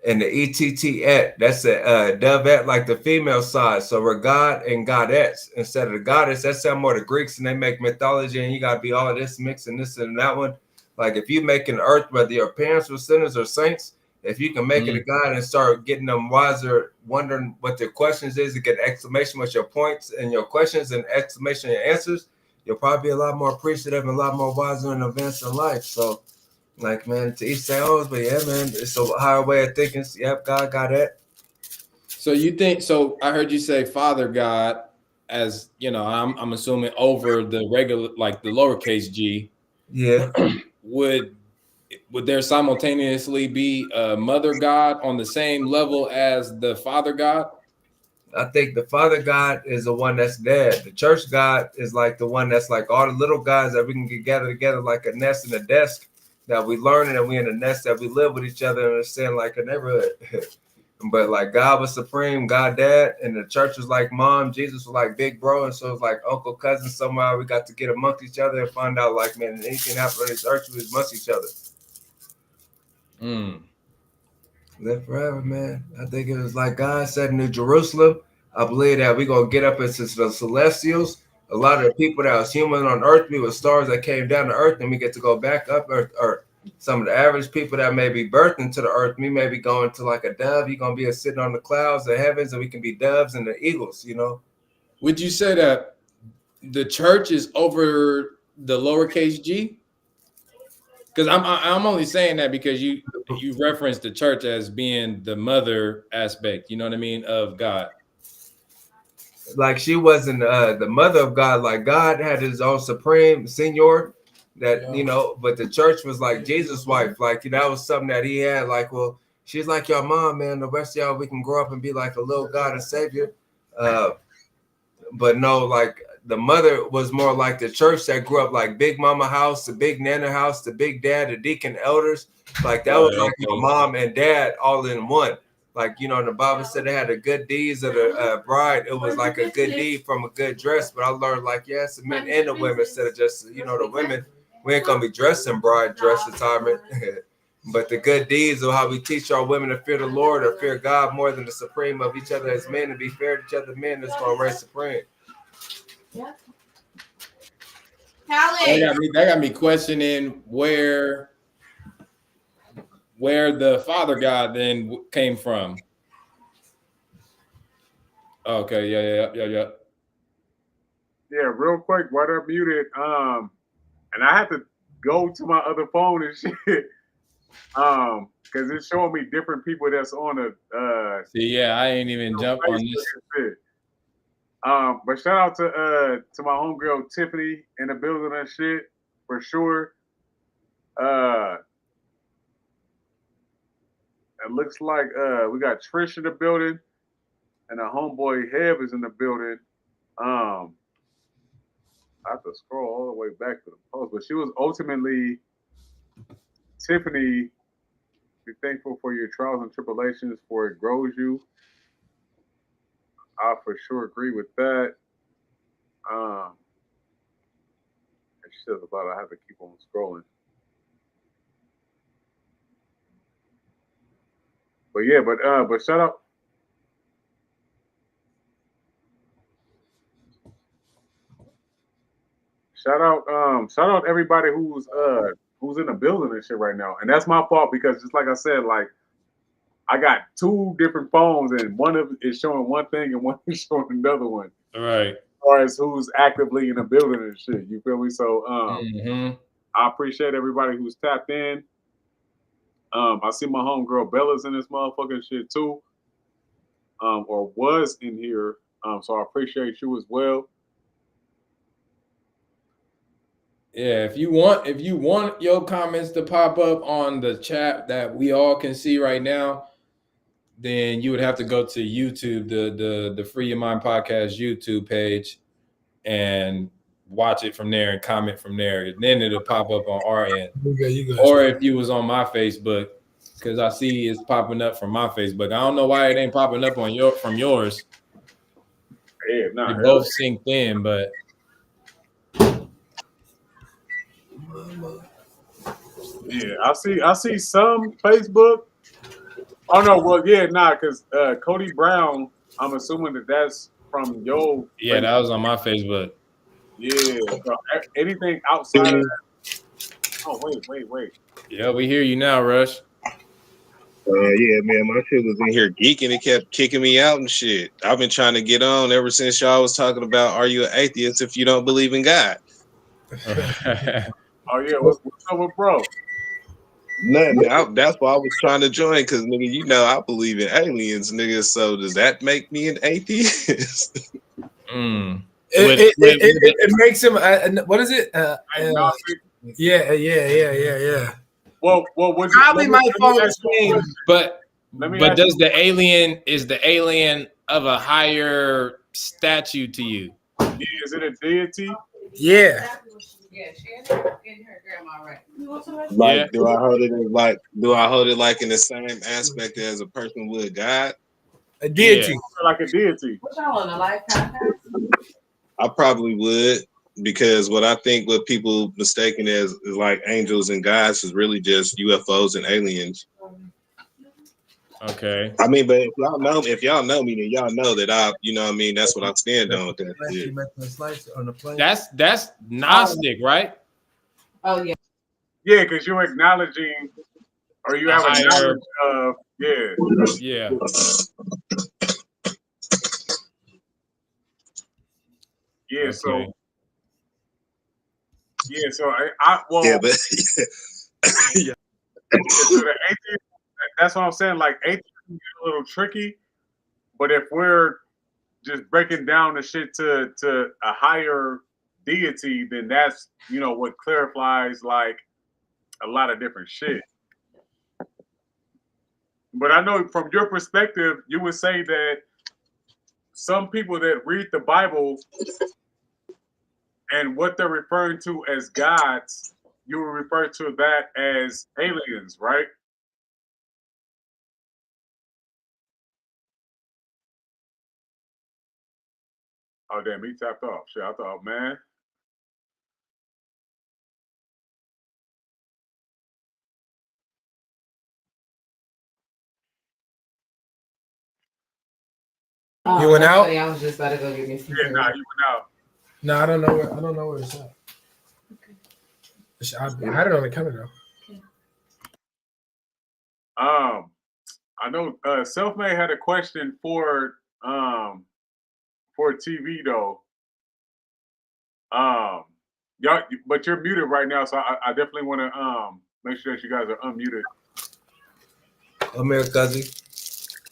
And the ETT, that's a dovette, like the female side. So we're God and Goddess instead of the goddess. That sound more the Greeks, and they make mythology and you got to be all of this mixing this and that one. Like if you make an earth, whether your parents were sinners or saints, if you can make it a God and start getting them wiser, wondering what their questions is, to get exclamation with your points and your questions and exclamation your answers, you'll probably be a lot more appreciative and a lot more wiser and advanced in life. So, like, man, to each their own, but yeah, man, it's a higher way of thinking. Yep, God got it. So you think so? I heard you say Father God, as you know. I'm assuming over the regular, like the lowercase g. Yeah. would there simultaneously be a Mother God on the same level as the Father God? I think the Father God is the one that's dead. The church God is like the one that's like all the little guys that we can get gathered together like a nest and a desk that we learning, and we in a nest that we live with each other and understand like a neighborhood. But like God was supreme, God dad, and the church was like mom, Jesus was like big bro, and so it's like uncle, cousin. Somehow we got to get amongst each other and find out like, man, anything happen in this church, we amongst each other. Live forever, man. I think it was like God said in New Jerusalem. I believe that we're gonna get up into the celestials. A lot of the people that was human on earth, we were stars that came down to earth, and we get to go back up earth. Some of the average people that may be birthed into the earth, we may be going to like a dove. You're gonna be sitting on the clouds, the heavens, and we can be doves and the eagles, you know. Would you say that the church is over the lowercase g? Because I'm only saying that because you referenced the church as being the mother aspect, you know what I mean, of God. Like she wasn't the mother of God. Like God had his own supreme senior that, you know, but the church was like Jesus' wife. Like that was something that he had. Like, well, she's like your mom, man. The rest of y'all, we can grow up and be like a little God and Savior. But no, like the mother was more like the church that grew up like Big Mama house, the Big Nana house, the Big Dad, the deacon elders. Like that was like your mom and dad all in one. Like, you know, the Bible said they had the good deeds of the bride. It was like a good deed from a good dress. But I learned like, yes, the men and the women instead of just, you know, the women, we ain't going to be dressed in bride dress retirement. But the good deeds of how we teach our women to fear the Lord or fear God more than the supreme of each other as men and be fair to each other men is going to reign supreme. That got me questioning where the Father God then came from. Okay, yeah. Yeah, real quick, while they're muted, and I have to go to my other phone and shit, because it's showing me different people that's on the. See, yeah, I ain't even jump on this. But shout out to my homegirl Tiffany in the building and shit for sure. It looks like we got Trish in the building, and our homeboy Heb is in the building. I have to scroll all the way back to the post, but she was ultimately Tiffany. Be thankful for your trials and tribulations, for it grows you. I for sure agree with that. She says about I have to keep on scrolling. But yeah, but shout out. Shout out everybody who's in the building and shit right now. And that's my fault because just like I said, like I got two different phones and one of it is showing one thing and one is showing another one. Right. As far as who's actively in the building and shit. You feel me? So I appreciate everybody who's tapped in. I see my homegirl Bella's in this motherfucking shit too. Or was in here. So I appreciate you as well. Yeah, if you want your comments to pop up on the chat that we all can see right now, then you would have to go to YouTube, the Free Your Mind Podcast YouTube page, and watch it from there and comment from there. And then it'll pop up on our end. Or if you was on my Facebook, because I see it's popping up from my Facebook. I don't know why it ain't popping up on from yours. Yeah, nah, they both synced in, but yeah, I see some Facebook. Oh no, well yeah, because Cody Brown, I'm assuming that's from your yeah, Facebook. that was on my Facebook. Yeah, so anything outside of that, Oh, wait. Yeah, we hear you now, Rush. Yeah, man, my shit was in here geeking. It kept kicking me out and shit. I've been trying to get on ever since y'all was talking about, are you an atheist if you don't believe in God? Oh yeah, what's up with bro? Nothing. That's why I was trying to join, because nigga, you know I believe in aliens, nigga. So does that make me an atheist? Mm. It makes him. What is it? Agnostic. Yeah. Well, would you, Probably my phone ask you a screen. question. But Let me but ask does you- the alien is the alien of a higher statue to you? Is it a deity? Yeah. Yeah, she had her getting her grandma right. Like, Yeah. do I hold it as like, do I hold it like in the same aspect as a person would God? A deity. Like a deity. What y'all on a live podcast? I probably would, because what people mistaken as is like angels and gods is really just UFOs and aliens. Okay. I mean, but if y'all know me, then y'all know that what I mean, that's what I stand on with that shit. That's Gnostic, right? Oh yeah. Yeah, because you're acknowledging, or you have a higher- knowledge of, yeah. Yeah. Yeah, Okay. so I well, Yeah, but so the atheist, that's what I'm saying. Like atheism is a little tricky, but if we're just breaking down the shit to a higher deity, then that's what clarifies like a lot of different shit. But I know from your perspective, you would say that some people that read the Bible and what they're referring to as gods, you would refer to that as aliens, right? Oh damn, he tapped off. Shit, I thought, man. You went out? I was just about to go get me some Yeah, food. nah, you went out. No, I don't know where it's at. I had it on the counter though. I know Selfmade had a question for TV though. Y'all, but you're muted right now, so I definitely want to make sure that you guys are unmuted. I'm here, cousin.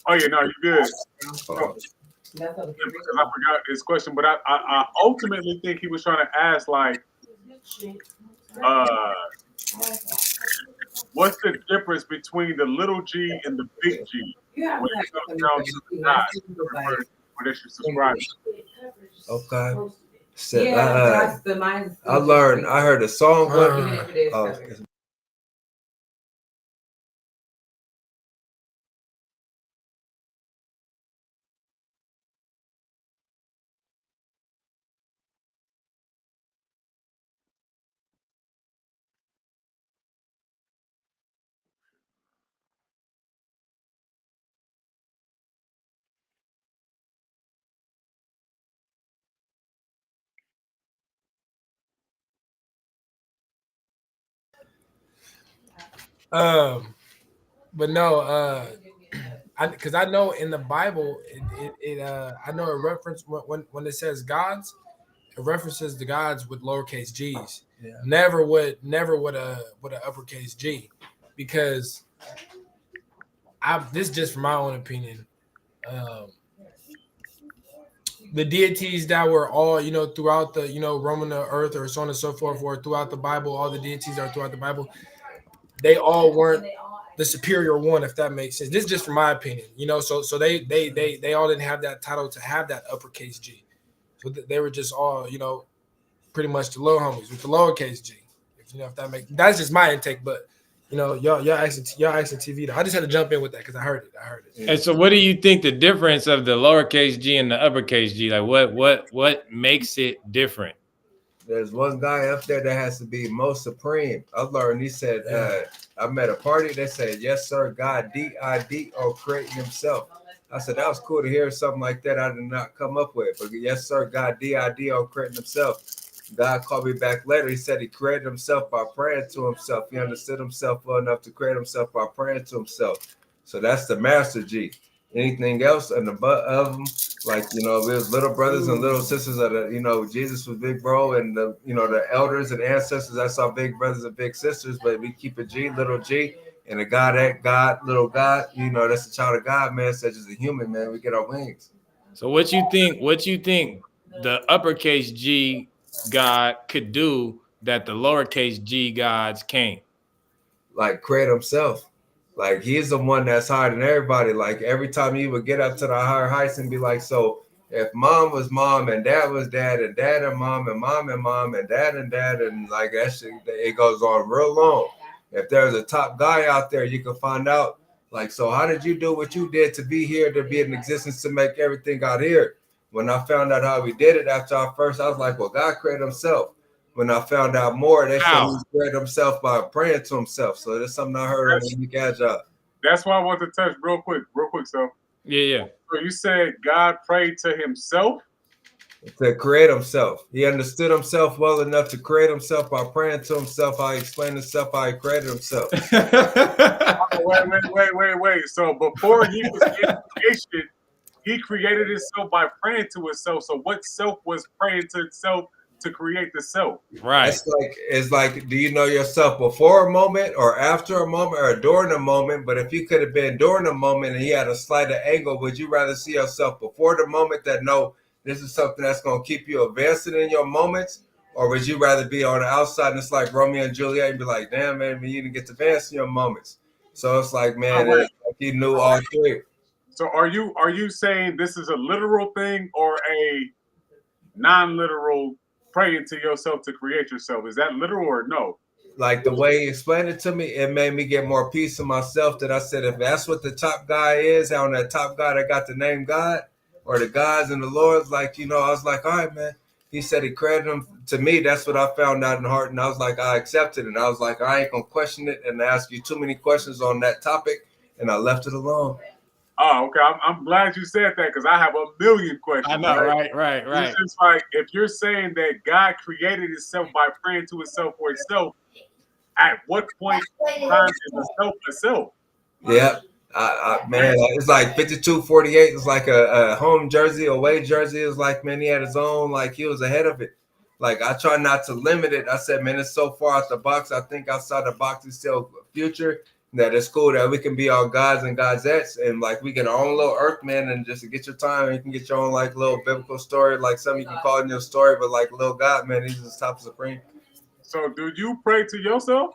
Oh yeah, no, you're good. That's what Because I forgot his question, but I ultimately think he was trying to ask like, what's the difference between the little G and the big G when it comes down to God, where they should subscribe? Okay. So, yeah, I learned. I heard a song. But no, because I know in the Bible, I know a reference when it says gods, it references the gods with lowercase g's. Yeah. Never with a uppercase G, because this is just from my own opinion. The deities that were all throughout the roaming the earth or so on and so forth, or throughout the Bible, all the deities are throughout the Bible. They all weren't the superior one, if that makes sense. This is just from my opinion, So they all didn't have that title to have that uppercase G. So they were just all pretty much the low homies with the lowercase G. If that's just my intake, but y'all asking TV though. I just had to jump in with that because I heard it. And so, what do you think the difference of the lowercase G and the uppercase G? Like, what makes it different? There's one guy up there that has to be most supreme. I learned. He said, I met a party that said, "Yes, sir, God, D-I-D-O, creating himself." I said, that was cool to hear something like that. I did not come up with, but yes, sir, God, D-I-D-O, creating himself. God called me back later. He said he created himself by praying to himself. He understood himself well enough to create himself by praying to himself. So that's the master G. Anything else and the butt of them, like, you know, we was little brothers and little sisters of the, you know, Jesus was big bro, and the, you know, the elders and ancestors, that's our big brothers and big sisters, but we keep it G, little G, and the God, that God, little God, you know, that's the child of God, man, such as a human, man, we get our wings. So what you think the uppercase G God could do that the lowercase G gods can't? Like create himself. Like he's the one that's higher than everybody. Like every time you would get up to the higher heights and be like, so if mom was mom and dad was dad and dad and mom and mom and dad and like that shit, it goes on real long. If there's a top guy out there, you can find out. Like, so how did you do what you did to be here, to be in existence, to make everything out here? When I found out how we did it after I was like, well, God created himself. When I found out more, they said he created himself by praying to himself. So that's something I heard on the Weekend Job. That's why I want to touch real quick. So Yeah. So you said God prayed to himself? To create himself. He understood himself well enough to create himself by praying to himself, how he explained himself, how he created himself. Wait. So before he was in creation, he created himself by praying to himself. So what self was praying to itself to create the self? Right. It's like, do you know yourself before a moment or after a moment or during a moment? But if you could have been during a moment and he had a slighter angle, would you rather see yourself before the moment that no, this is something that's going to keep you advancing in your moments? Or would you rather be on the outside and it's like Romeo and Juliet and be like, damn, man, you didn't get to advance in your moments. So it's like, man, it's like he knew all three. So are you saying this is a literal thing or a non-literal praying to yourself to create yourself? Is that literal or no? Like the way he explained it to me, it made me get more peace in myself that I said, if that's what the top guy is, on that top guy that got the name God or the gods and the Lords, like, you know, I was like, all right, man. He said he credited him to me. That's what I found out in the heart. And I was like, I accepted it. I was like, I ain't going to question it and ask you too many questions on that topic. And I left it alone. Oh, okay. I'm glad you said that because I have a million questions. I know, right. It's just like, if you're saying that God created himself by praying to himself for itself, at what point in time is the self a self? Yeah. Man, it's like 52-48. It's like a home jersey, away jersey. It's like, man, he had his own, like he was ahead of it. Like I try not to limit it. I said, man, it's so far out the box. I think outside the box is still future. That it's cool that we can be our gods and godettes and like we get our own little earth, man, and just to get your time, you can get your own like little biblical story, like something you can call in your story, but like little God, man, he's just top supreme. So do you pray to yourself?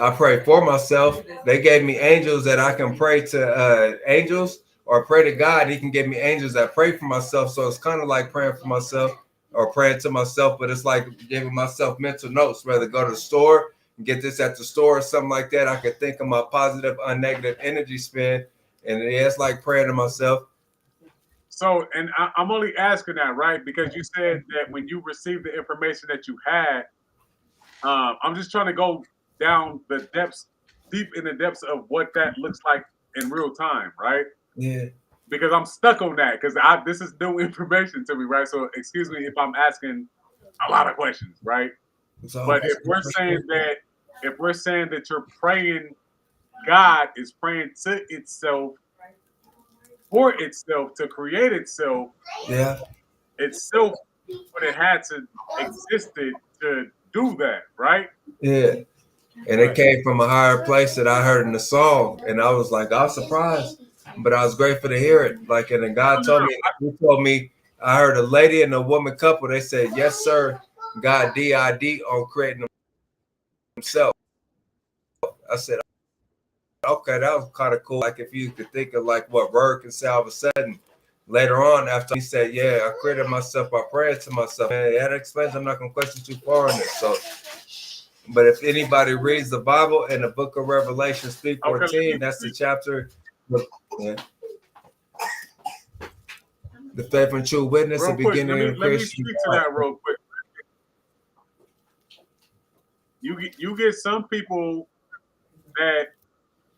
I pray for myself. They gave me angels that I can pray to angels or pray to God. He can give me angels that pray for myself. So it's kind of like praying for myself or praying to myself, but it's like giving myself mental notes, whether go to the store, get this at the store or something like that. I can think of my positive, unnegative energy spin. And it's like praying to myself. So, and I'm only asking that, right? Because you said that when you received the information that you had, I'm just trying to go down the depths, deep in the depths of what that looks like in real time, right? Yeah. Because I'm stuck on that because this is new information to me, right? So excuse me if I'm asking a lot of questions, right? But if we're saying that you're praying, God is praying to itself, for itself, to create itself. Yeah. Itself, but it had to existed to do that, right? Yeah. And it came from a higher place that I heard in the song. And I was like, I was surprised, but I was grateful to hear it. Like, and then God told me, I heard a lady and a woman couple, they said, yes, sir, God did on creating himself. I said, okay, that was kind of cool. Like, if you could think of like what word can say all of a sudden. Later on, after he said, yeah, I created myself by praying to myself. And that explains, I'm not going to question too far on it. So, but if anybody reads the Bible and the book of Revelation 3:14, that's the chapter. Yeah. The faithful and true witness, Real the beginning quick, of let me creation. speak to that real quick. You get some people that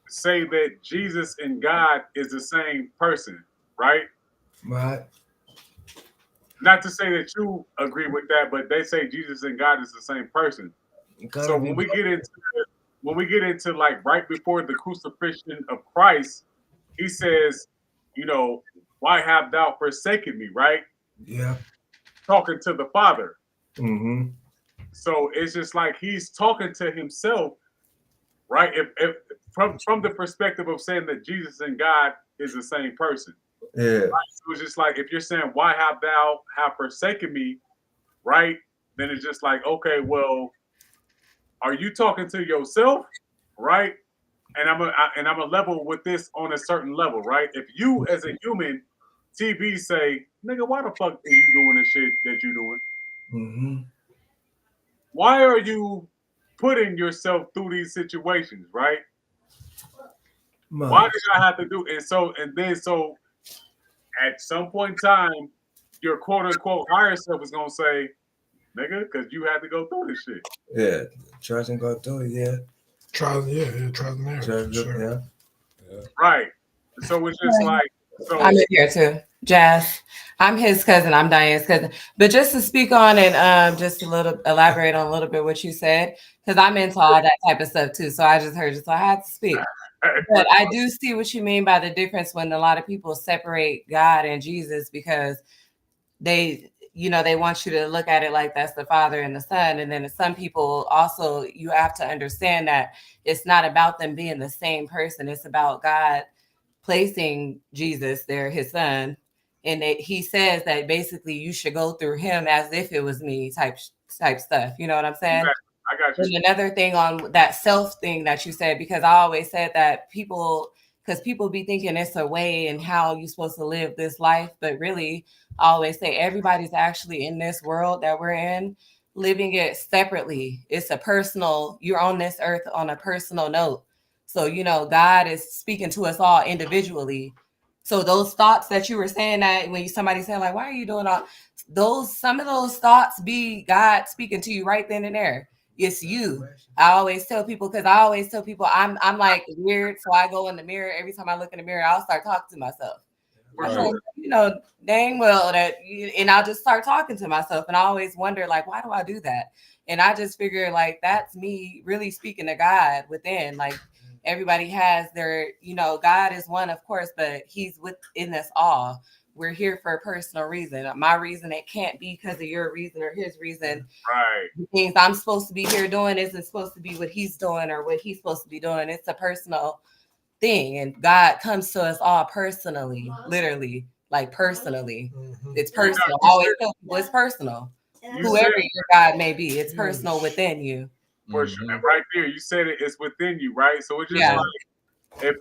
say that Jesus and God is the same person, right? Right. not to say that you agree with that, but they say Jesus and God is the same person. So when we get into like right before the crucifixion of Christ, he says, you know, why have thou forsaken me, right? Yeah. Talking to the Father. Mm-hmm. So it's just like he's talking to himself, right? If from the perspective of saying that Jesus and God is the same person. Yeah. Right? So it's just like if you're saying, why have thou have forsaken me, right? Then it's just like, okay, well, are you talking to yourself, right? And I'm a level with this on a certain level, right? If you as a human TV say, nigga, why the fuck are you doing the shit that you doing? Mm-hmm. Why are you putting yourself through these situations, right? Why did I have to do? And so at some point in time, your quote unquote higher self is gonna say, nigga, because you had to go through this shit. Yeah. Trust and go through it, yeah. Trials and errors. For sure. Yeah. Right. So it's just like I'm in here too. Jeff. I'm his cousin. I'm Diane's cousin. But just to speak on and just a little elaborate on a little bit what you said, because I'm into all that type of stuff too. So I just heard you. So I had to speak. But I do see what you mean by the difference when a lot of people separate God and Jesus because they they want you to look at it like that's the Father and the Son. And then some people also, you have to understand that it's not about them being the same person. It's about God placing Jesus there, his son. And he says that basically you should go through him as if it was me type stuff. You know what I'm saying? I got you. And another thing on that self thing that you said, because I always said that because people be thinking it's a way and how you're supposed to live this life. But really, I always say everybody's actually in this world that we're in, living it separately. It's a personal, you're on this earth on a personal note. So, God is speaking to us all individually. So those thoughts that you were saying that when somebody said like, why are you doing all some of those thoughts be God speaking to you right then and there. It's you. I always tell people I'm like weird. So I go in the mirror. Every time I look in the mirror, I'll start talking to myself. For sure. Dang well and I'll just start talking to myself. And I always wonder, like, why do I do that? And I just figure like that's me really speaking to God within. Like everybody has their, God is one, of course, but he's within us all. We're here for a personal reason. My reason, it can't be because of your reason or his reason. Right. The things I'm supposed to be here doing isn't supposed to be what he's doing or what he's supposed to be doing. It's a personal thing. And God comes to us all personally, literally, like personally. It's personal. I always tell people it's personal. Whoever your God may be, it's personal within you. For sure. And right there, you said it's within you, right? So it's just like if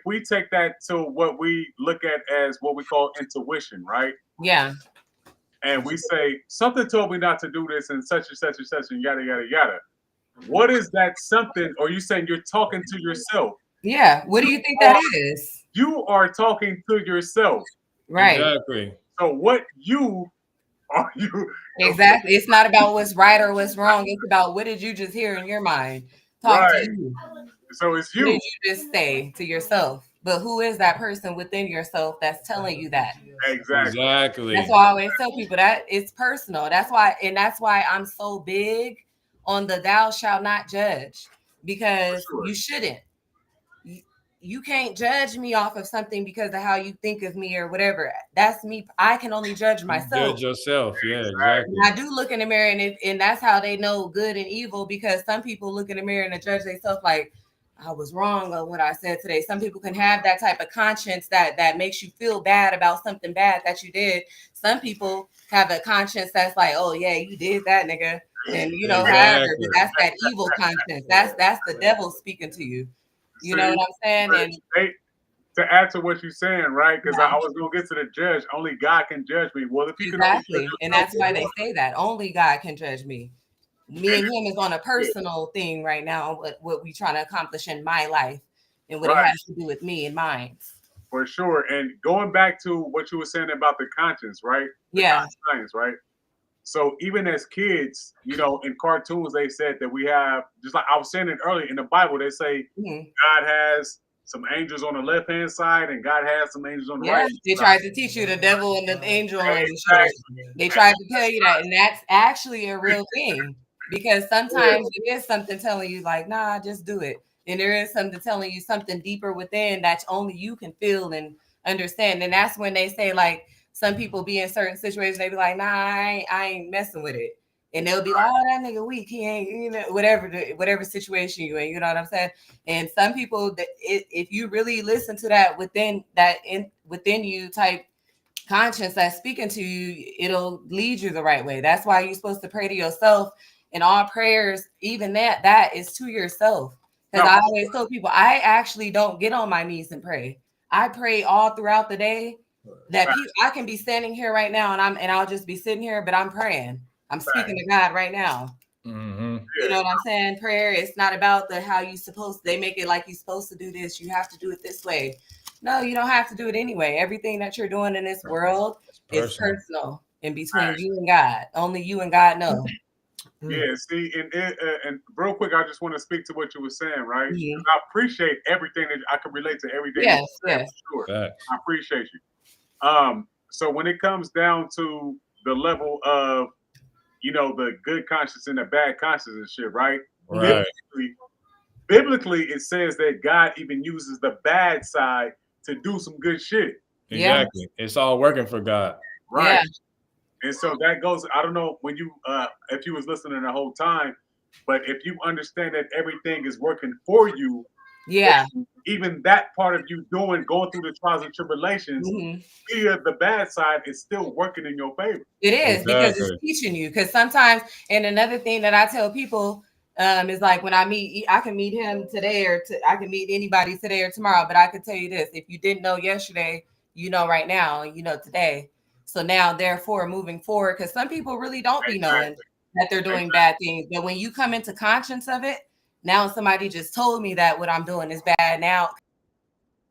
we take that to what we look at as what we call intuition, right? Yeah. And we say something told me not to do this and such and such and such and yada yada yada. What is that something? Or you saying you're talking to yourself? Yeah. What do you think that is? You are talking to yourself. Right. Exactly. So what you are you? Exactly. It's not about what's right or what's wrong. It's about what did you just hear in your mind? Talk to you. So it's you. What did you just say to yourself? But who is that person within yourself that's telling you that? Exactly. That's why I always tell people that it's personal. That's why I'm so big on the thou shalt not judge, because you shouldn't. You can't judge me off of something because of how you think of me or whatever. That's me. I can only judge myself. Judge yourself. Yeah, exactly. And I do look in the mirror, and that's how they know good and evil, because some people look in the mirror and they judge themselves like, I was wrong on what I said today. Some people can have that type of conscience that makes you feel bad about something bad that you did. Some people have a conscience that's like, oh yeah, you did that, nigga. And however, that's that evil conscience. That's the devil speaking to you. You know what I'm saying? And to add to what you're saying, right? Because I was gonna get to the judge. Only God can judge me. Well, if you can and that's why they say that only God can judge me. Me and him is on a personal thing right now. What we trying to accomplish in my life and what it has to do with me and mine. For sure. And going back to what you were saying about the conscience, right? Science, right? So even as kids, in cartoons, they said that we have, just like I was saying it earlier in the Bible, they say God has some angels on the left hand side, and God has some angels on the Yeah, right. they tried to teach you the devil and the angel and shit. Exactly. They tried to tell you that, and that's actually a real thing because sometimes it is something telling you like, nah, just do it, and there is something telling you something deeper within that only you can feel and understand. And that's when they say like some people be in certain situations, they be like, nah, I ain't messing with it. And they'll be like, oh, that nigga weak. He ain't, you know, whatever situation you in, you know what I'm saying? And some people, if you really listen to that within you type conscience that's speaking to you, it'll lead you the right way. That's why you're supposed to pray to yourself. And all prayers, even that is to yourself. Because I always tell people, I actually don't get on my knees and pray. I pray all throughout the day. That I can be standing here right now, and I'll just be sitting here, but I'm praying. I'm speaking to God right now. Mm-hmm. You know what I'm saying? Prayer, it's not about the how you supposed, they make it like you're supposed to do this. You have to do it this way. No, you don't have to do it anyway. Everything that you're doing in this world is personal in between you and God. Only you and God know. Yeah, see, and real quick, I just want to speak to what you were saying, right? Mhm. I appreciate everything that I can relate to everything. Yes, for sure. I appreciate you. So when it comes down to the level of, you know, the good conscience and the bad conscience and shit, right? Right. Biblically, it says that God even uses the bad side to do some good shit. Exactly. Yeah. It's all working for God. Right. Yeah. And so that goes, I don't know when you if you was listening the whole time, but if you understand that everything is working for you, yeah, even that part of you going through the trials and tribulations, via the bad side is still working in your favor. It is because it's teaching you. Because sometimes, and another thing that I tell people is like when I can meet him today I can meet anybody today or tomorrow. But I can tell you this: if you didn't know yesterday, you know right now, you know today. So now, therefore, moving forward, because some people really don't be knowing that they're doing bad things. But when you come into conscience of it, now somebody just told me that what I'm doing is bad now.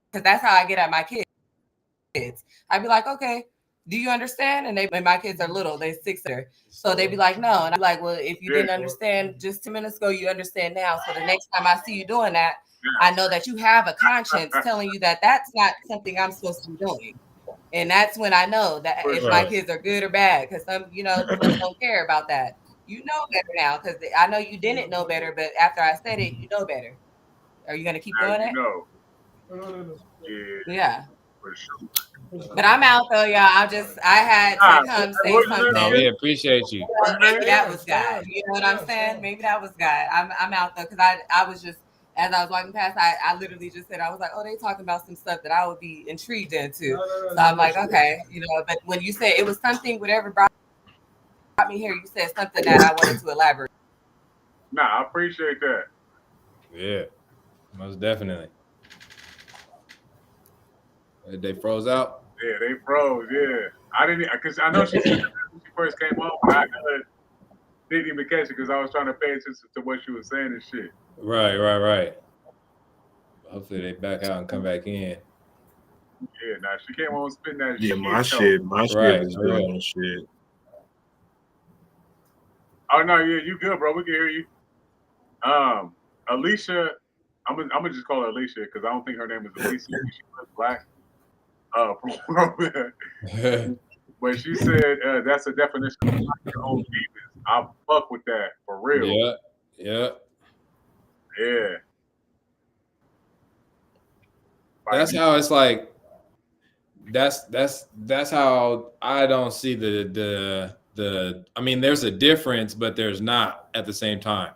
Because that's how I get at my kids. I'd be like, okay, do you understand? And my kids are little, they're 6 there. So they'd be like, no. And I'm like, well, if you didn't understand just 2 minutes ago, you understand now. So the next time I see you doing that, I know that you have a conscience telling you that that's not something I'm supposed to be doing. And that's when I know that if my kids are good or bad, because some, you know, some don't care about that. You know better now, because I know you didn't know better, but after I said it, you know better. Are you going to keep doing it? No. Yeah. For sure. But I'm out though, y'all. I had to come say something. No, we appreciate you. Maybe that was God. You know what I'm saying? Maybe that was God. I'm out though because I was just, as I was walking past, I literally just said, I was like, oh, they talking about some stuff that I would be intrigued into. So I'm like, okay, you know. But when you said it was something, whatever brought me here, you said something that I wanted to elaborate. Nah, I appreciate that. Yeah, most definitely. They froze out. Yeah, they froze. Yeah, I didn't because I know she said that when she first came on, but I didn't even catch it because I was trying to pay attention to what she was saying and shit. Right. Hopefully they back out and come back in. Yeah, now she came on spitting that shit. My shit is doing shit. Oh no, yeah, you good, bro. We can hear you. Alicia, I'm gonna just call her Alicia because I don't think her name is Alicia. She looks black. But she said that's a definition of your own demons. I fuck with that for real. Yeah. That's how it's like. That's how I don't see the. I mean, there's a difference, but there's not at the same time.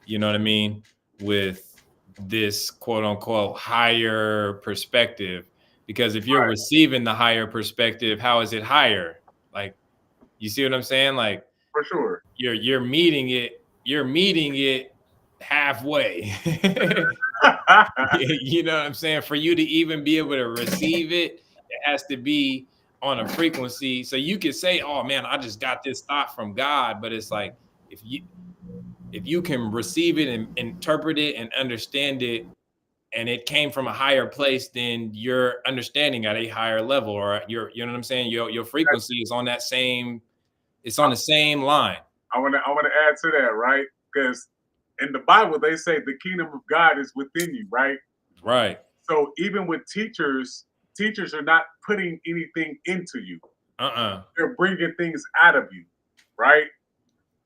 You know what I mean? With this quote unquote higher perspective, because if you're receiving the higher perspective, how is it higher? Like, you see what I'm saying? Like, for sure, you're meeting it halfway. You know what I'm saying? For you to even be able to receive it, it has to be on a frequency. So you could say, oh man, I just got this thought from God, but it's like if you can receive it and interpret it and understand it, and it came from a higher place, then you're understanding at a higher level, or you know what I'm saying? Your frequency is on that same, it's on the same line. I want to add to that, right? Because in the Bible they say the kingdom of God is within you, right? Right. So even with teachers are not putting anything into you. They're bringing things out of you, right?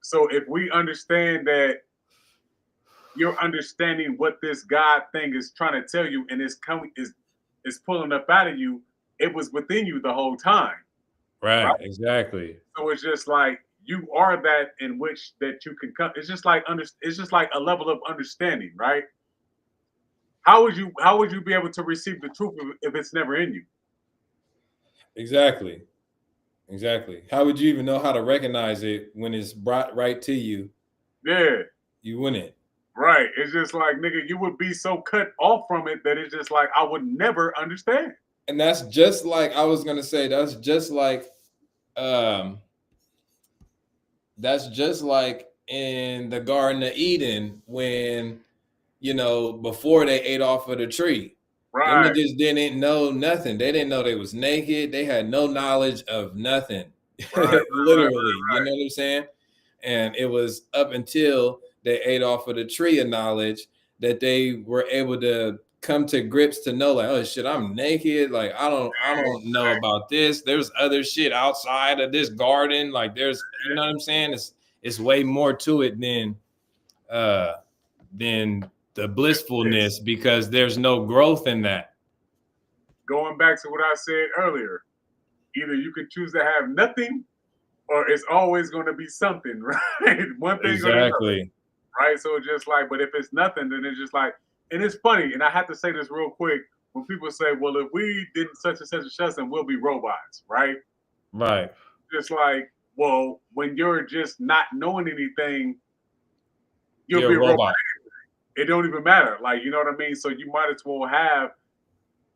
So if we understand that you're understanding what this God thing is trying to tell you, and it's coming is pulling up out of you, it was within you the whole time. Right? Exactly. So it's just like you are that in which that you can come. It's just like a level of understanding, right? How would you be able to receive the truth if it's never in you? Exactly. How would you even know how to recognize it when it's brought right to you? Yeah. You wouldn't. Right. It's just like, nigga, you would be so cut off from it that it's just like I would never understand. And that's just like I was gonna say, that's just like in the Garden of Eden when, before they ate off of the tree. Them Right. niggas didn't know nothing. They didn't know they was naked. They had no knowledge of nothing. Right, Literally, right. you know what I'm saying? And it was up until they ate off of the tree of knowledge that they were able to come to grips to know, like, oh shit, I'm naked. Like, I don't know about this. There's other shit outside of this garden. Like, there's, you know what I'm saying? It's way more to it than the blissfulness, because there's no growth in that. Going back to what I said earlier, either you can choose to have nothing, or it's always going to be something, right? One thing or another, right? So it's just like, but if it's nothing, then it's just like, and it's funny, and I have to say this real quick. When people say, well, if we did such and such and such, then we'll be robots, right? Right. Just like, well, when you're just not knowing anything, you'll be a robot. It don't even matter. Like, you know what I mean? So you might as well have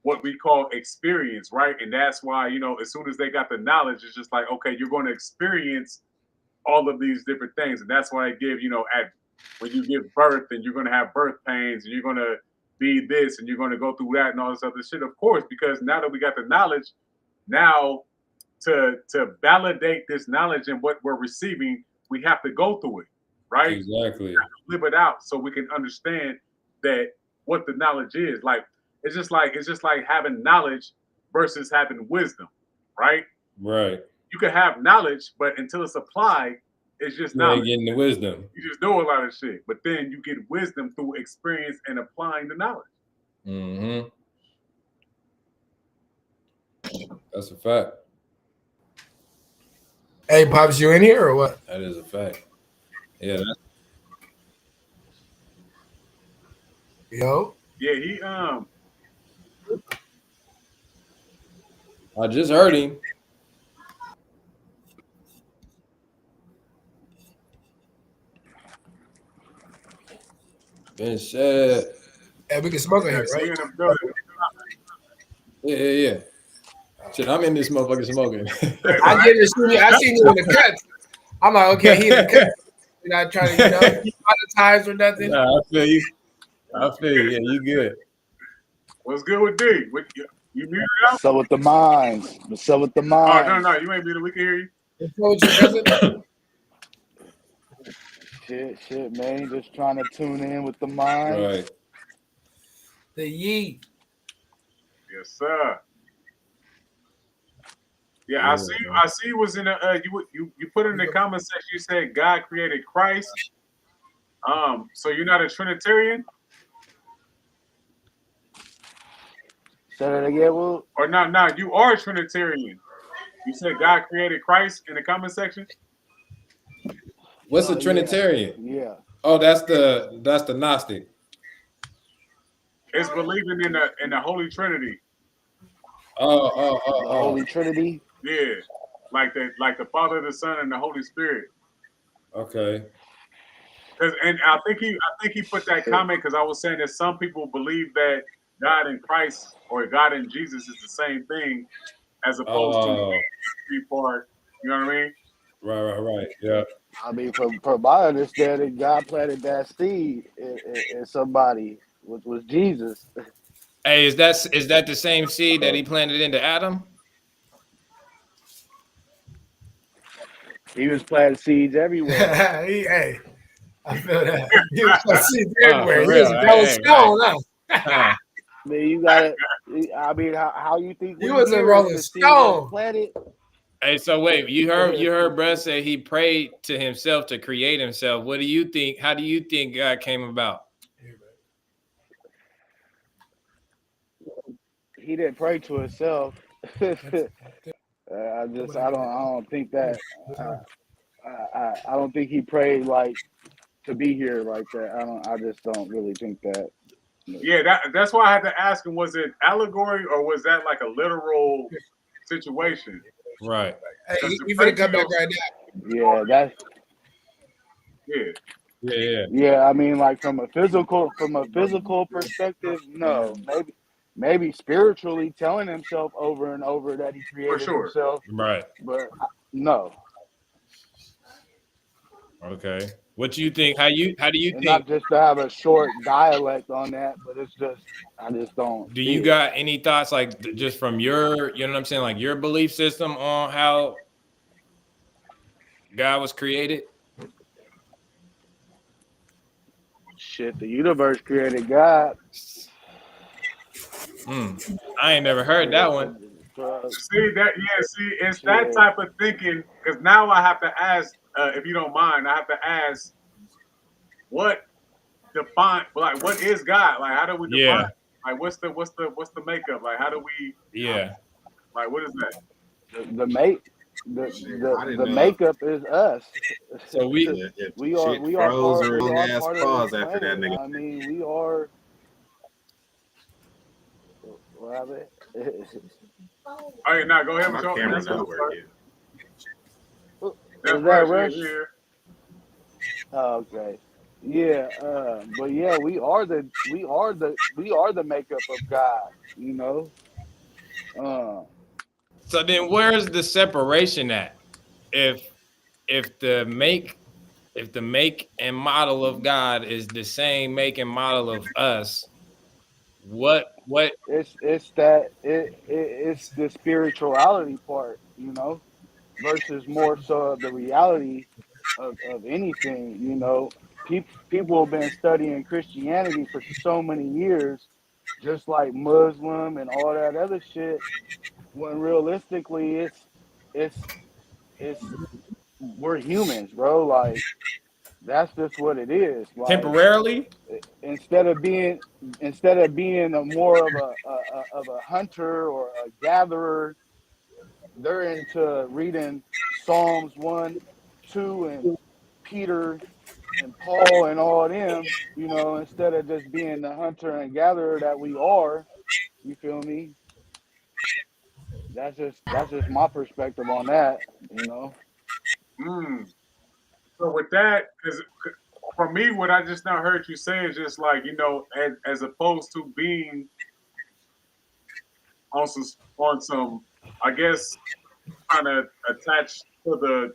what we call experience, right? And that's why, as soon as they got the knowledge, it's just like, okay, you're going to experience all of these different things. And that's why I give, when you give birth, and you're going to have birth pains, and you're going to be this, and you're going to go through that and all this other shit, of course, because now that we got the knowledge, now to validate this knowledge and what we're receiving, we have to go through it, right? Exactly. Live it out so we can understand that what the knowledge is. Like, it's just like having knowledge versus having wisdom, right? Right. You can have knowledge, but until it's applied, it's just knowledge. You ain't getting the wisdom. You just know a lot of shit, but then you get wisdom through experience and applying the knowledge. Mm-hmm. That's a fact. Hey, Pops, you in here or what? That is a fact. Yeah. Yo. Yeah, he I just heard him. Been said. Hey, we can smoke in here, right? Yeah. Shit, I'm in this motherfucker smoking. I get it. I seen you in the cuts. I'm like, okay, he in the cuts. You're not trying to, monetize or nothing. Nah, I feel you. Yeah, you good. What's good with D? You muted out? What's up with the minds? What's up with the minds? Oh, no, you ain't muted. We can hear you. What's your cousin? Shit, man. Just trying to tune in with the minds. Right. The yeet. Yes, sir. Yeah, I see you was in a you put in the comment section, you said God created Christ. So you're not a Trinitarian? Say that again, Will? Or no, you are a Trinitarian. You said God created Christ in the comment section? What's a Trinitarian? Yeah. Oh, that's the Gnostic. It's believing in the Holy Trinity. Oh. Holy Trinity? Yeah. Like the Father, the Son, and the Holy Spirit. Okay. And I think he put that comment because I was saying that some people believe that God and Christ or God and Jesus is the same thing, as opposed to three-part. You know what I mean? Right. Yeah. I mean, from my understanding, God planted that seed in somebody, which was Jesus. Hey, is that the same seed that he planted into Adam? He was planting seeds everywhere. Hey, I feel that. He was planting seeds everywhere. For He was real. a stone, huh? Man, you gotta. I mean, how you think He we was a here is Rolling the seed that was Stone. planted? Hey, so wait, you heard bruh say he prayed to himself to create himself. What do you think? How do you think God came about? He didn't pray to himself. I don't think that. I don't think he prayed like to be here like that. I just don't really think that. Yeah, that's why I had to ask him, was it allegory or was that like a literal situation? Right. Hey, Because to he pray finna to come back yourself, right now. Yeah, that's yeah. Yeah. yeah. I mean, like from a physical perspective, no. Maybe spiritually telling himself over and over that he For created sure. himself, Right. but no. Okay. What do you think? How do you And think? not just to have a short dialect on that, but it's just I just don't Do see you it. got any thoughts like just from your, you know what I'm saying, like your belief system on how God was created? Shit, the universe created God. I ain't never heard that Shit, one. See that? Yeah. See, it's that shit. type of thinking. Because now I have to ask, if you don't mind, I have to ask, what define like what is God? Like, how do we define? Yeah. Like, what's the makeup? Like, how do we Yeah. like? What is that? The make Shit, I the didn't know makeup is us. So we if shit We are froze part or long ass of this pause after that planet. nigga. I mean, we are what happened? All right, now go ahead with My your camera answer. not working. That's Was that fresh. Yeah, rush? here. Oh, okay. Yeah, but yeah, we are the makeup of God, you know. Uh, so then where's the separation at? If if the make if the make and model of God is the same make and model of us, what it's that it's the spirituality part, you know, versus more so the reality of anything, you know. People have been studying Christianity for so many years, just like Muslim and all that other shit. When realistically, it's it's we're humans, bro. Like that's just what it is. Like temporarily? instead of being a more of a hunter or a gatherer, they're into reading Psalms 1, 2, and Peter and Paul and all them, you know, instead of just being the hunter and gatherer that we are. You feel me? That's just my perspective on that, you know. Mm. So with that, because for me, what I just now heard you say is just like, as opposed to being on some, I guess, kind of attached to the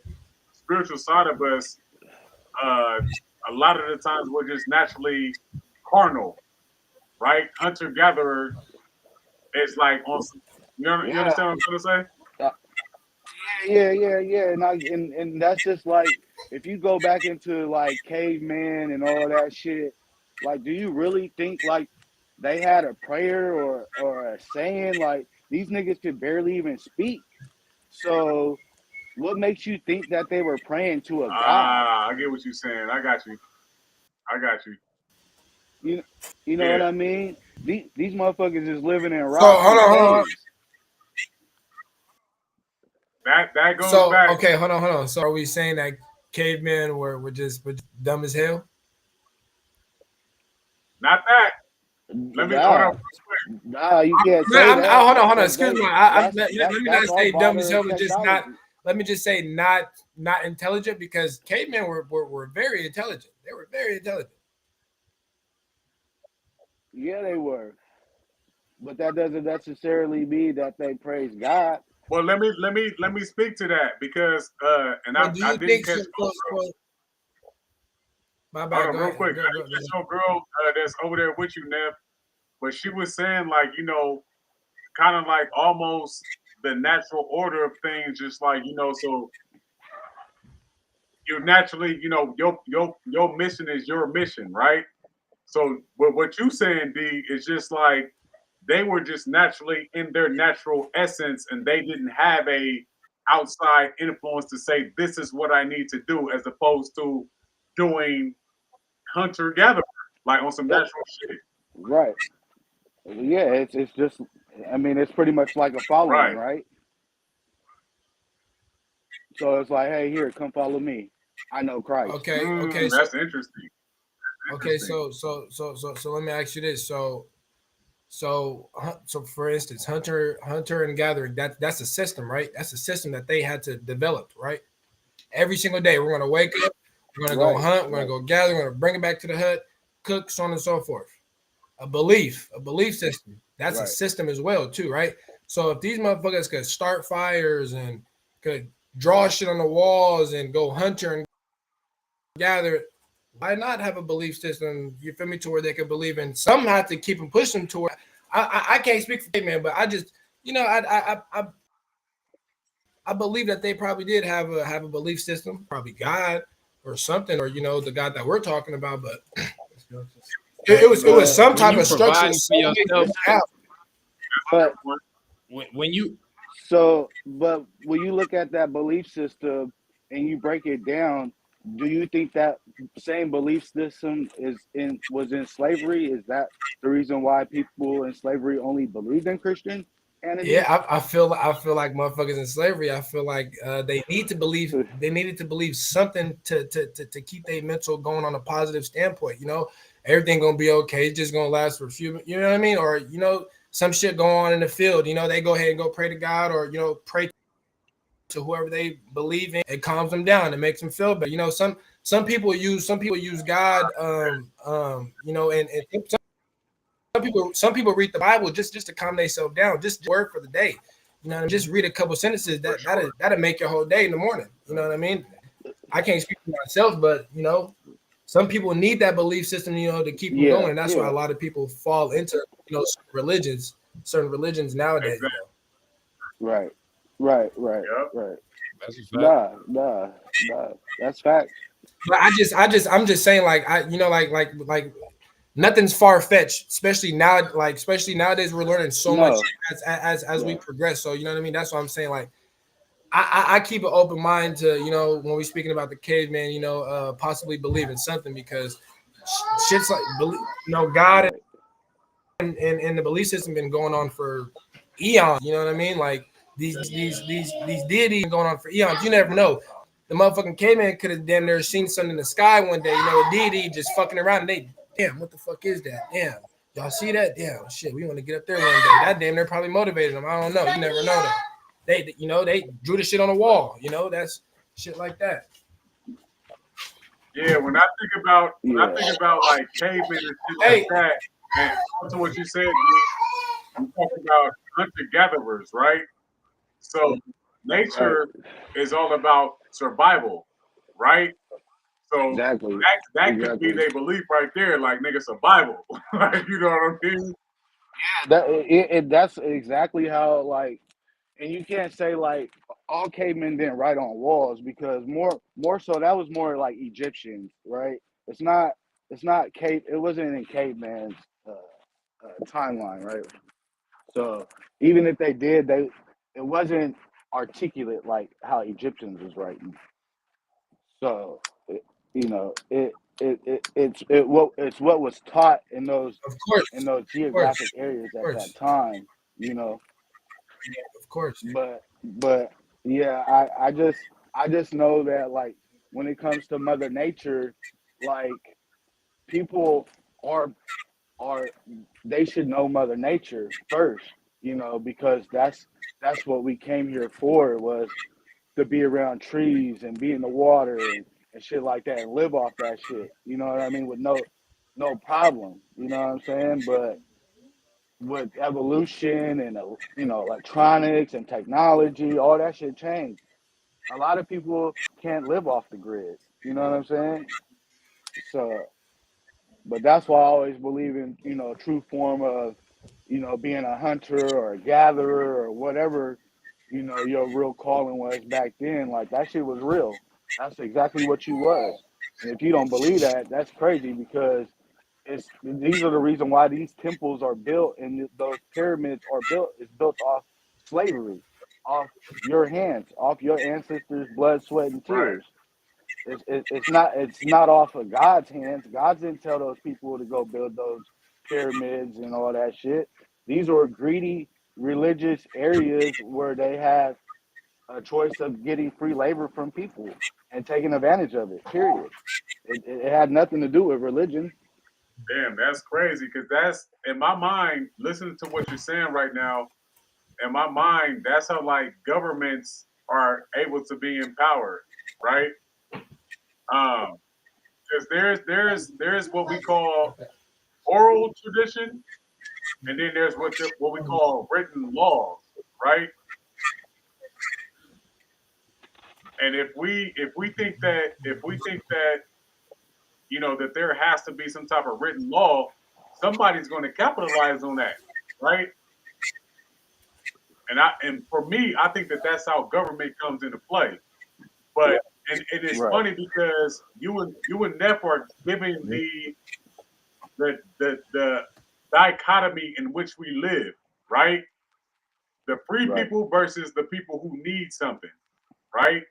spiritual side of us. Uh, a lot of the times we're just naturally carnal, right? Hunter gatherer is like on. You Yeah, understand what I'm trying to say? uh, yeah. And that's just like if you go back into like caveman and all that shit. Like, do you really think like they had a prayer or a saying? Like these niggas could barely even speak. So what makes you think that they were praying to a god? Ah, I get what you're saying. I got you. I got you. You you know what Yeah, I mean? These motherfuckers is living in So rocks and hold on. caves. that goes So back. okay, hold on. So are we saying that cavemen were just dumb as hell? Not that. Let me hold on. Nah, nah, you can't say Man, that hold on. Real because Excuse quick. me. they Let me not that's our say dumb as modern hell, but just not. technology. Let me just say not intelligent because cavemen were very intelligent. They were very intelligent. Yeah, they were, but that doesn't necessarily mean that they praise God. Well, let me speak to that because and So I do I you didn't think catch so? your girl. My Hold bad. on, Go real ahead. quick. I didn't catch your girl that's over there with you, Nev. But she was saying like kind of like almost the natural order of things, just like so you naturally your mission is your mission, right? So what you saying, D, is just like they were just naturally in their natural essence, and they didn't have a outside influence to say this is what I need to do, as opposed to doing hunter gatherer, like on some Yep. natural shit. Right. Yeah. It's just. I mean, it's pretty much like a following, Right. right? So it's like, hey, here, come follow me. I know Christ. Okay, That's interesting. okay. Interesting. So let me ask you this. So for instance, hunter and gathering, that's a system, right? That's a system that they had to develop, right? Every single day, we're gonna wake up, we're gonna go Right. hunt, we're Right. gonna go gather, we're gonna bring it back to the hut, cook, so on and so forth. A belief system. That's a Right. system as well, too, right? So if these motherfuckers could start fires and could draw shit on the walls and go hunter and gather, why not have a belief system? You feel me? To where they could believe in. Some have to keep them pushing to where I can't speak for man, but I just I believe that they probably did have a belief system, probably God or something, or the God that we're talking about. But it was But some When type you of structure. providing for yourself, But when you but when you look at that belief system and you break it down, do you think that same belief system was in slavery? Is that the reason why people in slavery only believed in Yeah, Christianity? I feel like motherfuckers in slavery. I feel like they needed to believe something to keep their mental going on a positive standpoint. Everything gonna be okay. It's just gonna last for a few. You know what I mean? Or some shit go on in the field. They go ahead and go pray to God, or pray to whoever they believe in. It calms them down. It makes them feel better. Some people use God. And some people read the Bible just to calm themselves down, just word for the day. Just read a couple sentences for sure. that'll make your whole day in the morning. You know what I mean? I can't speak for myself, but some people need that belief system, to keep them Yeah. going. And that's why Yeah. a lot of people fall into certain religions nowadays. Exactly. Right. Right. Right. Yep. Right. that's a fact. Nah. That's facts. But I'm just saying, like like nothing's far fetched, especially now. Like especially nowadays, we're learning so much No. as we Right. progress. So you know what I mean. That's what I'm saying. Like I keep an open mind to when we're speaking about the caveman, possibly believe in something because shit's like God Right. and the belief system been going on for eons. You know what I mean? Like these deities been going on for eons. You never know. The motherfucking caveman could have damn near seen something in the sky one day. A deity just fucking around, and they damn, what the fuck is that? Damn, y'all see that? Damn, shit, we want to get up there one day. That damn near probably motivated them. I don't know. You never know though. They drew the shit on the wall. That's shit like that. Yeah, when I Yeah. think about like cavemen and shit like Hey, that, and also what you said, you talk about hunter gatherers, right? So Right. nature is all about survival, right? So Exactly. that could be Exactly. their belief right there, like nigga survival. Like you know what I mean? That's exactly how, like, and you can't say like all cavemen didn't write on walls, because more so that was more like Egyptians, right? It's not cave. It wasn't in caveman's timeline, right? So even if they did, it wasn't articulate like how Egyptians was writing. So it's what was taught of course, in those of course, geographic areas of at that course, time. You know, of course. but yeah, I just know that, like, when it comes to Mother Nature, like, people are are they should know Mother Nature first, because that's what we came here for, was to be around trees and be in the water and shit like that, and live off that shit. You know what I mean? With no problem. You know what I'm saying? But with evolution and electronics and technology, all that shit changed. A lot of people can't live off the grid. You know what I'm saying? So, but that's why I always believe in true form of being a hunter or a gatherer or whatever your real calling was back then. Like, that shit was real. That's exactly what you was. And if you don't believe that, that's crazy, because these are the reason why these temples are built and those pyramids are built. It's built off slavery, off your hands, off your ancestors' blood, sweat, and Right. tears. It's not off of God's hands. God didn't tell those people to go build those pyramids and all that shit. These are greedy religious areas where they have a choice of getting free labor from people and taking advantage of it. Period. It had nothing to do with religion. Damn, that's crazy. Because that's in my mind. Listening to what you're saying right now, in my mind, that's how like governments are able to be empowered, right? Because there's what we call oral tradition, and then there's what we call written laws, right? And if we think that that there has to be some type of written law, somebody's going to capitalize on that, right? And for me, I think that that's how government comes into play. But and it's Right. funny because you and Neff are giving the dichotomy in which we live, right? The free Right. people versus the people who need something, right?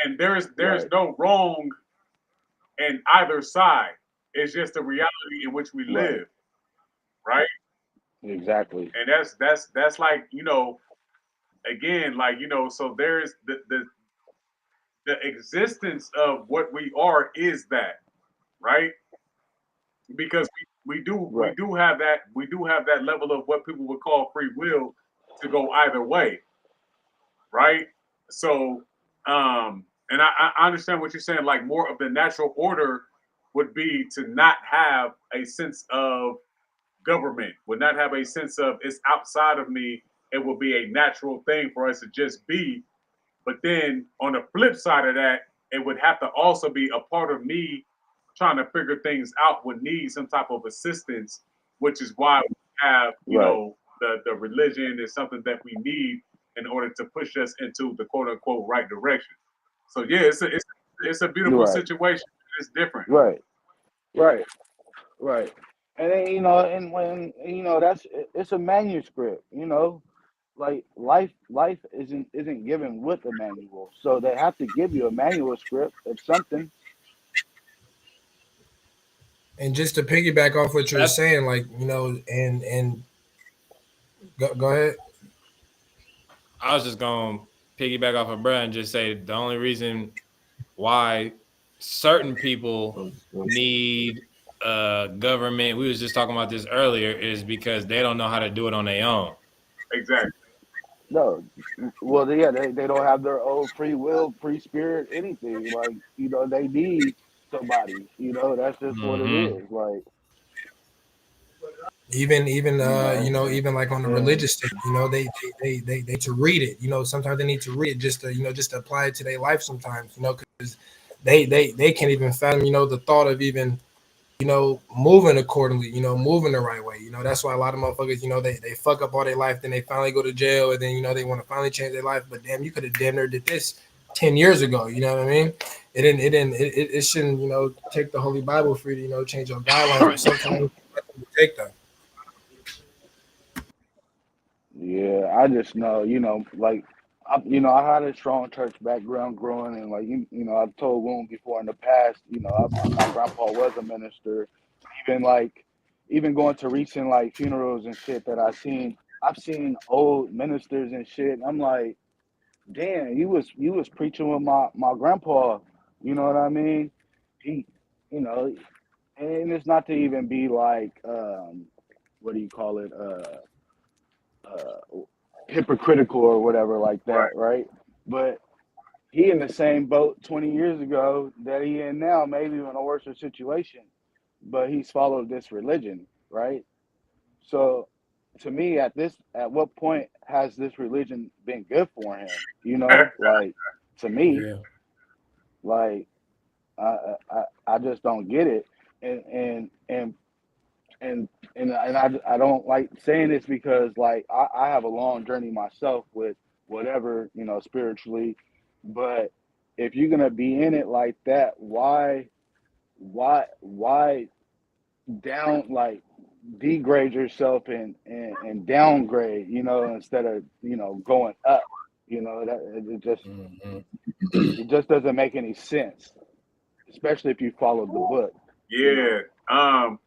And there's Right. no wrong in either side. It's just the reality in which we Right. live, right? Exactly. And that's like again, like so there's the existence of what we are is that, right? Because we Right. do have that level of what people would call free will to go either way, right? So and I understand what you're saying, like more of the natural order would be to not have a sense of government, would not have a sense of it's outside of me. It will be a natural thing for us to just be. But then on the flip side of that, it would have to also be a part of me trying to figure things out would need some type of assistance, which is why we have, Right. the religion is something that we need in order to push us into the quote unquote right direction. So yeah, it's a beautiful Right. situation. It's different. Right. Right. Right. And then, and when it's a manuscript. Like life isn't given with a manual, so they have to give you a manual script of something. And just to piggyback off what you were That's saying, like and go ahead. I was just gonna piggyback off of Brad and just say the only reason why certain people need government, we was just talking about this earlier, is because they don't know how to do it on their own. Exactly. No, well, yeah, they don't have their own free will, free spirit, anything. Like, they need somebody. That's just what it Hmm. is. Like, Even and, even like on the and religious thing, they to read it. Sometimes they need to read it just to apply it to their life. Sometimes because they can't even fathom the thought of even moving accordingly, moving the right way. That's why a lot of motherfuckers, they fuck up all their life, then they finally go to jail, and then they want to finally change their life. But damn, you could have damn near did this 10 years ago. You know what I mean? It shouldn't take the Holy Bible for you to change your guidelines. But sometimes it take them. yeah, I just know, like, I had a strong church background growing, and like, I've told Woon before in the past, my grandpa was a minister. Even like, even going to recent like funerals and shit that I've seen old ministers and shit. And I'm like, damn, you was preaching with my grandpa. You know what I mean? He, you know, and it's not to even be like, what do you call it? Hypocritical or whatever like that, Right. right? But he in the same boat 20 years ago that he in now, maybe in a worse situation. But he's followed this religion, right? So to me, at what point has this religion been good for him? Like, to me, Yeah. like, I just don't get it. And and and and and I don't like saying this because like I have a long journey myself with whatever spiritually, but if you're gonna be in it like that, why down like degrade yourself and downgrade, you know, instead of, you know, going up. You know, that Mhm. it just doesn't make any sense, especially if you followed the book. You Yeah. know.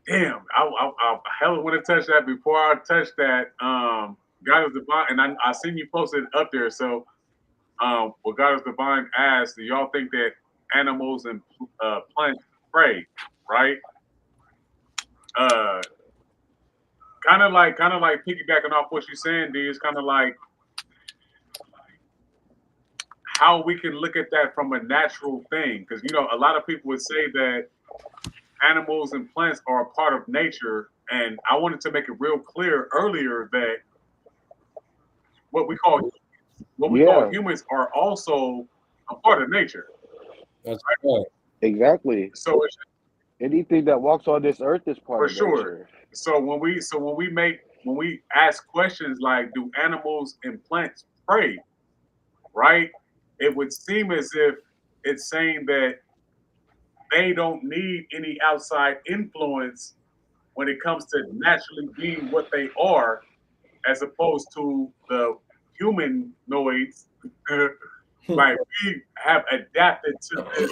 Damn. I hella want to touch that. Before I touch that, God is divine, and I seen you posted up there. So, what God is divine asked, do y'all think that animals and plants pray? Right. Uh, kind of like piggybacking off what you're saying, D. It's kind of like how we can look at that from a natural thing, because you know a lot of people would say that animals and plants are a part of nature, and I wanted to make it real clear earlier that what we call what we call Yeah, humans are also a part of nature. That's right. exactly. So it's Anything that walks on this earth is part for of sure. nature. When we ask questions like, do animals and plants pray? Right? It would seem as if it's saying that they don't need any outside influence when it comes to naturally being what they are, as opposed to the humanoids. Like we have adapted to this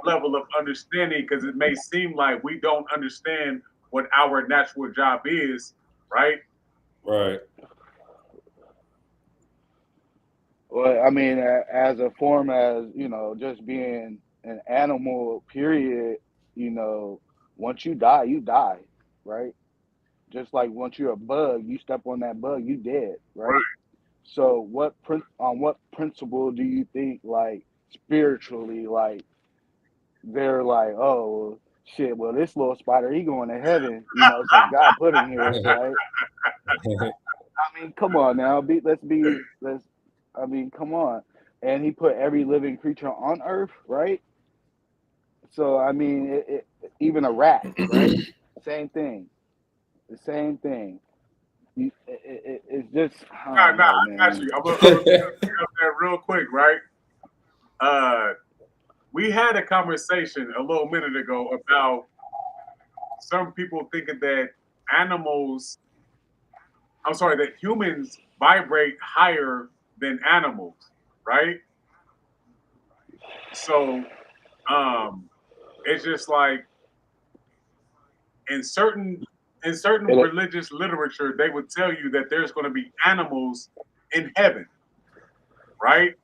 level of understanding because it may seem like we don't understand what our natural job is, right? Right. Well, I mean, as a form, as you know, just being an animal, period. You know, once you die, right? Just like once you're a bug, you step on that bug, you dead, right? Right. So, on what principle do you think, like spiritually, like they're like, oh shit, well this little spider, he going to heaven, you know, because God put him here, right? I mean, come on now, let's. I mean, come on, and he put every living creature on Earth, right? So I mean, even a rat, right? Same thing, the same thing. It's just I Nah, don't nah, know, I got man. you. I'm gonna pick up that real quick, right? Uh, we had a conversation a little minute ago about some people thinking that animals, I'm sorry, that humans vibrate higher than animals, right? So, um, it's just like in certain in certain It, religious literature, they would tell you that there's going to be animals in heaven, right?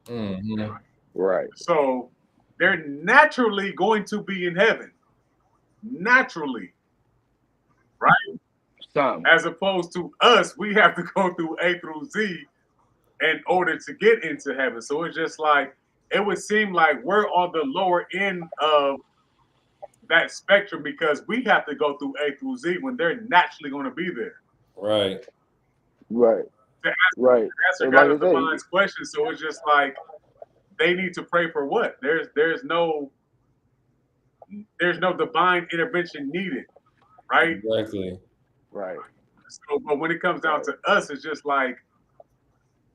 Mhm. right, So they're naturally going to be in heaven, naturally, right? some. As opposed to us, we have to go through A through Z in order to get into heaven. So it's just like it would seem like we're on the lower end of that spectrum because we have to go through A through Z when they're naturally going to be there. Right. Right, To right. answer And God like of I the say, mind's question, so it's just like they need to pray for what? There's no divine intervention needed, right? Exactly. right, So, but when it comes down right, to us, it's just like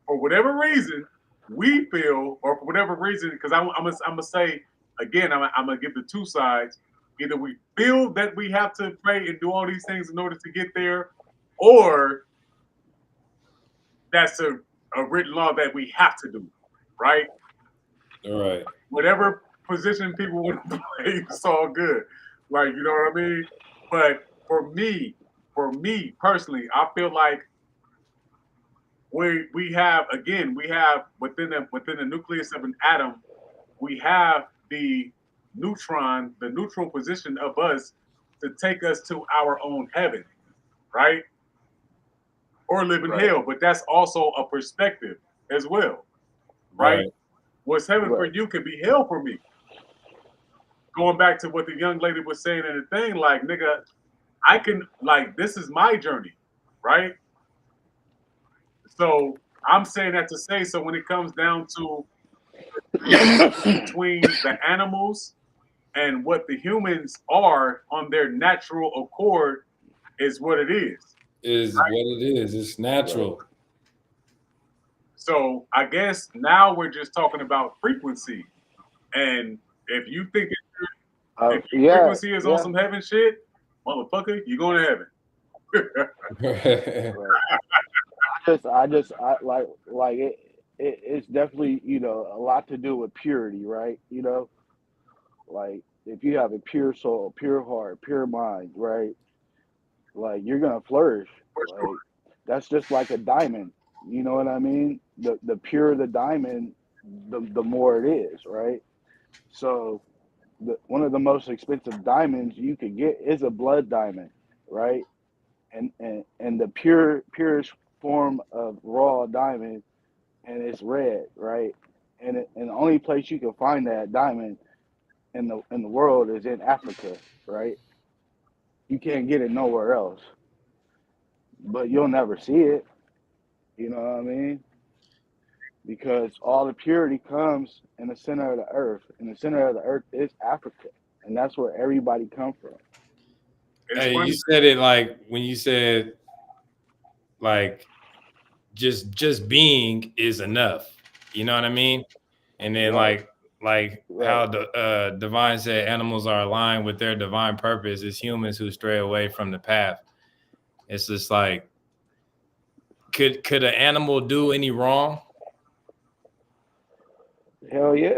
for whatever reason we feel, or for whatever reason, because I'm gonna say again, I'm gonna give the two sides. Either we feel that we have to pray and do all these things in order to get there, or that's a written law that we have to do, right? All right. Whatever position people want to play, it's all good. Like, you know what I mean? But for me personally, I feel like we have within the nucleus of an atom, we have the neutron, the neutral position of us to take us to our own heaven, right? Or live in right, hell. But that's also a perspective as well, right? Right. What's heaven for right, you could be hell for me. Going back to what the young lady was saying in the thing, like, nigga, I can, like, this is my journey, right? So I'm saying that to say, so when it comes down to between the animals and what the humans are on their natural accord is what it is. Is what it is. It's right. natural. So I guess now we're just talking about frequency. And if you think If your Yeah, frequency is on yeah. some heaven shit, motherfucker, you going to heaven. Right. I like it. It's definitely a lot to do with purity, right? Like if you have a pure soul, pure heart, pure mind, right? Like you're gonna flourish. For sure. Like that's just like a diamond. You know what I mean? The purer the diamond, the more it is, right? So one of the most expensive diamonds you could get is a blood diamond, right? And the purest form of raw diamond, and it's red, right? And the only place you can find that diamond in the world is in Africa, right? You can't get it nowhere else, but you'll never see it. You know what I mean? Because all the purity comes in the center of the earth, and the center of the earth is Africa, and that's where everybody come from. It's Hey, funny. you said it like when you said like just being is enough. You know what I mean? And then Right, like right. how the divine said animals are aligned with their divine purpose. It's humans who stray away from the path. It's just like could an animal do any wrong? Hell yeah,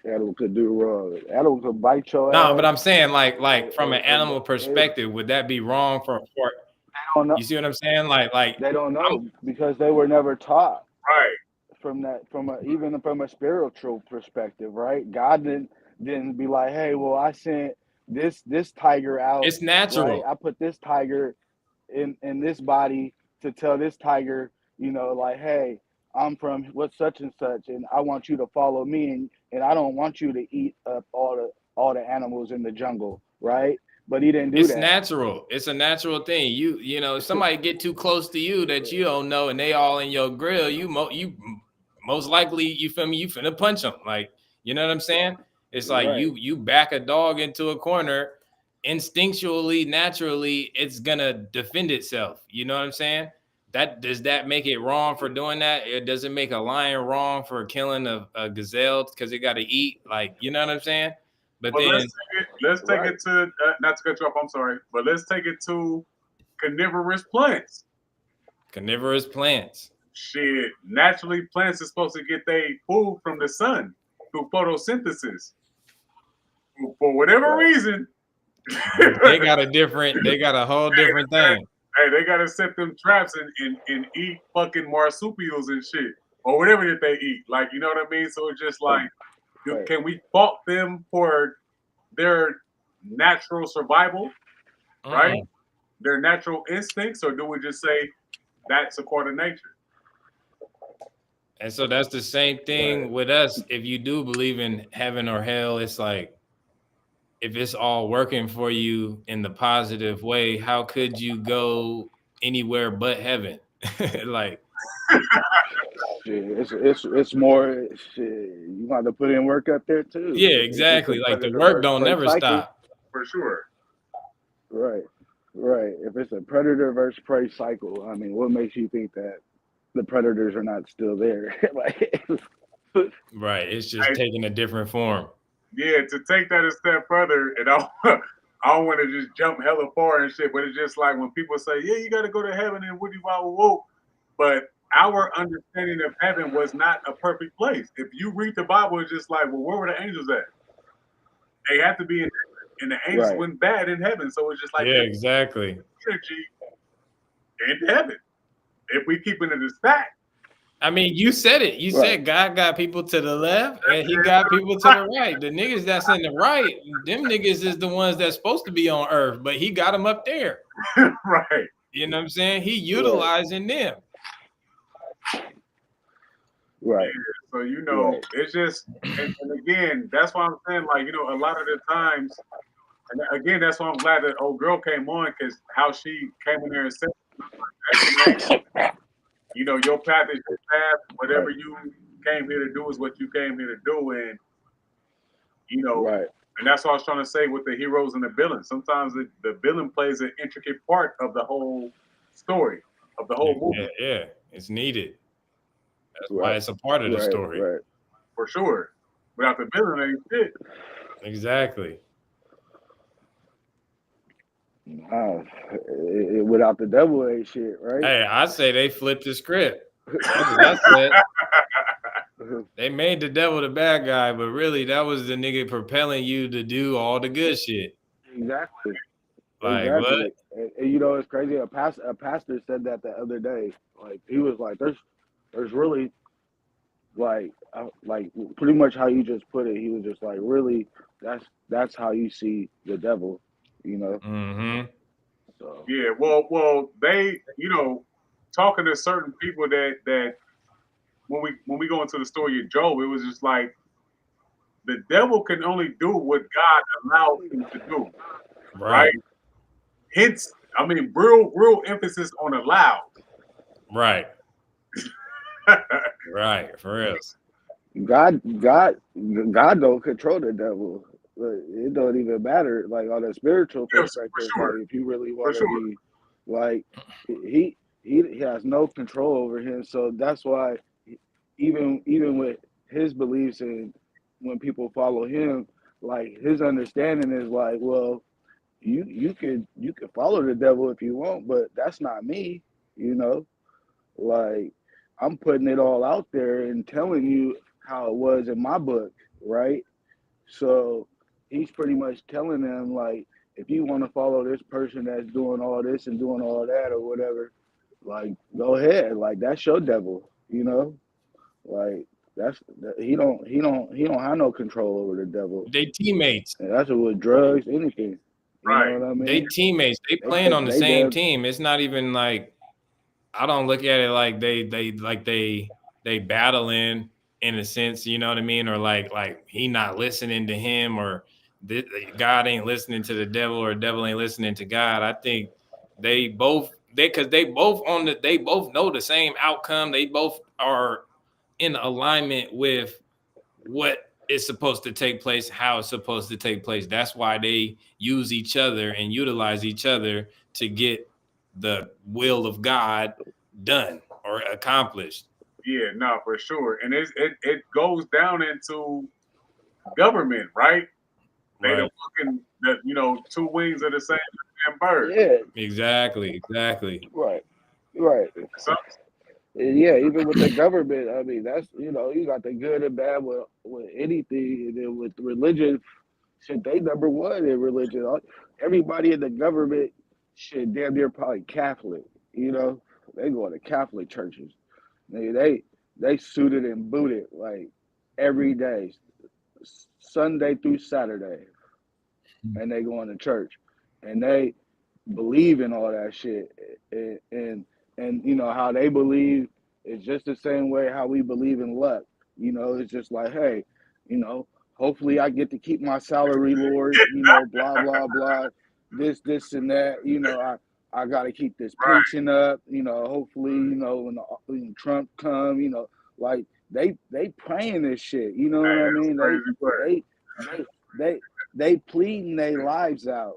animal could do wrong. Animal could bite your No, but ass. I'm saying like from an And animal they perspective, would that be wrong for don't know. you see what I'm saying? Like They don't I'm know because they were never taught Right. even from a spiritual perspective, right? God didn't be like, hey, well, I sent this tiger out, it's right? natural. I put this tiger in this body to tell this tiger, like, hey, I'm from what such and such, and I want you to follow me, and I don't want you to eat up all the animals in the jungle, right? But he didn't do It's that. natural. It's a natural thing. You know, if somebody get too close to you that you don't know and they all in your grill, you most likely, you feel me, you finna punch them. Like, you know what I'm saying? It's like Right. you back a dog into a corner, instinctually, naturally, it's gonna defend itself. You know what I'm saying? Does that make it wrong for doing that? It doesn't make a lion wrong for killing a gazelle because it got to eat. Like, you know what I'm saying? But But then let's take Right. it to not to cut you off. I'm sorry, but let's take it to carnivorous plants. carnivorous plants. Shit, naturally, plants are supposed to get their food from the sun through photosynthesis. For whatever Right. reason, They got a whole different thing. hey, they gotta set them traps and eat fucking marsupials and shit or whatever that they eat. Like, you know what I mean? So it's just like, Right. can we fault them for their natural survival, right? Their natural instincts, or do we just say that's a part of nature? And so that's the same thing Right. with us. If you do believe in heaven or hell, it's like if it's all working for you in the positive way, how could you go anywhere but heaven? Like, Shit, it's more shit. You got to put in work up there too. yeah, If it's a exactly. Like the predator work versus don't prey never cycle, stop. For sure. right, right. If it's a predator versus prey cycle, I mean, what makes you think that the predators are not still there? Like, Right. It's just I, taking a different form. yeah, to take that a step further, and I don't want to just jump hella far and shit, but it's just like when people say, yeah, you got to go to heaven and woody wow whoa. But our understanding of heaven was not a perfect place. If you read the Bible, it's just like, well, where were the angels at? They have to be in heaven, and the angels right, went bad in heaven. So it's just like Yeah, that exactly. energy in heaven. If we keep it in the stack, I mean, you said it. You right, said God got people to the left and he got people to the right. The niggas that's in the right, them niggas is the ones that's supposed to be on earth, but he got them up there. right. You know what I'm saying? He right, utilizing them. right, So right, it's just, and again, that's why I'm saying, like, a lot of the times, and again, that's why I'm glad that old girl came on, because how she came in there and said, your path is your path. Whatever right, you came here to do is what you came here to do, and you know, right, and that's what I was trying to say with the heroes and the villains. Sometimes the villain plays an intricate part of the whole story, of the whole movie, Yeah, it's needed. That's why right, it's a part of the right, story. right. for sure. Without the villain, ain't shit. Exactly. Without the devil ain't shit, right? Hey, I say they flipped the script. That's what I said. They made the devil the bad guy, but really that was the nigga propelling you to do all the good shit. Exactly. Like what? Exactly. And you know, it's crazy. A pastor said that the other day. Like he was like, there's really like pretty much how you just put it. He was just like, really, that's how you see the devil, you know. Mm-hmm. So Yeah, well, they, talking to certain people that when we go into the story of Job, it was just like the devil can only do what God allows him to do, right? Right. Hence, I mean, real emphasis on allowed. Right. Right. For real. God don't control the devil. Like, it don't even matter. Like on a spiritual Yes, for perspective, like sure, if you really for want to sure. be, like he has no control over him. So that's why even with his beliefs and when people follow him, like his understanding is like, well, you could follow the devil if you want, but that's not me, you know. Like I'm putting it all out there and telling you how it was in my book, right? So he's pretty much telling them like, if you want to follow this person that's doing all this and doing all that or whatever, like go ahead. Like that's your devil, you know. Like that's he don't have no control over the devil. They teammates. And that's with drugs, anything. You know Right. what I They mean? teammates. They They playing take on the they same damn team. It's not even like I don't look at it like they battling in a sense, you know what I mean, or like he not listening to him, or God ain't listening to the devil, or devil ain't listening to God. I think they both because they both know the same outcome. They both are in alignment with what is supposed to take place, how it's supposed to take place. That's why they use each other and utilize each other to get the will of God done or accomplished. Yeah, no, for sure. And it goes down into government, right? They the Right. fucking two wings of the same damn bird. yeah, Exactly. right, right. So Yeah, even with the government, I mean, that's you got the good and bad with anything, and then with religion, shit, they number one in religion. Everybody in the government, shit, damn near probably Catholic. You know, they go to Catholic churches. They suited and booted like every day, Sunday through Saturday, and they going to church, and they believe in all that shit, and you know how they believe is just the same way how we believe in luck. You know, it's just like, hey, you know, hopefully I get to keep my salary, Lord. You know, blah blah blah, this and that. You know, I got to keep this right, pension up. You know, hopefully, when Trump come, like they praying this shit. You know what hey, I that's mean? crazy word. They they they pleading their lives out,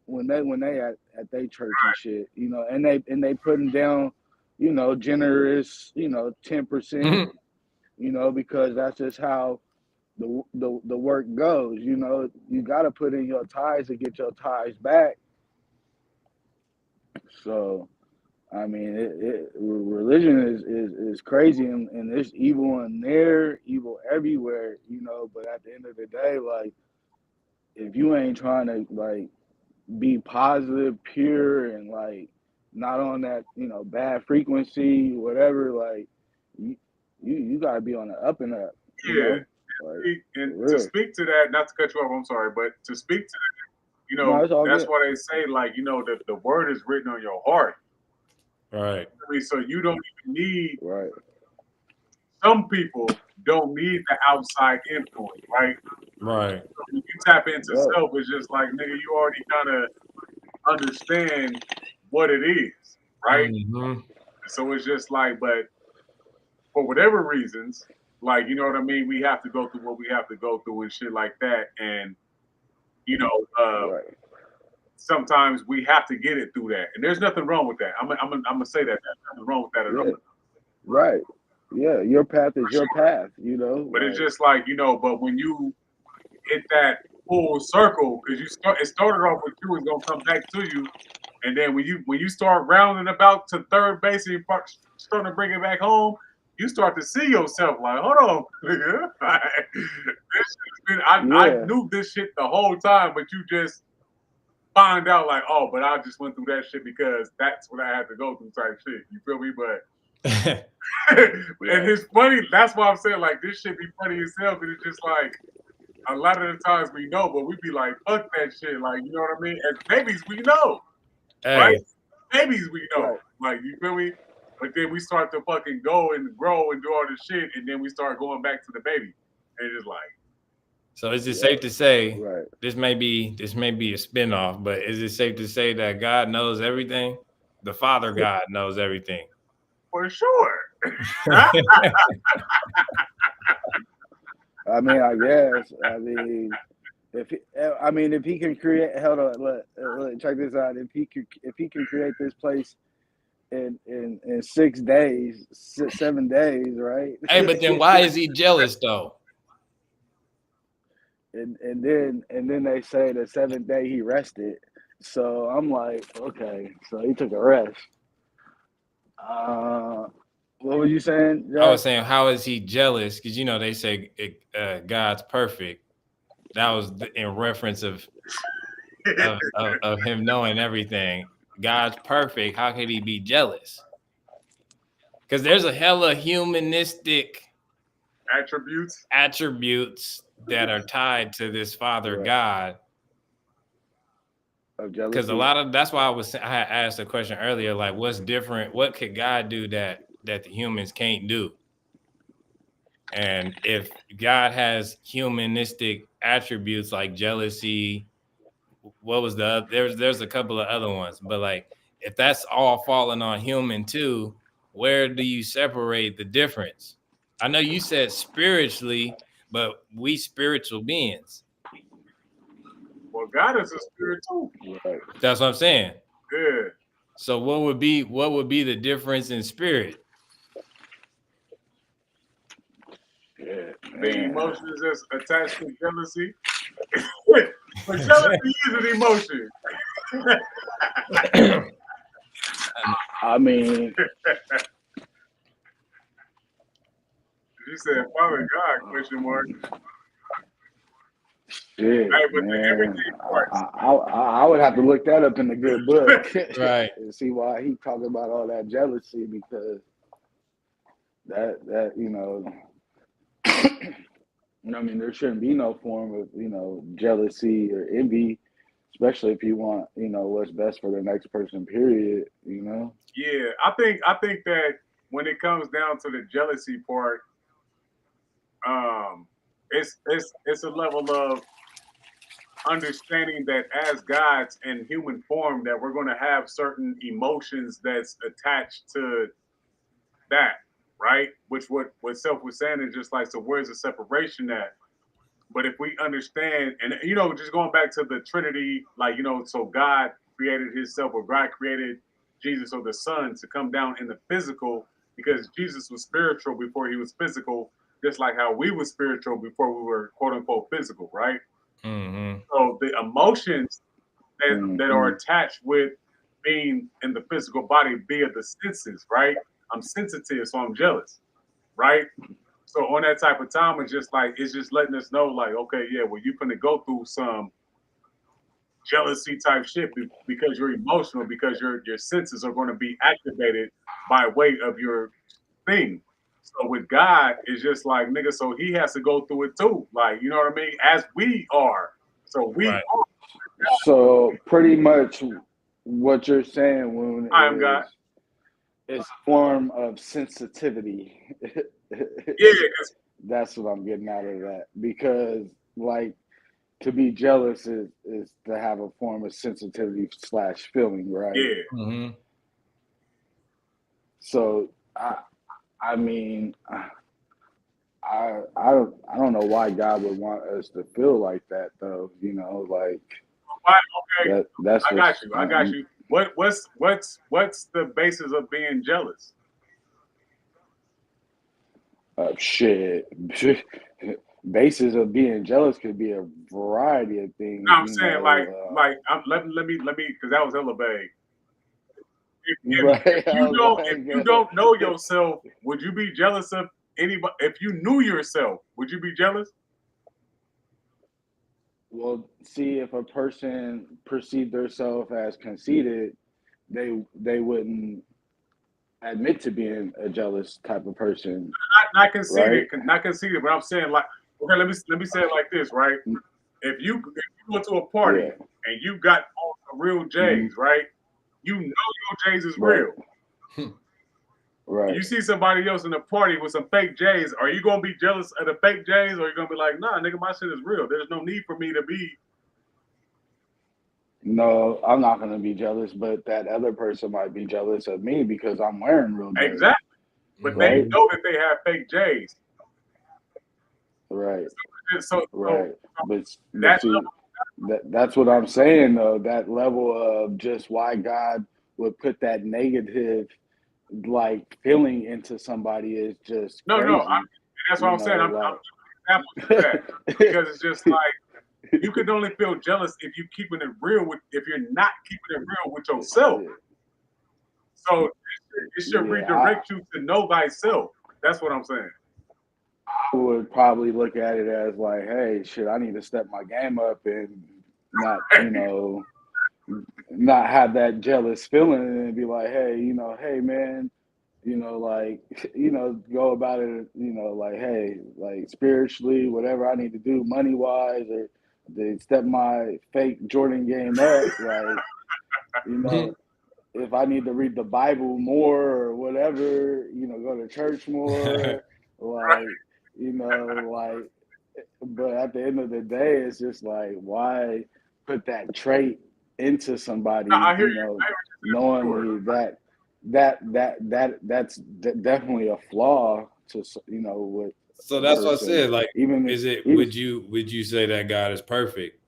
when they at their church and shit, and they putting down, generous, 10%, Mhm. because that's just how the work goes. You got to put in your tithes to get your tithes back. So I mean, religion is crazy, and there's evil in there, evil everywhere, But at the end of the day, like if you ain't trying to like be positive, pure, and like not on that bad frequency, whatever. Like you gotta be on the up and up, Yeah. like And for to real. speak to that, not to cut you off, I'm sorry, but to speak to No, it's all that's good. why they say like, the word is written on your heart. Right. I mean, so you don't even need Right. some people don't need the outside influence, right? Right. So when you tap into Yep. self, it's just like nigga, you already kind of understand what it is, right? Hmm. So it's just like, but for whatever reasons, like you know what I mean, we have to go through what we have to go through and shit like that, and you know, Right. sometimes we have to get it through that, and there's nothing wrong with that. I'm gonna say that there's nothing wrong with that at all, Yeah. Right. Yeah. Your path is for your sure. path. But it's Like just like but when you hit that full circle because it started off with you, it's gonna come back to you, and then when you start rounding about to third base and you starting to bring it back home, you start to see yourself like, hold on, nigga. I Yeah, knew this shit the whole time, but you just find out like, oh, but I just went through that shit because that's what I had to go through type shit. You feel me? But and it's funny. That's why I'm saying like this shit be funny as hell. But it's just like a lot of the times we know, but we be like, fuck that shit. Like you know what I mean? As babies, we know, right? Hey, Babies, we know. right. Like you feel me? But then we start to fucking go and grow and do all this shit, and then we start going back to the baby, and it's like, so is it safe to say Right. this may be a spinoff, but is it safe to say that God knows everything? The Father God knows everything. for sure. I mean, I guess. I mean, if he can create, hold on, check this out. If he can create this place in 6 days, 7 days, right? Hey, but then why is he jealous though? and then they say the 7th day he rested. So I'm like, okay, so he took a rest. What were you saying, I was Jack? saying, how is he jealous? Because they say God's perfect. That was in reference of him knowing everything. God's perfect. How could he be jealous? Because there's a hella humanistic attributes that are tied to this Father Right. God. Of Because jealousy. that's why I had asked a question earlier, like what's different? What could God do that the humans can't do? And if God has humanistic attributes like jealousy, what was there's a couple of other ones, but like if that's all falling on human too, where do you separate the difference? I know you said spiritually, but we spiritual beings. Well, God is a spirit too. Right. That's what I'm saying. Yeah. So what would be the difference in spirit? Yeah, The man. emotions that's attached to jealousy. But jealousy is an emotion. I mean, You said Father God, question mark. shit, Hey, but the man. everything parts. I would have to look that up in the good book Right. and see why he talking about all that jealousy, because that I mean, there shouldn't be no form of jealousy or envy, especially if you want what's best for the next person. Period. Yeah, I think that when it comes down to the jealousy part, it's a level of understanding that as gods in human form that we're going to have certain emotions that's attached to that, right? Which what Self was saying is just like, so where's the separation at? But if we understand, and just going back to the Trinity, like so God created Himself, or God created Jesus or the Son to come down in the physical, because Jesus was spiritual before He was physical, just like how we were spiritual before we were quote unquote physical, right? Mm-hmm. So the emotions that are attached with being in the physical body via the senses, right? I'm sensitive, so I'm jealous, right? So on that type of time, it's just letting us know, like, okay, yeah, well, you're gonna go through some jealousy type shit because you're emotional, because your senses are going to be activated by way of your thing. So with God, it's just like, nigga, so He has to go through it too, like, you know what I mean? As we are, so we Right. are. So pretty much what you're saying, Woon, I am God. is a form of sensitivity. Yeah, because That's what I'm getting out of that, because like to be jealous is to have a form of sensitivity / feeling, right? yeah, Mm-hmm. So I mean, I don't know why God would want us to feel like that, though. Like okay, that's I got you. I got you. What's the basis of being jealous? shit. basis of being jealous could be a variety of things. No, I'm You saying know, let me because that was hella vague. If right? I was if like, you don't know yourself, would you be jealous of anybody? If you knew yourself, would you be jealous? well, see, if a person perceived themselves as conceited, they wouldn't admit to being a jealous type of person, Not conceited, right? not conceited. But I'm saying like, okay, let me say it like this, right? If you go to a party Yeah. and you got on some real Hmm. J's, right? You know your J's is Right. real. Right. You see somebody else in the party with some fake J's, are you gonna be jealous of the fake J's, or are you gonna be like, nah, nigga, my shit is real. There's no need for me to be No, I'm not gonna be jealous, but that other person might be jealous of me because I'm wearing real J's, exactly. But they right? know that they have fake J's. Right. So Right. But that see, that's what I'm saying though. That level of just why God would put that negative like feeling into somebody is just no, crazy. that's what You I'm saying. know, I'm like examples of that because it's just like you can only feel jealous if you keeping it real with if you're not keeping it real with yourself. So it should yeah, redirect you to know thyself. That's what I'm saying. I would probably look at it as like, hey, shit, I need to step my game up and not, not have that jealous feeling and be like, hey, hey man, like, go about it, like, hey, like spiritually, whatever I need to do money wise or to step my fake Jordan game up, like, you know, if I need to read the Bible more or whatever, go to church more, like, like, but at the end of the day, it's just like, why put that trait into somebody, I hear you. I hear what you're saying for sure. knowingly that's definitely a flaw to, with So a that's what I person, said. Like, even is it? even Would you say that God is perfect?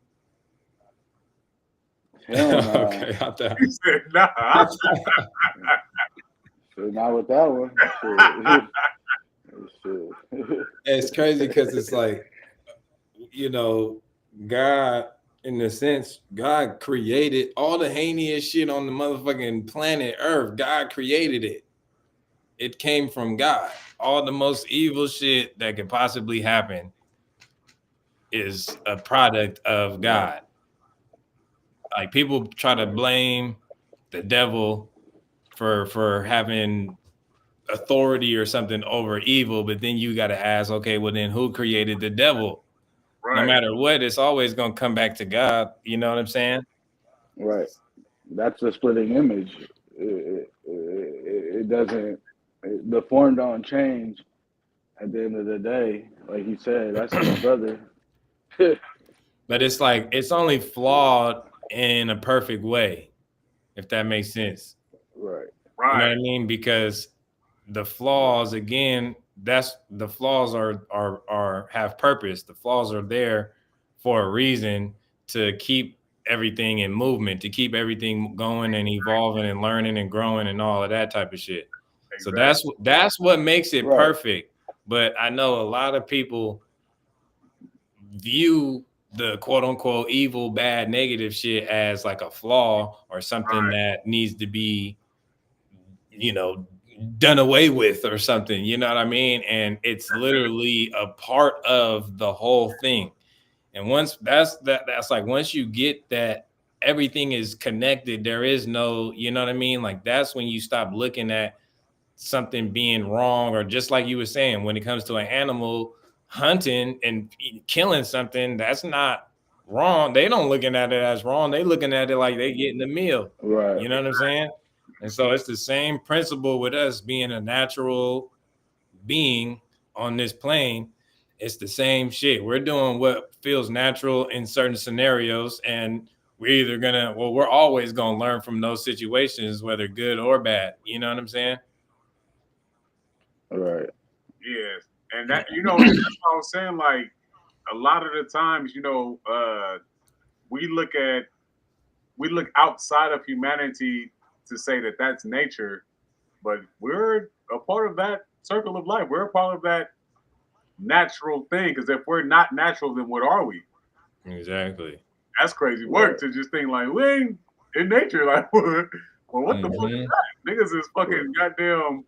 hell no, Okay, I thought. You said nah. shit, not with that one, shit, shit. It's crazy because it's like, God, in the sense, God created all the heinous shit on the motherfucking planet Earth. God created it. It came from God. All the most evil shit that could possibly happen is a product of Right. God. Like people try to Right. blame the devil for having authority or something over evil, but then you got to ask, okay, well then who created the devil? No Right. matter what, it's always going to come back to God. You know what I'm saying? Right. That's the splitting image. It doesn't. The form don't change. At the end of the day, like you said, that's his brother. But it's like it's only flawed in a perfect way, if that makes sense. Right. You know what Right. I mean? Because the flaws, again, that's the flaws are have purpose. The flaws are there for a reason, to keep everything in movement, to keep everything going and evolving and learning and growing and all of that type of shit. So Exactly. that's what makes it Right. perfect. But I know a lot of people view the quote unquote evil, bad, negative shit as like a flaw or something Right. that needs to be, you know, done away with or something. You know what I mean? And it's literally a part of the whole thing. And once that's like once you get that everything is connected, there is no, you know what I mean? Like that's when you stop looking at something being wrong, or just like you were saying, when it comes to an animal hunting and killing something, that's not wrong. They don't looking at it as wrong. They looking at it like they getting the meal. Right. You know what I'm saying? And so it's the same principle with us being a natural being on this plane. It's the same shit. We're doing what feels natural in certain scenarios, and we're always gonna learn from those situations, whether good or bad. You know what I'm saying? Right. Yes. And that that's what I was saying. Like a lot of the times, we look outside of humanity to say that that's nature, but we're a part of that circle of life. We're a part of that natural thing. Because if we're not natural, then what are we? Exactly. That's crazy work to just think like we ain't in nature. Like, well, what the fuck is that? Niggas is fucking goddamn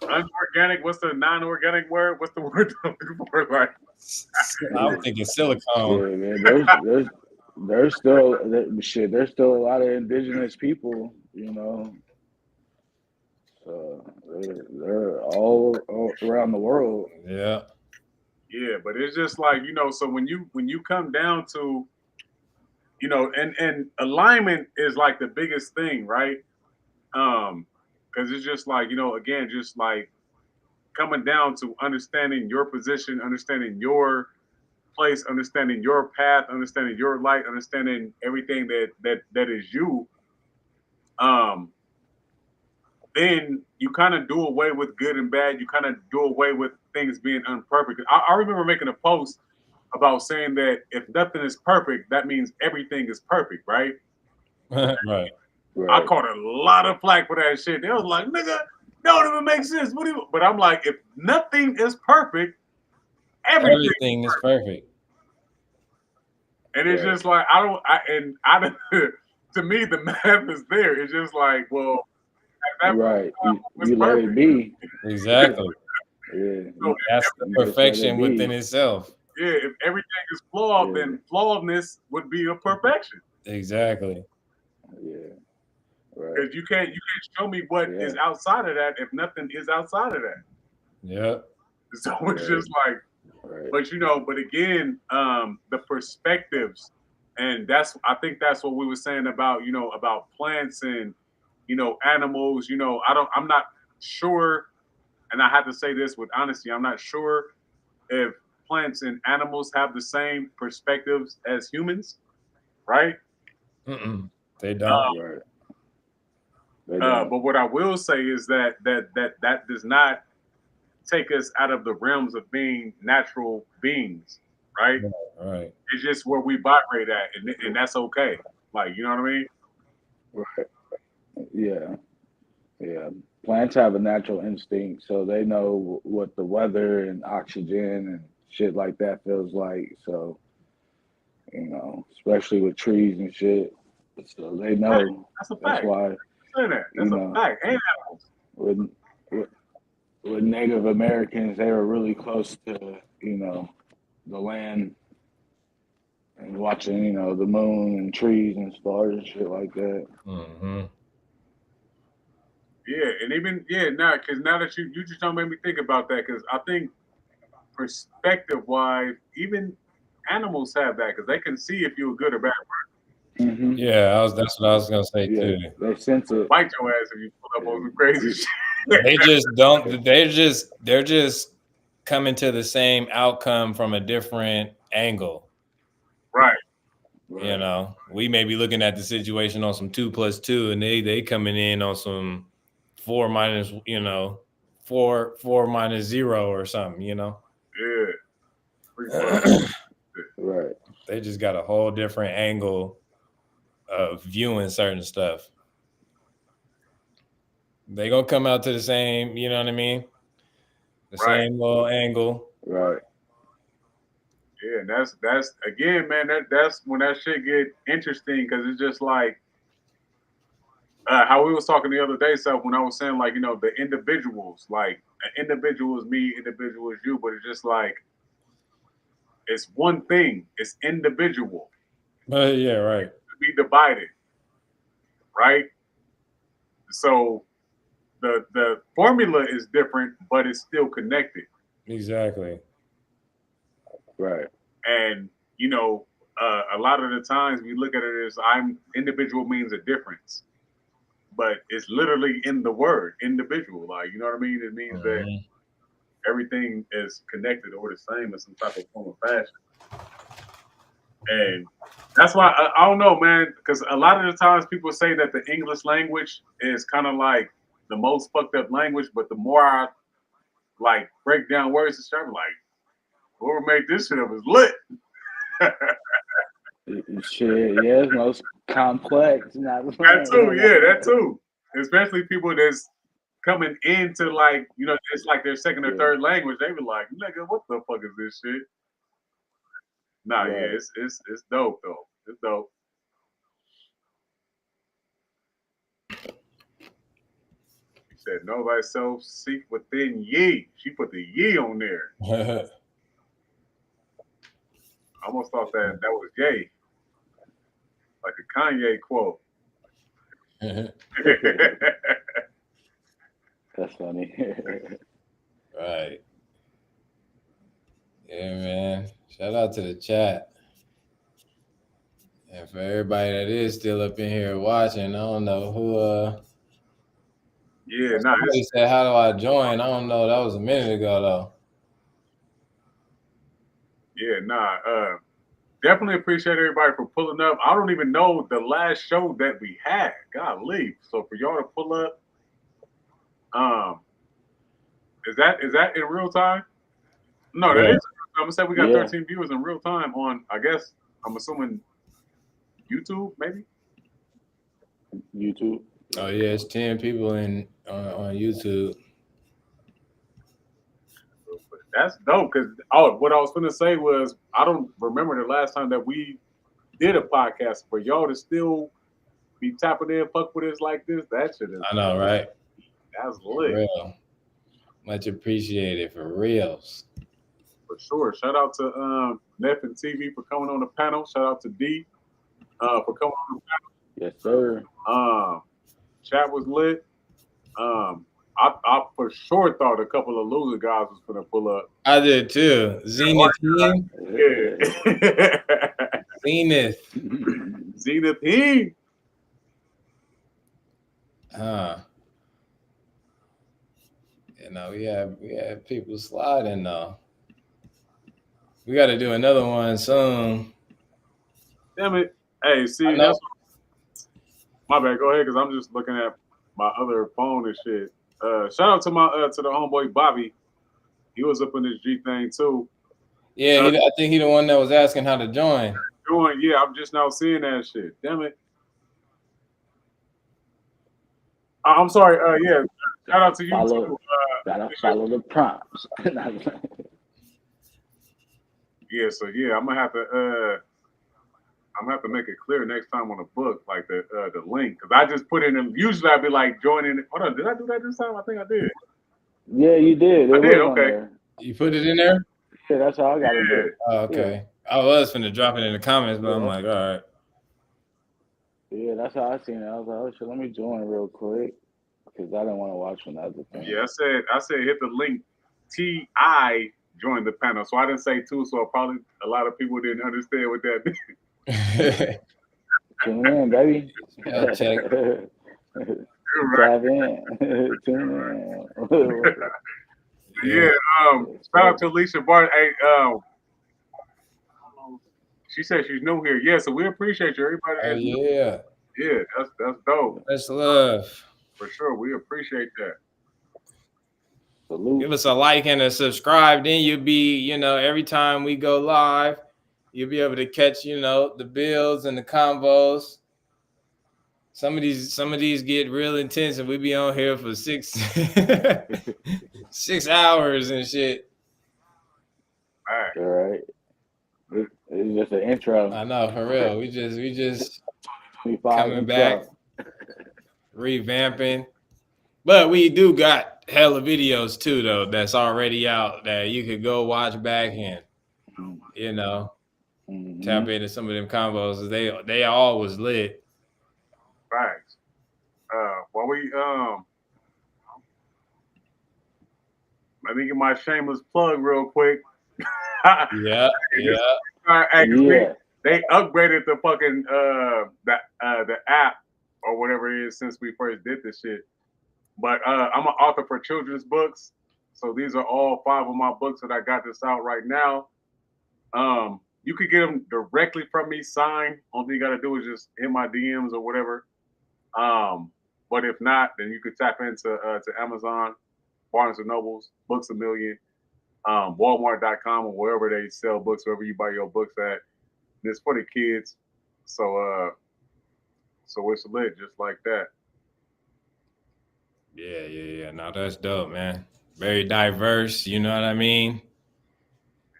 unorganic. What's the non-organic word? What's the word I'm looking for? Like, I'm thinking silicone. Yeah, man. There's still shit. There's still a lot of indigenous people, you know. So they're all around the world. Yeah. yeah, but it's just like, you know, so when you come down to, you know, and alignment is like the biggest thing, right? Because it's just like, you know, again, just like coming down to understanding your position, understanding your place, understanding your path, understanding your light, understanding everything that is you. Um, then you kind of do away with good and bad. You kind of do away with things being imperfect. I remember making a post about saying that if nothing is perfect, that means everything is perfect, right? Right. I caught a lot of flack for that shit. They was like, nigga, that don't even make sense. What do you? But I'm like, if nothing is perfect, everything is perfect. And it's just like to me the math is there. It's just like, well, Right. You let it be. Exactly. Yeah. So That's the perfection within itself. Yeah, if everything is flawed, then flawedness would be a perfection. Exactly. Yeah. Right. Because you can't show me what is outside of that if nothing is outside of that. Yep. So it's just like, but you know, but again, the perspectives, and I think that's what we were saying about, you know, about plants and, you know, animals. You know, I'm not sure, and I have to say this with honesty, I'm not sure if plants and animals have the same perspectives as humans, right? They don't. Right. But what I will say is that does not take us out of the realms of being natural beings, right? Right. It's just where we vibrate at, and that's okay. Like, you know what I mean? Right. Yeah. Yeah. Plants have a natural instinct, so they know what the weather and oxygen and shit like that feels like. So, you know, especially with trees and shit. So they know. That's a fact. That's why. That's a fact. And animals. With Native Americans, they were really close to, you know, the land and watching, you know, the moon and trees and stars and shit like that. Mm-hmm. Yeah, and even now that you just don't make me think about that, because I think perspective wise, even animals have that because they can see if you're a good or bad person. Mm-hmm. Yeah, that's what I was gonna say too. They sense it. Bite your ass if you pull up on some crazy shit. They just don't. They're just coming to the same outcome from a different angle. Right. You know, we may be looking at the situation on some 2 + 2, and they coming in on some 4 minus, you know, 4 minus 0 or something, you know. Yeah. Right. They just got a whole different angle of viewing certain stuff. They gonna come out to the same, you know what I mean? The same little angle. Right. Yeah, and that's again, man. That's when that shit get interesting because it's just like how we was talking the other day. So when I was saying like, you know, the individuals, like an individual is me, individual is you, but it's just like it's one thing. It's individual. Yeah, right. To be divided, right? So the formula is different, but it's still connected. Exactly. Right. And you know, a lot of the times we look at it as individual means a difference, but it's literally in the word individual. Like, you know what I mean? It means that everything is connected or the same in some type of form or fashion. And that's why I don't know, man, because a lot of the times people say that the English language is kind of like the most fucked up language, but the more I like break down words and stuff, like whoever made this shit up is lit. Shit, yeah, it's most complex. That too, yeah, that too. Especially people that's coming into like, it's like their second or third language. They be like, nigga, what the fuck is this shit? Nah, yeah, Right. it's dope though. It's dope. He said, "Know thyself, seek within ye." She put the ye on there. I almost thought that was yay, like a Kanye quote. That's funny. Right. Yeah, man. Shout out to the chat. And for everybody that is still up in here watching, I don't know who Yeah, nah, somebody said, how do I join? I don't know. That was a minute ago though. yeah, nah. Definitely appreciate everybody for pulling up. I don't even know the last show that we had. Golly. So for y'all to pull up, is that in real time? No, that Yeah. is. I'm gonna say we got Yeah. 13 viewers in real time on. I guess I'm assuming YouTube, maybe. YouTube. Oh yeah, it's 10 people on YouTube. That's dope. Cause what I was gonna say was I don't remember the last time that we did a podcast. For y'all to still be tapping in, fuck with us like this, that shit is. I know, right? That's For lit. real. Much appreciated for reals. For sure. Shout out to Neff and TV for coming on the panel. Shout out to D for coming on Yes, sir. the panel. Chat was lit. I for sure thought a couple of loser guys was gonna pull up. I did too. Zenith team. Yeah. Zenith. Zenith team. Huh. You know, we have people sliding though. We got to do another one soon. Damn it. Hey, see, that's my bad. Go ahead, because I'm just looking at my other phone and shit. Shout out to my to the homeboy Bobby. He was up in this G thing too. Yeah, I think he the one that was asking how to join. Yeah, I'm just now seeing that shit. Damn it. I'm sorry. Yeah, shout out to you too. Gotta follow the prompts. Yeah, so yeah, I'm gonna have to make it clear next time on the book, like the link, because I just put it in. Usually I'd be like joining. Hold on, did I do that this time? I think I did. Yeah, you did. I did. On Okay. there. You put it in there? Yeah, that's how I got it. There. Oh, okay. Yeah. I was finna drop it in the comments, but I'm like, all right. Yeah, that's how I seen it. I was like, oh shit, let me join real quick because I didn't want to watch another thing. Yeah, I said hit the link. TI joined the panel, so I didn't say two. So probably a lot of people didn't understand what that meant. Tune in, baby. I'll check. Dive in. Tune in. Yeah. Shout out to Alicia Bart. Hey, she said she's new here. Yeah, so we appreciate you, everybody. Oh yeah. Yeah, that's dope. That's love. For sure, we appreciate that. Give us a like and a subscribe. Then you'll be, every time we go live, you'll be able to catch, the builds and the combos. Some of these get real intense, and we be on here for 6 hours and shit. All right. It's just an intro. I know, for real. We just coming back, revamping. But we do got hella videos too, though, that's already out that you could go watch back and, tap into some of them combos. They all was lit. Thanks. While we let me get my shameless plug real quick. Yeah. They upgraded the fucking the app or whatever it is since we first did this shit. But I'm an author for children's books, so these are all 5 of my books that I got this out right now. You could get them directly from me signed. Only thing you got to do is just hit my DMs or whatever. But if not, then you could tap into to Amazon, Barnes and Nobles, Books A Million, Walmart.com, or wherever they sell books, wherever you buy your books at. And it's for the kids, so it's lit just like that. Yeah. No, that's dope, man. Very diverse. You know what I mean?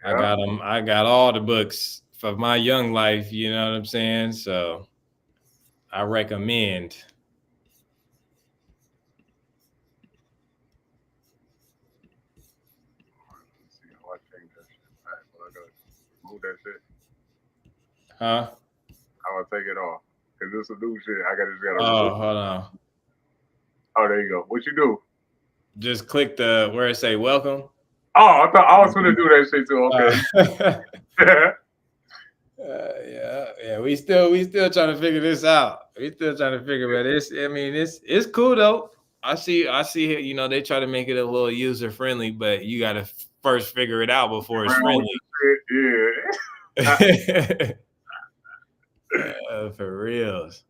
I Yeah. got them. I got all the books for my young life. You know what I'm saying? So I recommend. Let's see how I change that shit. All right, well, I gotta remove that shit. Huh? How I take it off? Cause this is new shit. I just gotta remove. Oh, hold on. Oh, there you go. What you do? Just click the where it say welcome. Oh, I thought I was gonna do that shit too. Okay. Uh, yeah. We still trying to figure this out. We still trying to figure, but it's cool though. I see. You know, they try to make it a little user friendly, but you got to first figure it out before it's Around with friendly. the shit. For reals.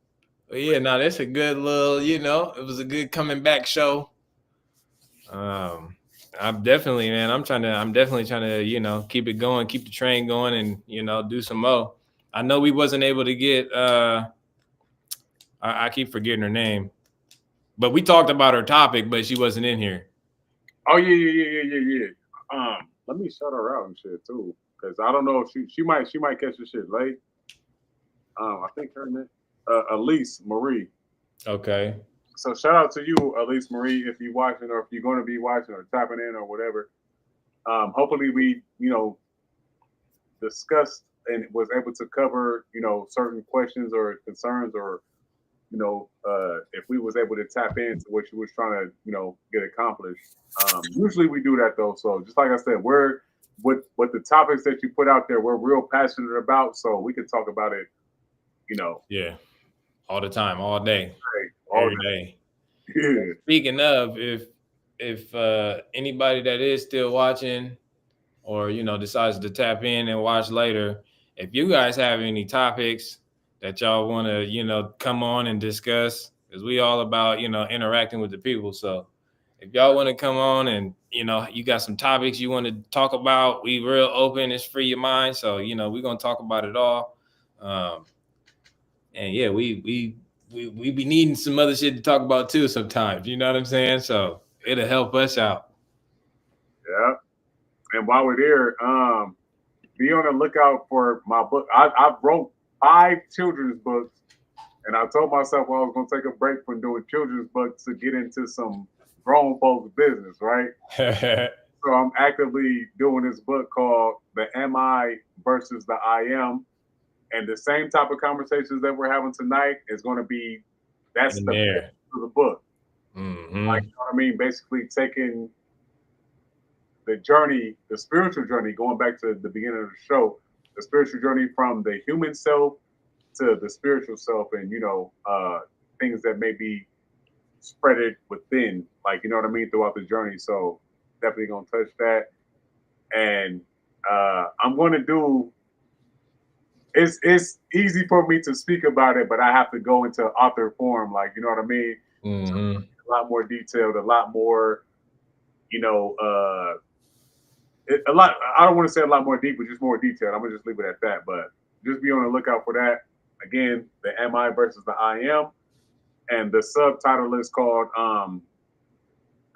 But yeah, no, that's a good little. You know, it was a good coming back show. Um, I'm definitely, man. I'm definitely trying to, keep it going, keep the train going, and do some more. I know we wasn't able to get. I keep forgetting her name, but we talked about her topic, but she wasn't in here. Oh yeah. Let me shut her out and shit too, because I don't know if she might catch the shit late. I think her name, Elise Marie. Okay. So shout out to you, Elise Marie, if you're watching or if you're going to be watching or tapping in or whatever. Hopefully we, discussed and was able to cover, certain questions or concerns or, if we was able to tap into what you was trying to, get accomplished. Usually we do that though. So just like I said, we're what the topics that you put out there, we're real passionate about. So we can talk about it, Yeah. All the time, all day, all every day. day. Speaking of, if anybody that is still watching or decides to tap in and watch later, if you guys have any topics that y'all want to come on and discuss, because we all about interacting with the people. So if y'all want to come on and you got some topics you want to talk about, we real open. It's free your mind. So we're gonna talk about it all. Um, and yeah, we be needing some other shit to talk about too sometimes. You know what I'm saying? So it'll help us out. Yeah. And while we're there, be on the lookout for my book. I wrote 5 children's books, and I told myself I was going to take a break from doing children's books to get into some grown folks' business, right? So I'm actively doing this book called The Am I versus the I Am. And the same type of conversations that we're having tonight is going to be, that's In the there. basis of the book. Mm-hmm. Like, you know what I mean? Basically taking the journey, the spiritual journey, going back to the beginning of the show, the spiritual journey from the human self to the spiritual self, and things that may be spreaded within, like you know what I mean, throughout the journey. So definitely gonna touch that, and I'm going to do. It's easy for me to speak about it, but I have to go into author form, like you know what I mean. Mm-hmm. A lot more detailed, a lot more, you know, a lot. I don't want to say a lot more deep, but just more detailed. I'm gonna just leave it at that. But just be on the lookout for that. Again, the Am I versus the I Am, and the subtitle is called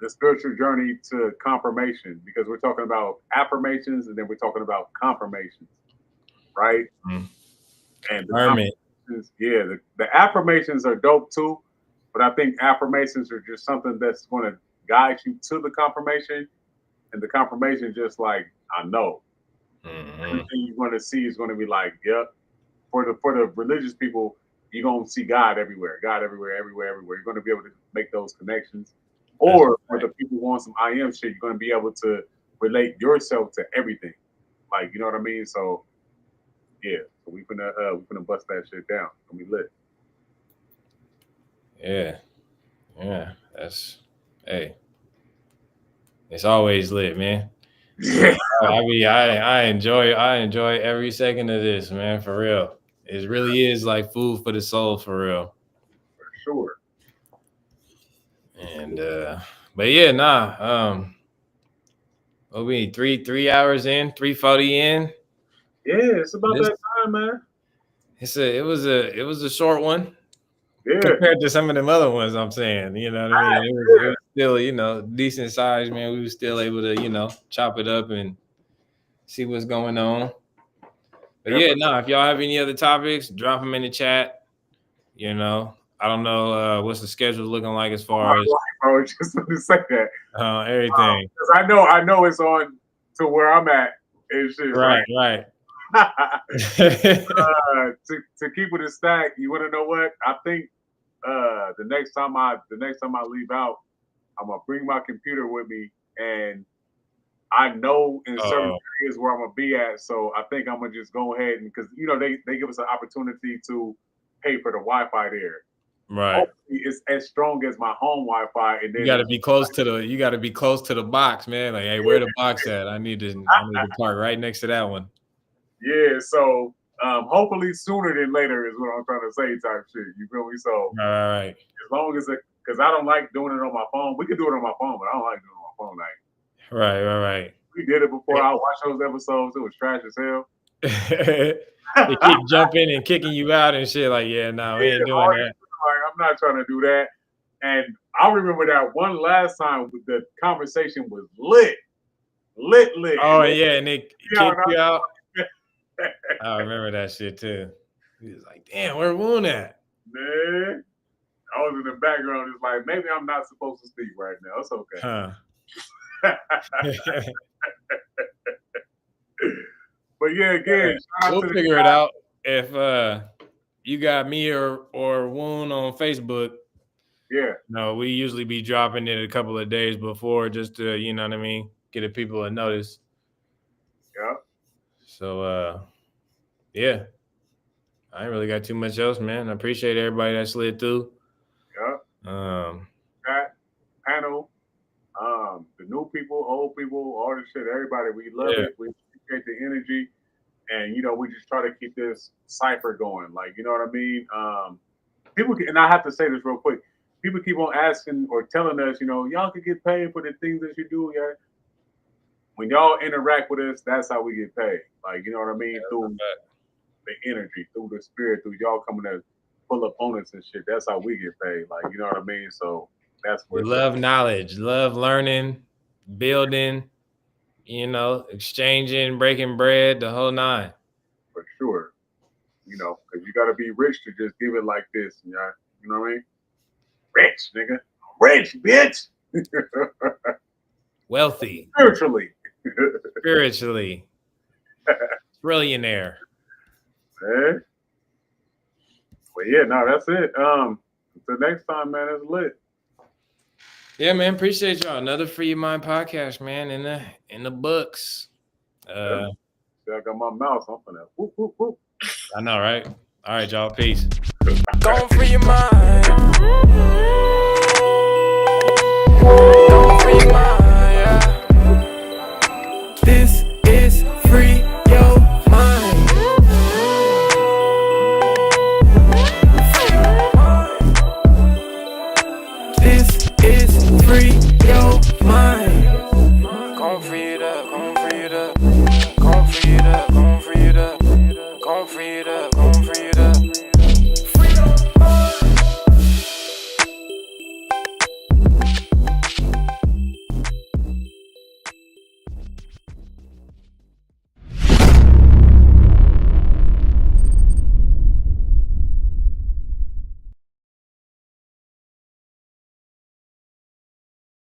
"The Spiritual Journey to Confirmation," because we're talking about affirmations and then we're talking about confirmations, right? Mm-hmm. And the Hermit. confirmations, yeah, the affirmations are dope too, but I think affirmations are just something that's going to guide you to the confirmation, and the confirmation just like I know. Mm-hmm. Everything you're going to see is going to be like, yep. For the religious people, you're going to see God everywhere, everywhere. You're going to be able to make those connections. That's Or for right. the people who want some I am shit, you're going to be able to relate yourself to everything. Like, you know what I mean? So yeah, so we finna bust that shit down. It's gonna be lit. Yeah. That's hey. It's always lit, man. Yeah, I enjoy every second of this, man, for real. It really is like food for the soul, for real. for sure. And but yeah, nah. What we need, three hours in, 3:40 in. Yeah, it's about This that time, man. it was a short one, Yeah. compared to some of them other ones. I'm saying, you know what I mean? It was still, you know, decent size, man. We were still able to, you know, chop it up and see what's going on. But yeah, no, if y'all have any other topics, drop them in the chat. You know, I don't know what's the schedule looking like as far as I was just going to say that. everything. Because I know it's on to where I'm at and shit. Right. To keep it a stack, you want to know what? I think the next time I leave out, I'm gonna bring my computer with me, and I know in certain areas where I'm gonna be at. So I think I'm gonna just go ahead and because you know they give us an opportunity to pay for the Wi-Fi there. Right. Hopefully it's as strong as my home Wi-Fi, and then you got to be close to the box, man. Like, hey, where the box at? I need to park right next to that one. Yeah, so hopefully sooner than later is what I'm trying to say, type shit. You feel me? So all right. As long as because I don't like doing it on my phone. We could do it on my phone, but I don't like doing it on my phone. Like right. We did it before. I watched those episodes. It was trash as hell. They keep jumping and kicking you out and shit. Like, yeah, no, we ain't doing that. Like, I'm not trying to do that. And I remember that one last time the conversation was lit. Oh yeah, and they kicked you out. I remember that shit too. He was like, "Damn, where Woon at?" Man, I was in the background, just like, maybe I'm not supposed to speak right now. It's okay. Huh. But yeah, again, we'll figure it out. If you got me or Woon on Facebook, yeah. No, we usually be dropping it a couple of days before just to, you know what I mean, get the people a notice. Yeah. So yeah. I ain't really got too much else, man. I appreciate everybody that slid through. Yeah. That panel, the new people, old people, all this shit, everybody, we love it. We appreciate the energy. And, you know, we just try to keep this cipher going. Like, you know what I mean? People, and I have to say this real quick. People keep on asking or telling us, you know, y'all can get paid for the things that you do. Yeah. When y'all interact with us, that's how we get paid. Like, you know what I mean? Yeah, through the energy, through the spirit, through y'all coming to pull up on us and shit. That's how we get paid. Like, you know what I mean? So that's where we love knowledge, love learning, building, you know, exchanging, breaking bread, the whole nine. For sure. You know, because you got to be rich to just give it like this. You know what I mean? Rich, nigga. Rich, bitch. Wealthy. Spiritually. Trillionaire. Man. Well, yeah, no, that's it. Until next time, man, it's lit. Yeah, man, appreciate y'all. Another Free Your Mind podcast, man, in the books. I got my mouse. I'm gonna whoop, whoop, whoop. I know, right? All right, y'all. Peace. Don't free your mind. Don't free your mind, yeah. This is Free Your Mind. This is Free